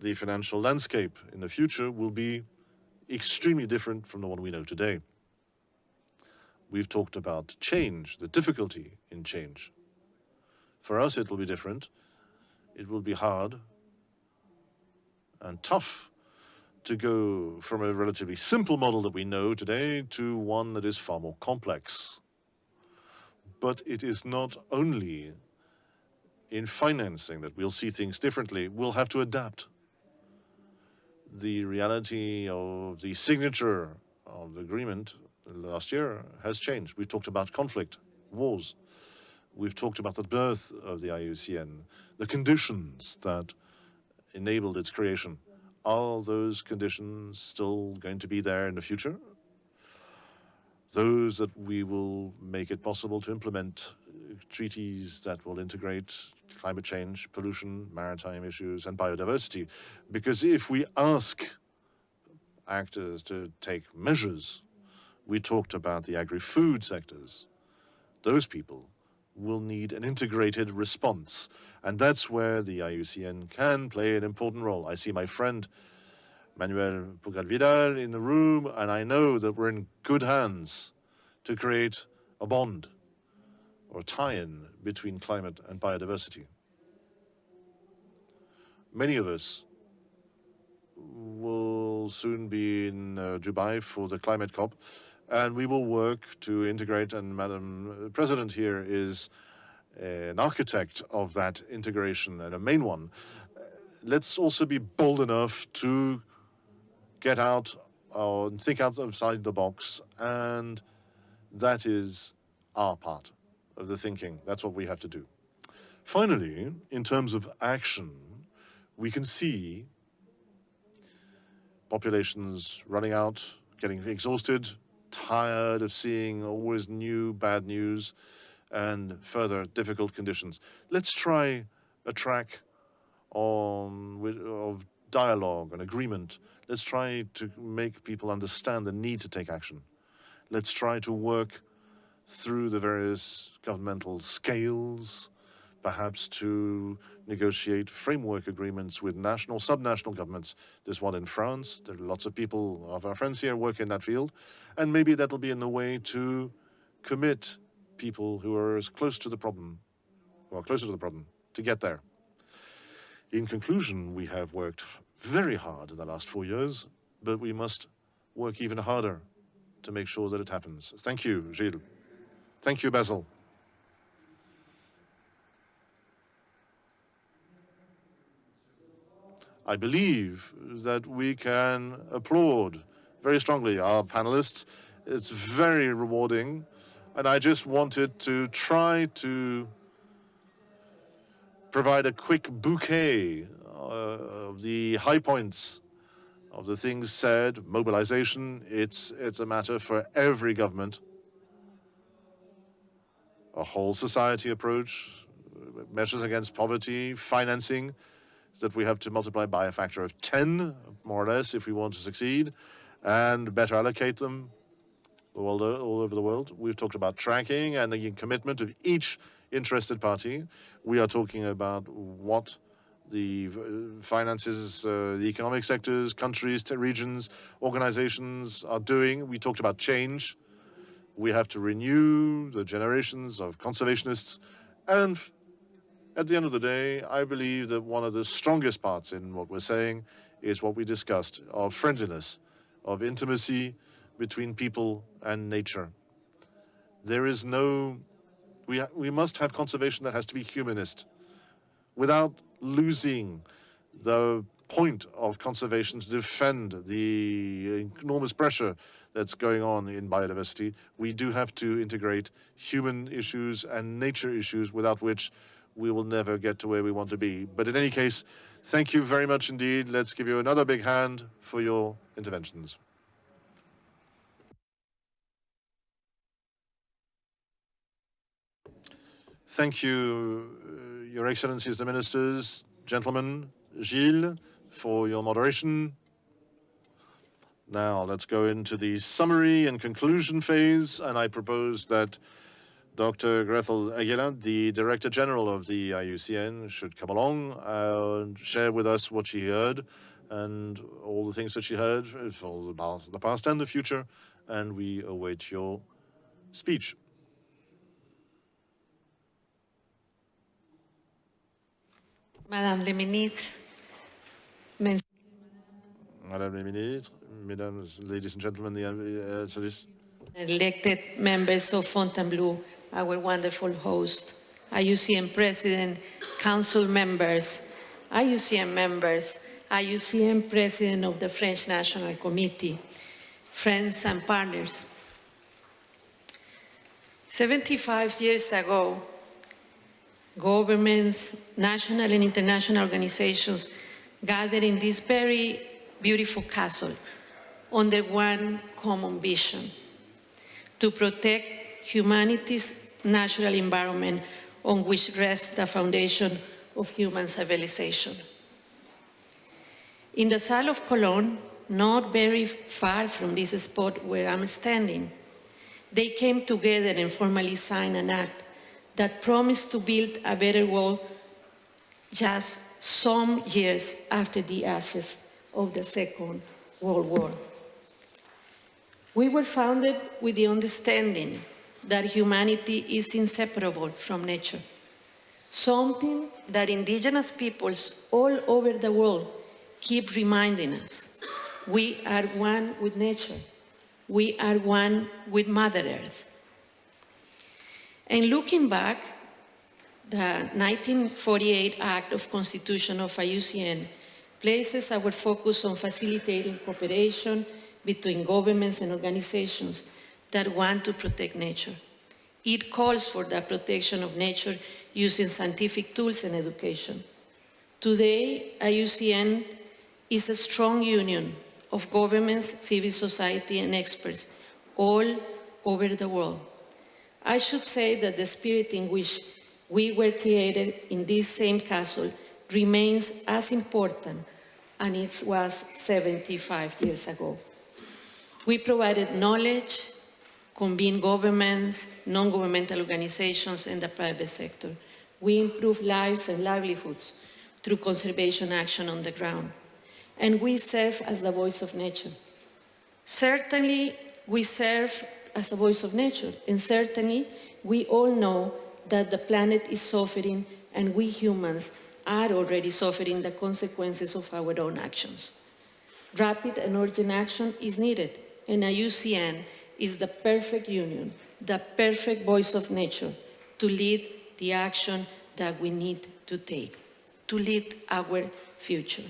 the financial landscape in the future will be extremely different from the one we know today. We've talked about change, the difficulty in change. For us, it will be different. It will be hard and tough to go from a relatively simple model that we know today to one that is far more complex. But it is not only in financing that we'll see things differently. We'll have to adapt. The reality of the signature of the agreement last year has changed. We've talked about conflict, wars. We've talked about the birth of the IUCN, the conditions that enabled its creation. Are those conditions still going to be there in the future? Those that we will make it possible to implement treaties that will integrate climate change, pollution, maritime issues, and biodiversity. Because if we ask actors to take measures, we talked about the agri-food sectors, those people will need an integrated response. And that's where the IUCN can play an important role. I see my friend Manuel Pugal-Vidal in the room, and I know that we're in good hands to create a bond or a tie-in between climate and biodiversity. Many of us will soon be in Dubai for the climate COP, and we will work to integrate, and Madam President here is an architect of that integration and a main one. Let's also be bold enough to get out and think outside the box, and that is our part of the thinking. That's what we have to do. Finally, in terms of action, we can see populations running out, getting exhausted, tired of seeing always new bad news and further difficult conditions. Let's try a track of dialogue and agreement. Let's try to make people understand the need to take action. Let's try to work through the various governmental scales, perhaps to negotiate framework agreements with national, subnational governments. There's one in France. There are lots of people, of our friends here, work in that field. And maybe that'll be in the way to commit people who are as close to the problem, or closer to the problem, to get there. In conclusion, we have worked very hard in the last 4 years, but we must work even harder to make sure that it happens. Thank you, Gilles. Thank you, Basil. I believe that we can applaud very strongly our panelists. It's very rewarding, and I just wanted to try to provide a quick bouquet of the high points of the things said. Mobilization, it's a matter for every government. a whole society approach, measures against poverty, financing that we have to multiply by a factor of 10, more or less, if we want to succeed, and better allocate them all over the world. We've talked about tracking and the commitment of each interested party. We are talking about what the finances, the economic sectors, countries, regions, organizations are doing. We talked about change. We have to renew the generations of conservationists. And at the end of the day, I believe that one of the strongest parts in what we're saying is what we discussed, of friendliness, of intimacy between people and nature. There is no, we must have conservation that has to be humanist, without losing the point of conservation to defend the enormous pressure that's going on in biodiversity. We do have to integrate human issues and nature issues, without which we will never get to where we want to be. But in any case, thank you very much indeed. Let's give you another big hand for your interventions. Thank you, Your Excellencies the Ministers, gentlemen, Gilles, for your moderation. Now let's go into the summary and conclusion phase, and I propose that Dr. Gretel Aguilar, the Director General of the IUCN, should come along and share with us what she heard and all the things that she heard for the past and the future, and we await your speech. Madame la Ministre, Madame la Ministre, Mesdames, ladies and gentlemen, elected members of Fontainebleau, our wonderful host, IUCN President, Council members, IUCN members, IUCN President of the French National Committee, friends and partners. 75 years ago, governments, national and international organizations gathered in this very beautiful castle under one common vision: to protect humanity's natural environment on which rests the foundation of human civilization. In the Salle of Cologne, not very far from this spot where I'm standing, they came together and formally signed an act that promised to build a better world just some years after the ashes of the Second World War. We were founded with the understanding that humanity is inseparable from nature, something that indigenous peoples all over the world keep reminding us. We are one with nature. We are one with Mother Earth. And looking back, the 1948 Act of Constitution of IUCN places our focus on facilitating cooperation between governments and organizations that want to protect nature. It calls for the protection of nature using scientific tools and education. Today, IUCN is a strong union of governments, civil society, and experts all over the world. I should say that the spirit in which we were created in this same castle remains as important as it was 75 years ago. We provided knowledge, convened governments, non-governmental organizations, and the private sector. We improved lives and livelihoods through conservation action on the ground. And we serve as the voice of nature. Certainly, we serve as a voice of nature, and certainly, we all know that the planet is suffering, and we humans are already suffering the consequences of our own actions. Rapid and urgent action is needed, and IUCN is the perfect union, the perfect voice of nature to lead the action that we need to take, to lead our future.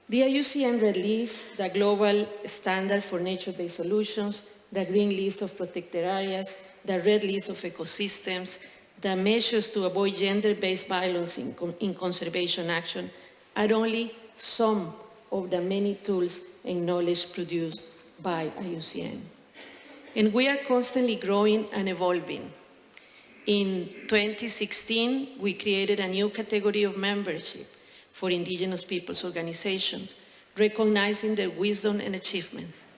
The IUCN Red List, the global standard for nature-based solutions, the Green List of protected areas, the Red List of ecosystems, the measures to avoid gender-based violence in conservation action are only some of the many tools and knowledge produced by IUCN. And we are constantly growing and evolving. In 2016, we created a new category of membership for indigenous peoples organizations, recognizing their wisdom and achievements.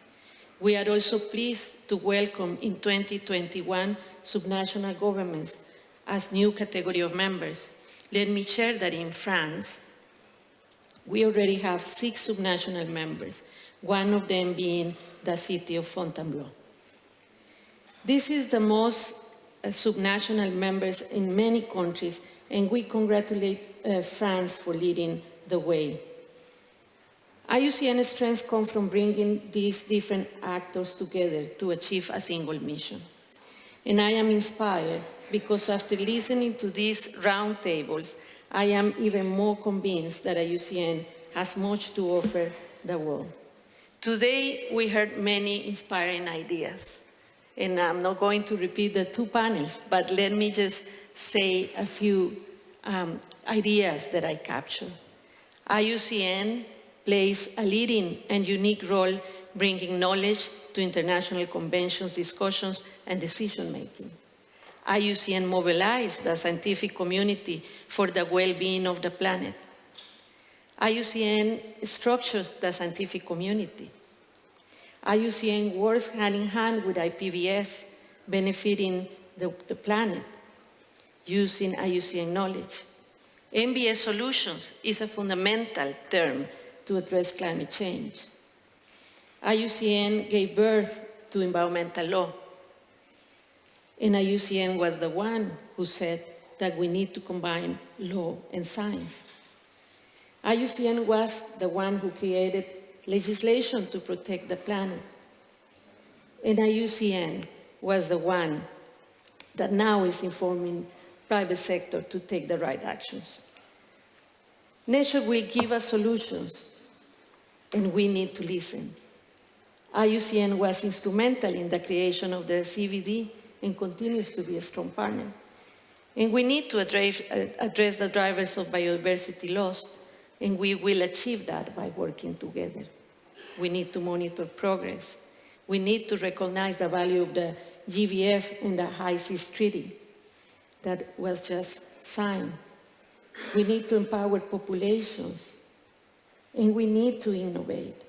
We are also pleased to welcome in 2021 subnational governments as new category of members. Let me share that in France, we already have 6 subnational members, one of them being the city of Fontainebleau. This is the most subnational members in many countries, and we congratulate France for leading the way. IUCN strengths come from bringing these different actors together to achieve a single mission. And I am inspired because after listening to these roundtables, I am even more convinced that IUCN has much to offer the world. Today, we heard many inspiring ideas. And I'm not going to repeat the 2 panels, but let me just say a few ideas that I captured. IUCN plays a leading and unique role bringing knowledge to international conventions, discussions, and decision-making. IUCN mobilized the scientific community for the well-being of the planet. IUCN structures the scientific community. IUCN works hand in hand with IPBS, benefiting the planet using IUCN knowledge. MBS solutions is a fundamental term to address climate change. IUCN gave birth to environmental law. And IUCN was the one who said that we need to combine law and science. IUCN was the one who created legislation to protect the planet. And IUCN was the one that now is informing private sector to take the right actions. Nature will give us solutions, and we need to listen. IUCN was instrumental in the creation of the CBD and continues to be a strong partner. And we need to address the drivers of biodiversity loss, and we will achieve that by working together. We need to monitor progress. We need to recognize the value of the GVF and the High Seas Treaty that was just signed. We need to empower populations, and we need to innovate.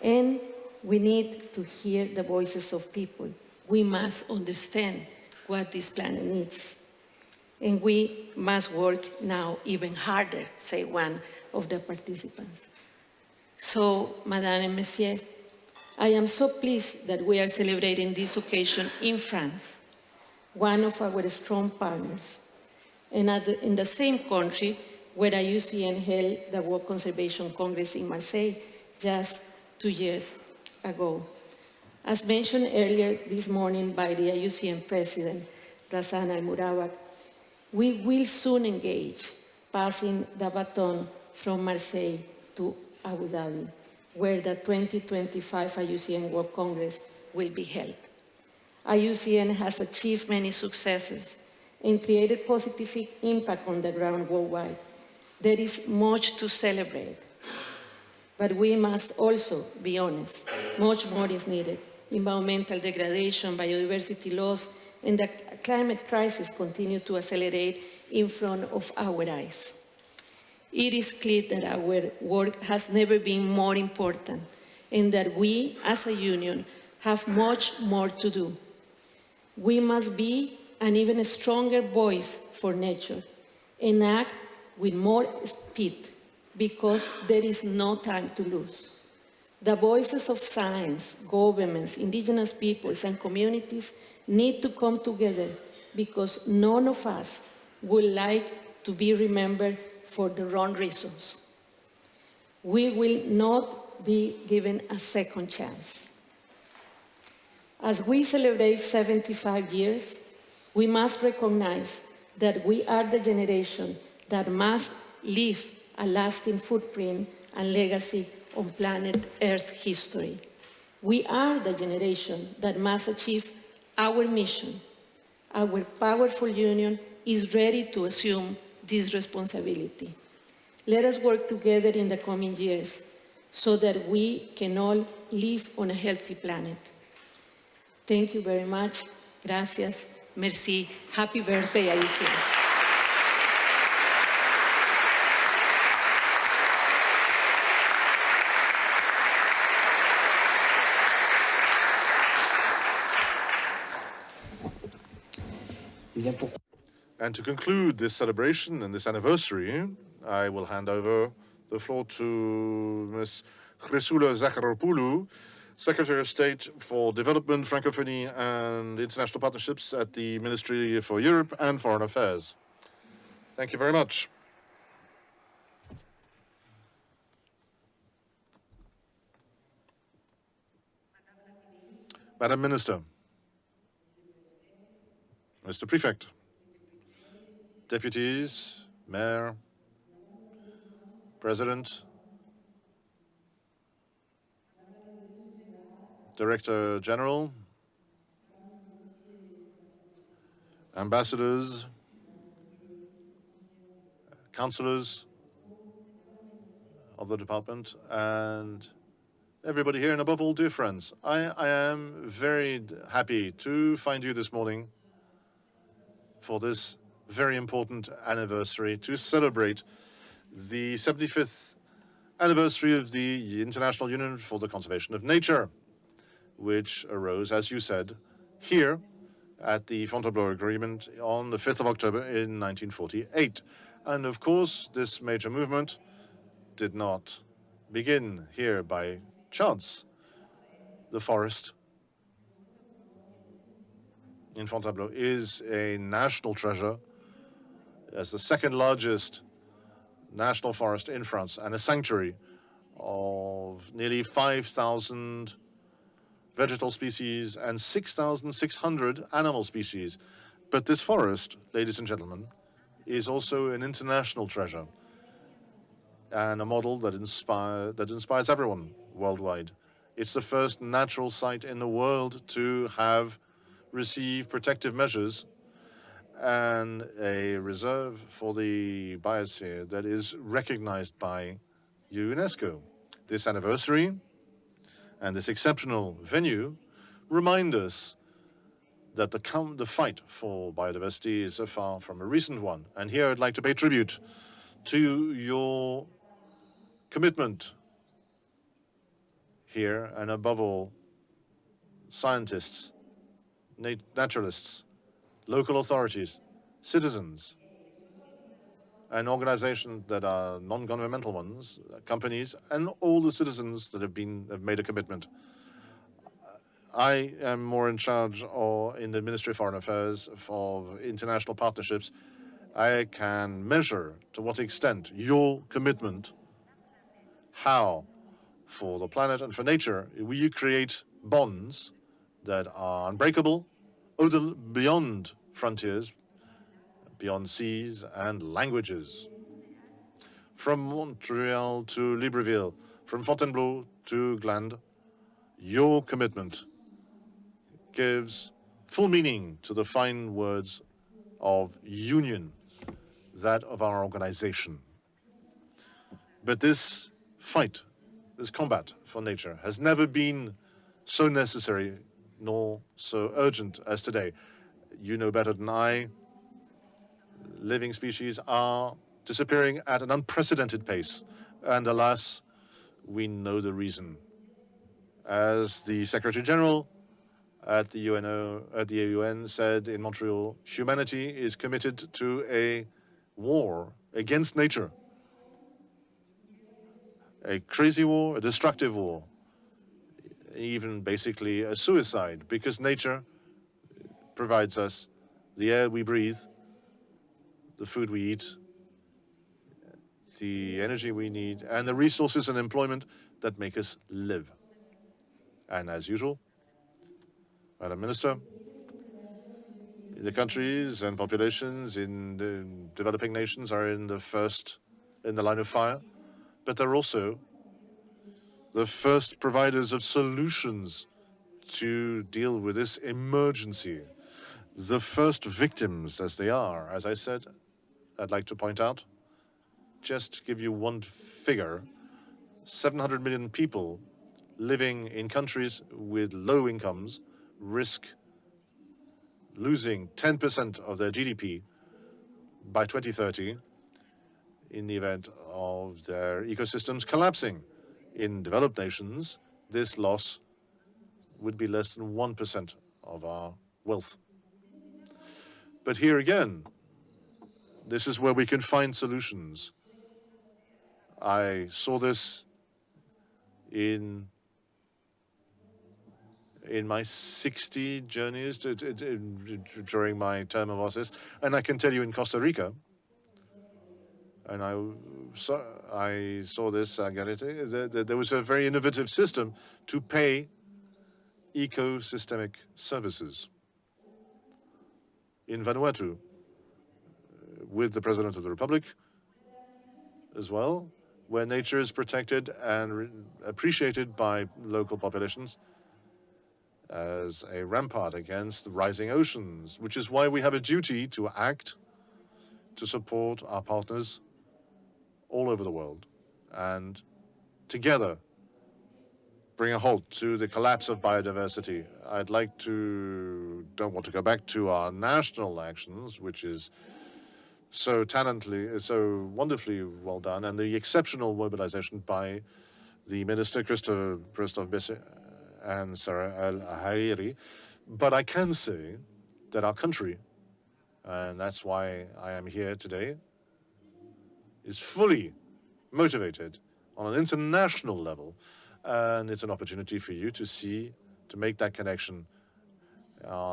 And we need to hear the voices of people. We must understand what this planet needs. And we must work now even harder, say one of the participants. So, Madame and Messieurs, I am so pleased that we are celebrating this occasion in France, one of our strong partners, and in the same country where IUCN held the World Conservation Congress in Marseille just 2 years ago. As mentioned earlier this morning by the IUCN President, Razan Al-Murabak, we will soon engage, passing the baton from Marseille to Abu Dhabi, where the 2025 IUCN World Congress will be held. IUCN has achieved many successes and created positive impact on the ground worldwide. There is much to celebrate, but we must also be honest. Much more is needed. Environmental degradation, biodiversity loss, and the climate crisis continue to accelerate in front of our eyes. It is clear that our work has never been more important and that we, as a union, have much more to do. We must be an even stronger voice for nature and act with more speed because there is no time to lose. The voices of science, governments, indigenous peoples, and communities need to come together because none of us would like to be remembered for the wrong reasons. We will not be given a second chance. As we celebrate 75 years, we must recognize that we are the generation that must leave a lasting footprint and legacy on planet Earth history. We are the generation that must achieve our mission. Our powerful union is ready to assume this responsibility. Let us work together in the coming years so that we can all live on a healthy planet. Thank you very much. Gracias. Merci. Happy birthday, IUCN. Eh bien, pour And to conclude this celebration and this anniversary, I will hand over the floor to Ms. Chrysoula Zacharopoulou, Secretary of State for Development, Francophonie and International Partnerships at the Ministry for Europe and Foreign Affairs. Thank you very much. Madam Minister, Mr. Prefect, Deputies, Mayor, President, Director General, ambassadors, councillors of the department, and everybody here, and above all, dear friends. I am very happy to find you this morning for this very important anniversary to celebrate the 75th anniversary of the International Union for the Conservation of Nature, which arose, as you said, here at the Fontainebleau Agreement on the 5th of October in 1948. And of course, this major movement did not begin here by chance. The forest in Fontainebleau is a national treasure as the second largest national forest in France and a sanctuary of nearly 5,000 vegetal species and 6,600 animal species. But this forest, ladies and gentlemen, is also an international treasure and a model that inspires everyone worldwide. It's the first natural site in the world to have received protective measures and a reserve for the biosphere that is recognized by UNESCO. This anniversary and this exceptional venue remind us that the fight for biodiversity is so far from a recent one. And here I'd like to pay tribute to your commitment here, and above all, scientists, naturalists, local authorities, citizens, and organizations that are non-governmental ones, companies, and all the citizens that have made a commitment. I am more in charge in the Ministry of Foreign Affairs of international partnerships. I can measure to what extent your commitment, how for the planet and for nature, we create bonds that are unbreakable, beyond frontiers, beyond seas and languages. From Montreal to Libreville, from Fontainebleau to Gland, your commitment gives full meaning to the fine words of union, that of our organization. But this fight, this combat for nature has never been so necessary nor so urgent as today. You know better than I, living species are disappearing at an unprecedented pace. And alas, we know the reason. As the Secretary General at the UN said in Montreal, humanity is committed to a war against nature. A crazy war, a destructive war, even basically a suicide, because nature provides us the air we breathe, the food we eat, the energy we need, and the resources and employment that make us live. And as usual, Madam Minister, the countries and populations in the developing nations are in the line of fire, but they're also the first providers of solutions to deal with this emergency. The first victims, as they are. As I said, I'd like to point out, just give you one figure, 700 million people living in countries with low incomes, risk losing 10% of their GDP by 2030 in the event of their ecosystems collapsing. In developed nations, this loss would be less than 1% of our wealth. But here again, this is where we can find solutions. I saw this in my 60 journeys during my term of office, and I can tell you in Costa Rica, and I saw this, there was a very innovative system to pay ecosystemic services. In Vanuatu, with the President of the Republic as well, where nature is protected and appreciated by local populations as a rampart against rising oceans, which is why we have a duty to act to support our partners all over the world and together bring a halt to the collapse of biodiversity. Don't want to go back to our national actions, which is so wonderfully well done, and the exceptional mobilization by the Minister Christophe Besset and Sarah El-Hariri. But I can say that our country, and that's why I am here today, is fully motivated on an international level, and it's an opportunity for you to make that connection,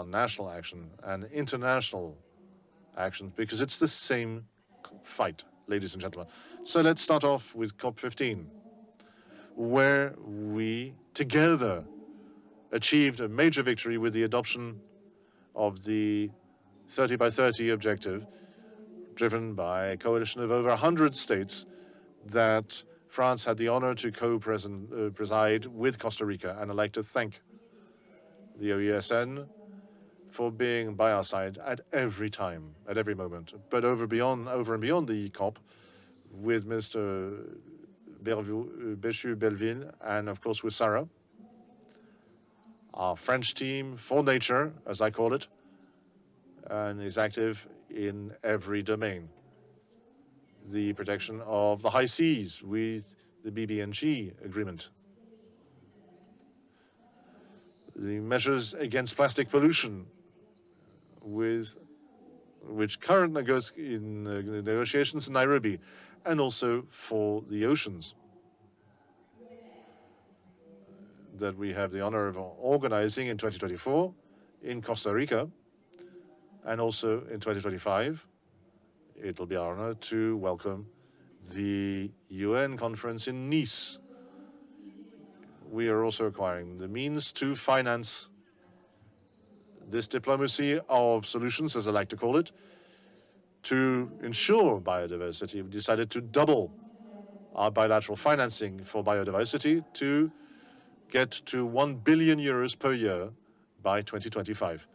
national action and international action, because it's the same fight, ladies and gentlemen. So let's start off with COP15, where we together achieved a major victory with the adoption of the 30 by 30 objective, driven by a coalition of over 100 states that France had the honor to preside with Costa Rica. And I'd like to thank the IUCN for being by our side at every time, at every moment. But over and beyond the COP, with Mr. Béchu-Belleville, and of course with Sarah, our French team for nature, as I call it, and is active in every domain. The protection of the high seas with the BBNG agreement. The measures against plastic pollution, with which current negotiations in Nairobi, and also for the oceans that we have the honor of organizing in 2024 in Costa Rica, and also in 2025. It'll be our honor to welcome the UN conference in Nice. We are also acquiring the means to finance this diplomacy of solutions, as I like to call it, to ensure biodiversity. We've decided to double our bilateral financing for biodiversity to get to 1 billion euros per year by 2025.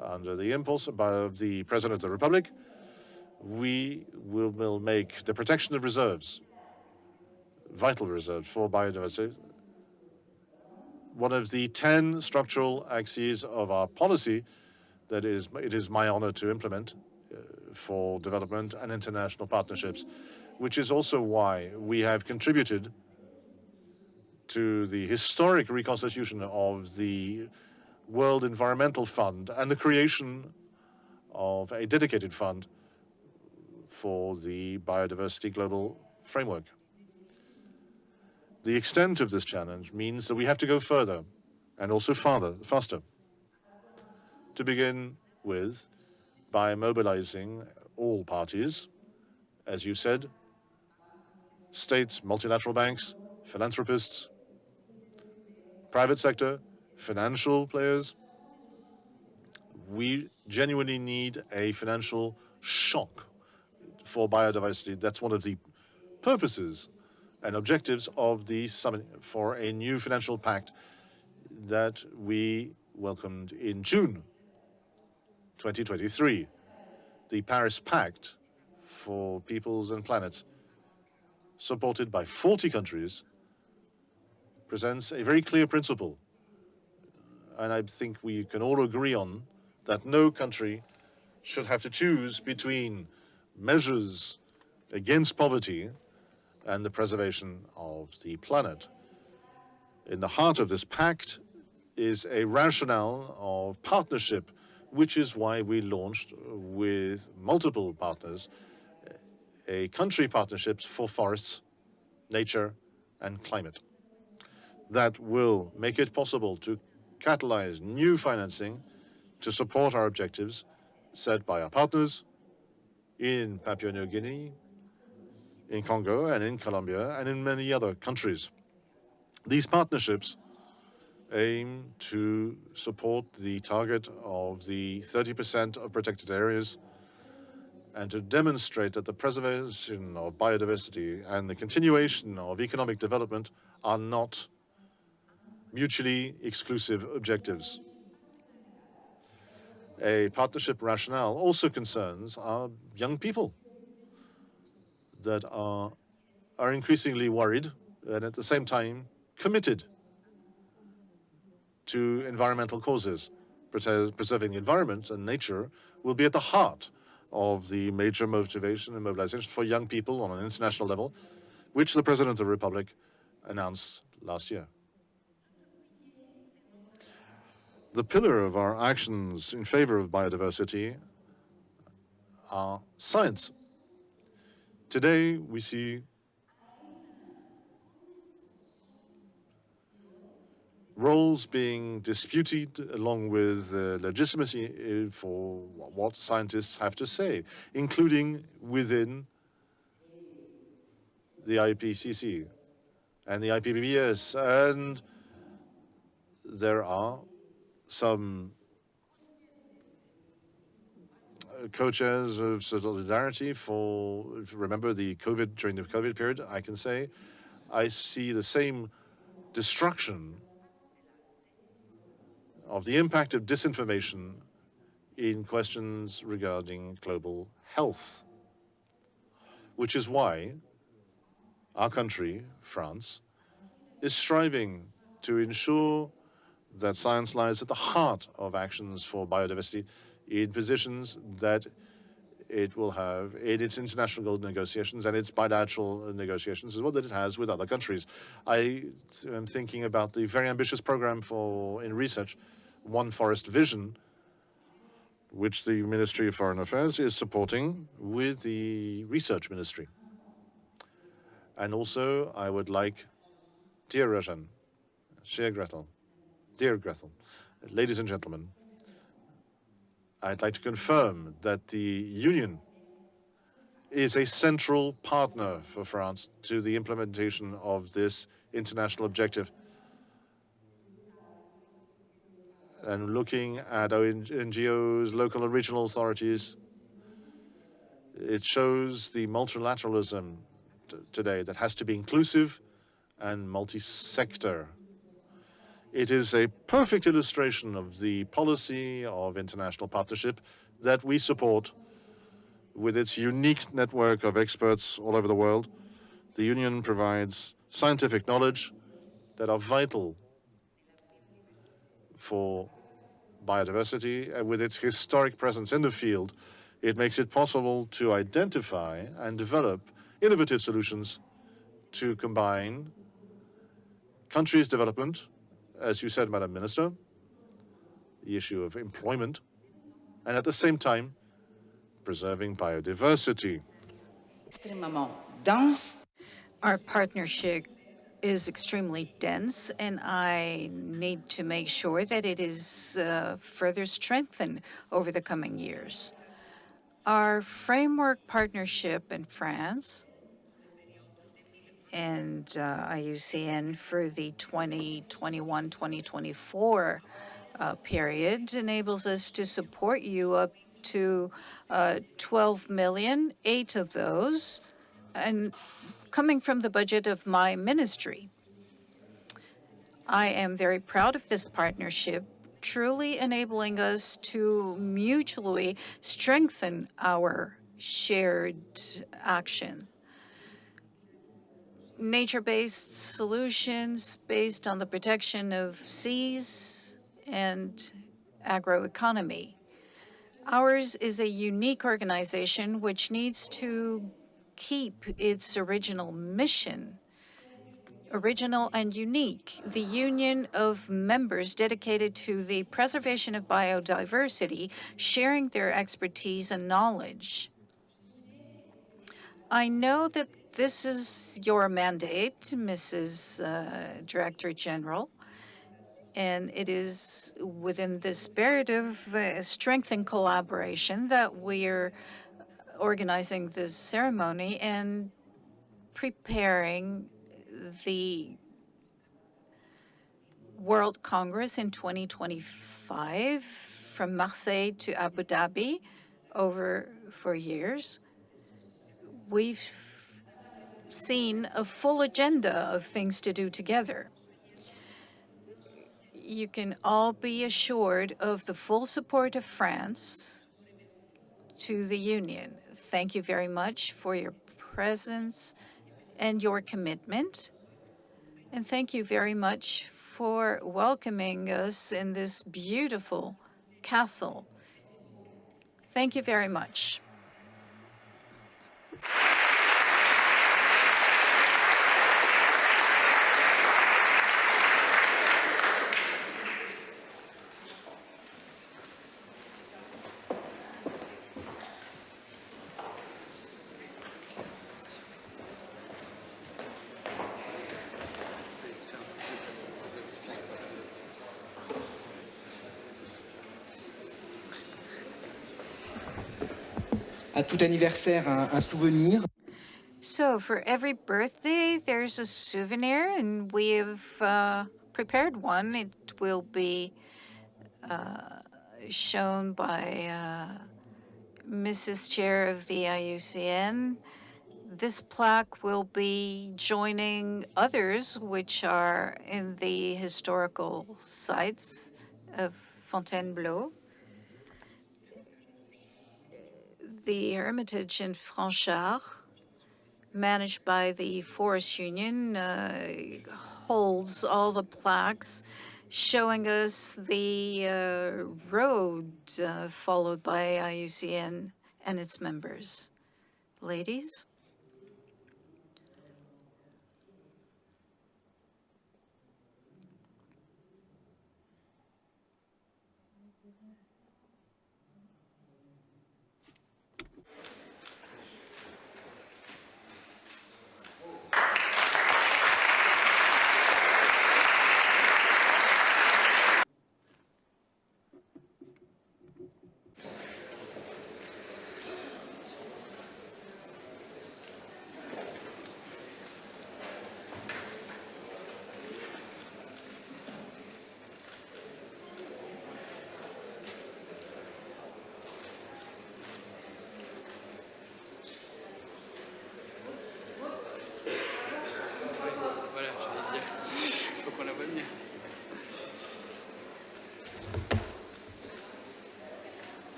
Under the impulse of the President of the Republic, we will make the protection of reserves, vital reserves for biodiversity, one of the 10 structural axes of our policy that it is my honor to implement for development and international partnerships, which is also why we have contributed to the historic reconstitution of the World Environmental Fund and the creation of a dedicated fund for the biodiversity global framework. The extent of this challenge means that we have to go further and also faster. To begin with, by mobilizing all parties, as you said, states, multilateral banks, philanthropists, private sector, financial players. We genuinely need a financial shock for biodiversity. That's one of the purposes and objectives of the summit, for a new financial pact that we welcomed in June 2023. The Paris Pact for Peoples and Planets, supported by 40 countries, presents a very clear principle, and I think we can all agree on, that no country should have to choose between measures against poverty and the preservation of the planet. In the heart of this pact is a rationale of partnership, which is why we launched with multiple partners a country partnerships for forests, nature, and climate. That will make it possible to catalyze new financing to support our objectives set by our partners in Papua New Guinea, in Congo, and in Colombia, and in many other countries. These partnerships aim to support the target of the 30% of protected areas and to demonstrate that the preservation of biodiversity and the continuation of economic development are not mutually exclusive objectives. A partnership rationale also concerns our young people that are increasingly worried and at the same time committed to environmental causes. Preserving the environment and nature will be at the heart of the major motivation and mobilization for young people on an international level, which the President of the Republic announced last year. The pillar of our actions in favor of biodiversity are science. Today, we see roles being disputed along with legitimacy for what scientists have to say, including within the IPCC and the IPBES. And there are some co-chairs of solidarity for, if you remember during the COVID period, I can say, I see the same destruction of the impact of disinformation in questions regarding global health, which is why our country, France, is striving to ensure that science lies at the heart of actions for biodiversity in positions that it will have in its international negotiations and its bilateral negotiations as well that it has with other countries. I am thinking about the very ambitious program in research, One Forest Vision, which the Ministry of Foreign Affairs is supporting with the Research Ministry. And also, I would like, dear Rajan, dear Gretel, ladies and gentlemen, I'd like to confirm that the Union is a central partner for France to the implementation of this international objective. And looking at our NGOs, local and regional authorities, it shows the multilateralism today that has to be inclusive and multi-sector. It is a perfect illustration of the policy of international partnership that we support with its unique network of experts all over the world. The Union provides scientific knowledge that are vital for biodiversity, and with its historic presence in the field, it makes it possible to identify and develop innovative solutions to combine countries' development, as you said, Madam Minister, the issue of employment, and at the same time, preserving biodiversity. Our partnership is extremely dense, and I need to make sure that it is further strengthened over the coming years. Our framework partnership in France and IUCN for the 2021-2024 period enables us to support you up to 12 million, 8 of those, and coming from the budget of my ministry. I am very proud of this partnership, truly enabling us to mutually strengthen our shared action. Nature-based solutions based on the protection of seas and agroeconomy. Ours is a unique organization which needs to keep its original mission, original and unique, the union of members dedicated to the preservation of biodiversity, sharing their expertise and knowledge. I know that this is your mandate, Mrs. Director General, and it is within the spirit of strength and collaboration that we're organizing this ceremony and preparing the World Congress in 2025 from Marseille to Abu Dhabi over 4 years. We've seen a full agenda of things to do together. You can all be assured of the full support of France to the Union. Thank you very much for your presence and your commitment. And thank you very much for welcoming us in this beautiful castle. Thank you very much. À tout anniversaire, un souvenir. So for every birthday, there's a souvenir, and we have prepared one. It will be shown by Mrs. Chair of the IUCN. This plaque will be joining others which are in the historical sites of Fontainebleau. The Hermitage in Franchard, managed by the Forest Union, holds all the plaques showing us the road followed by IUCN and its members. Ladies?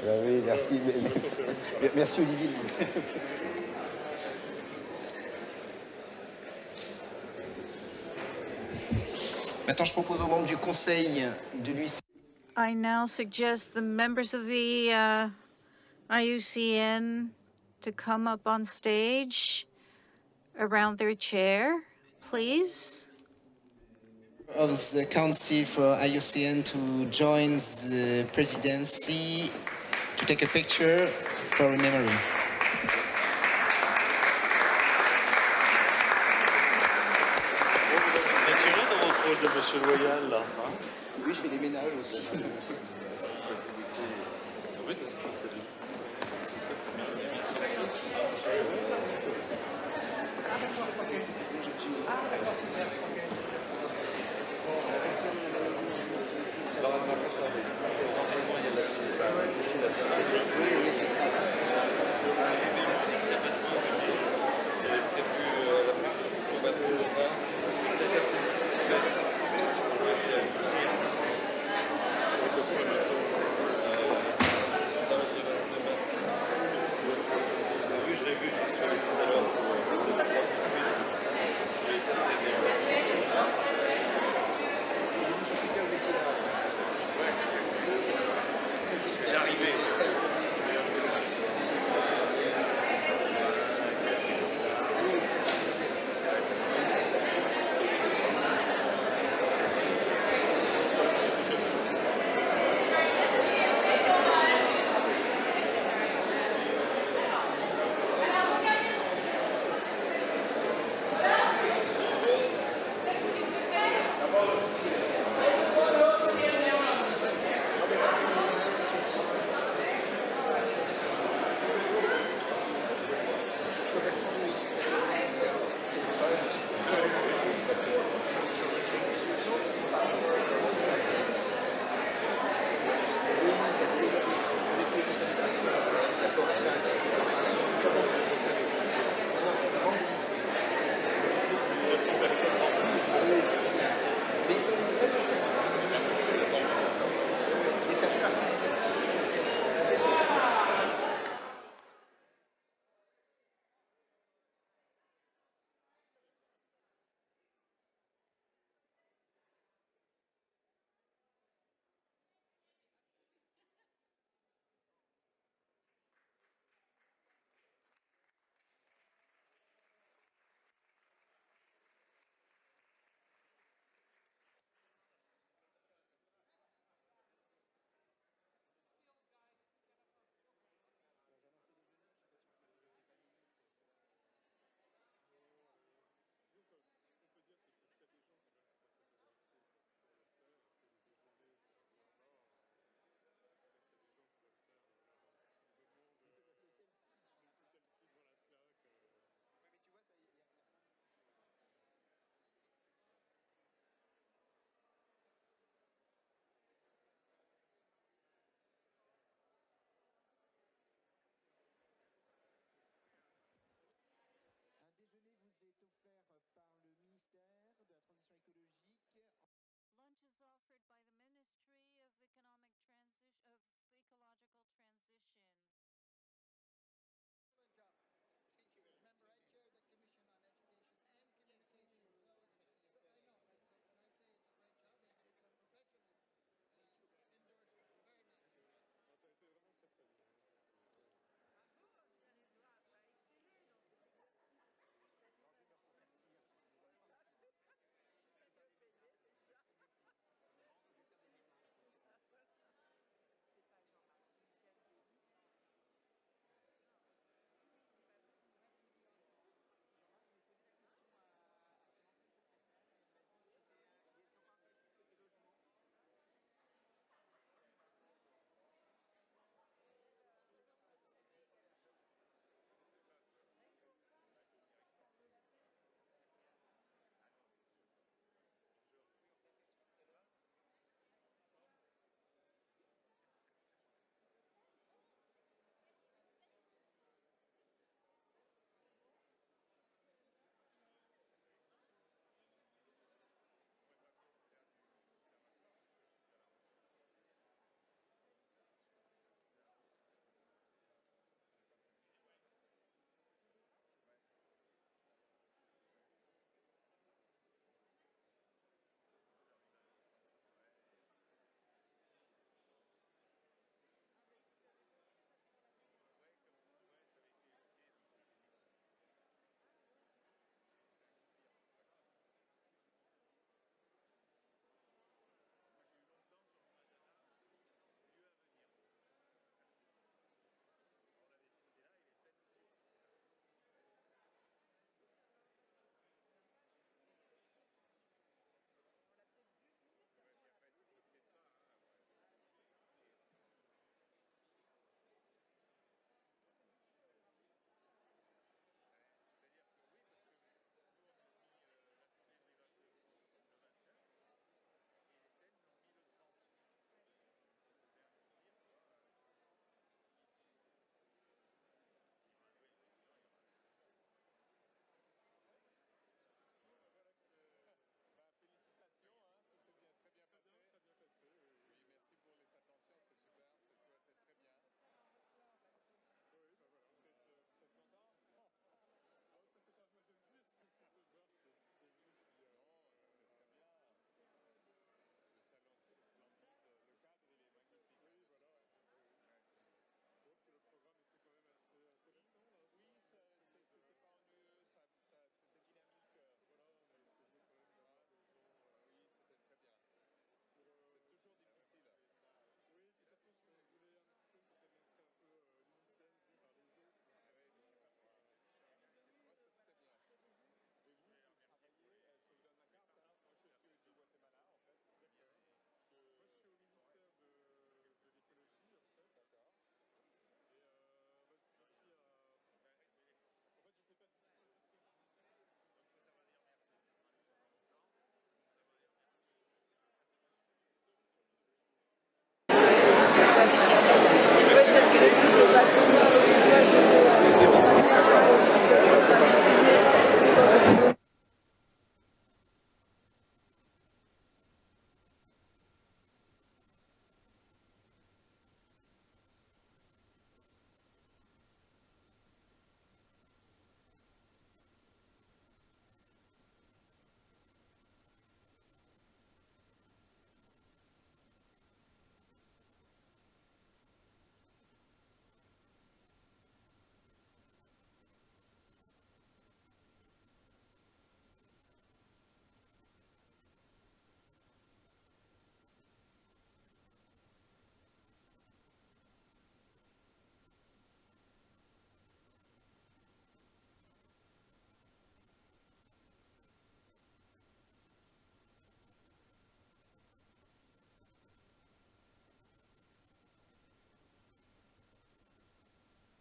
Oui, merci. Merci Olivier. Maintenant, je propose aux membres du Conseil de l'UICN. I now suggest the members of the IUCN to come up on stage around their chair, please. Of the Council for IUCN to join the presidency to take a picture for a memory. Dans votre rôle de Monsieur Loyal, là, hein? Oui, je fais des ménages aussi. Oui, c'est bien. C'est ça. offered by the Ministry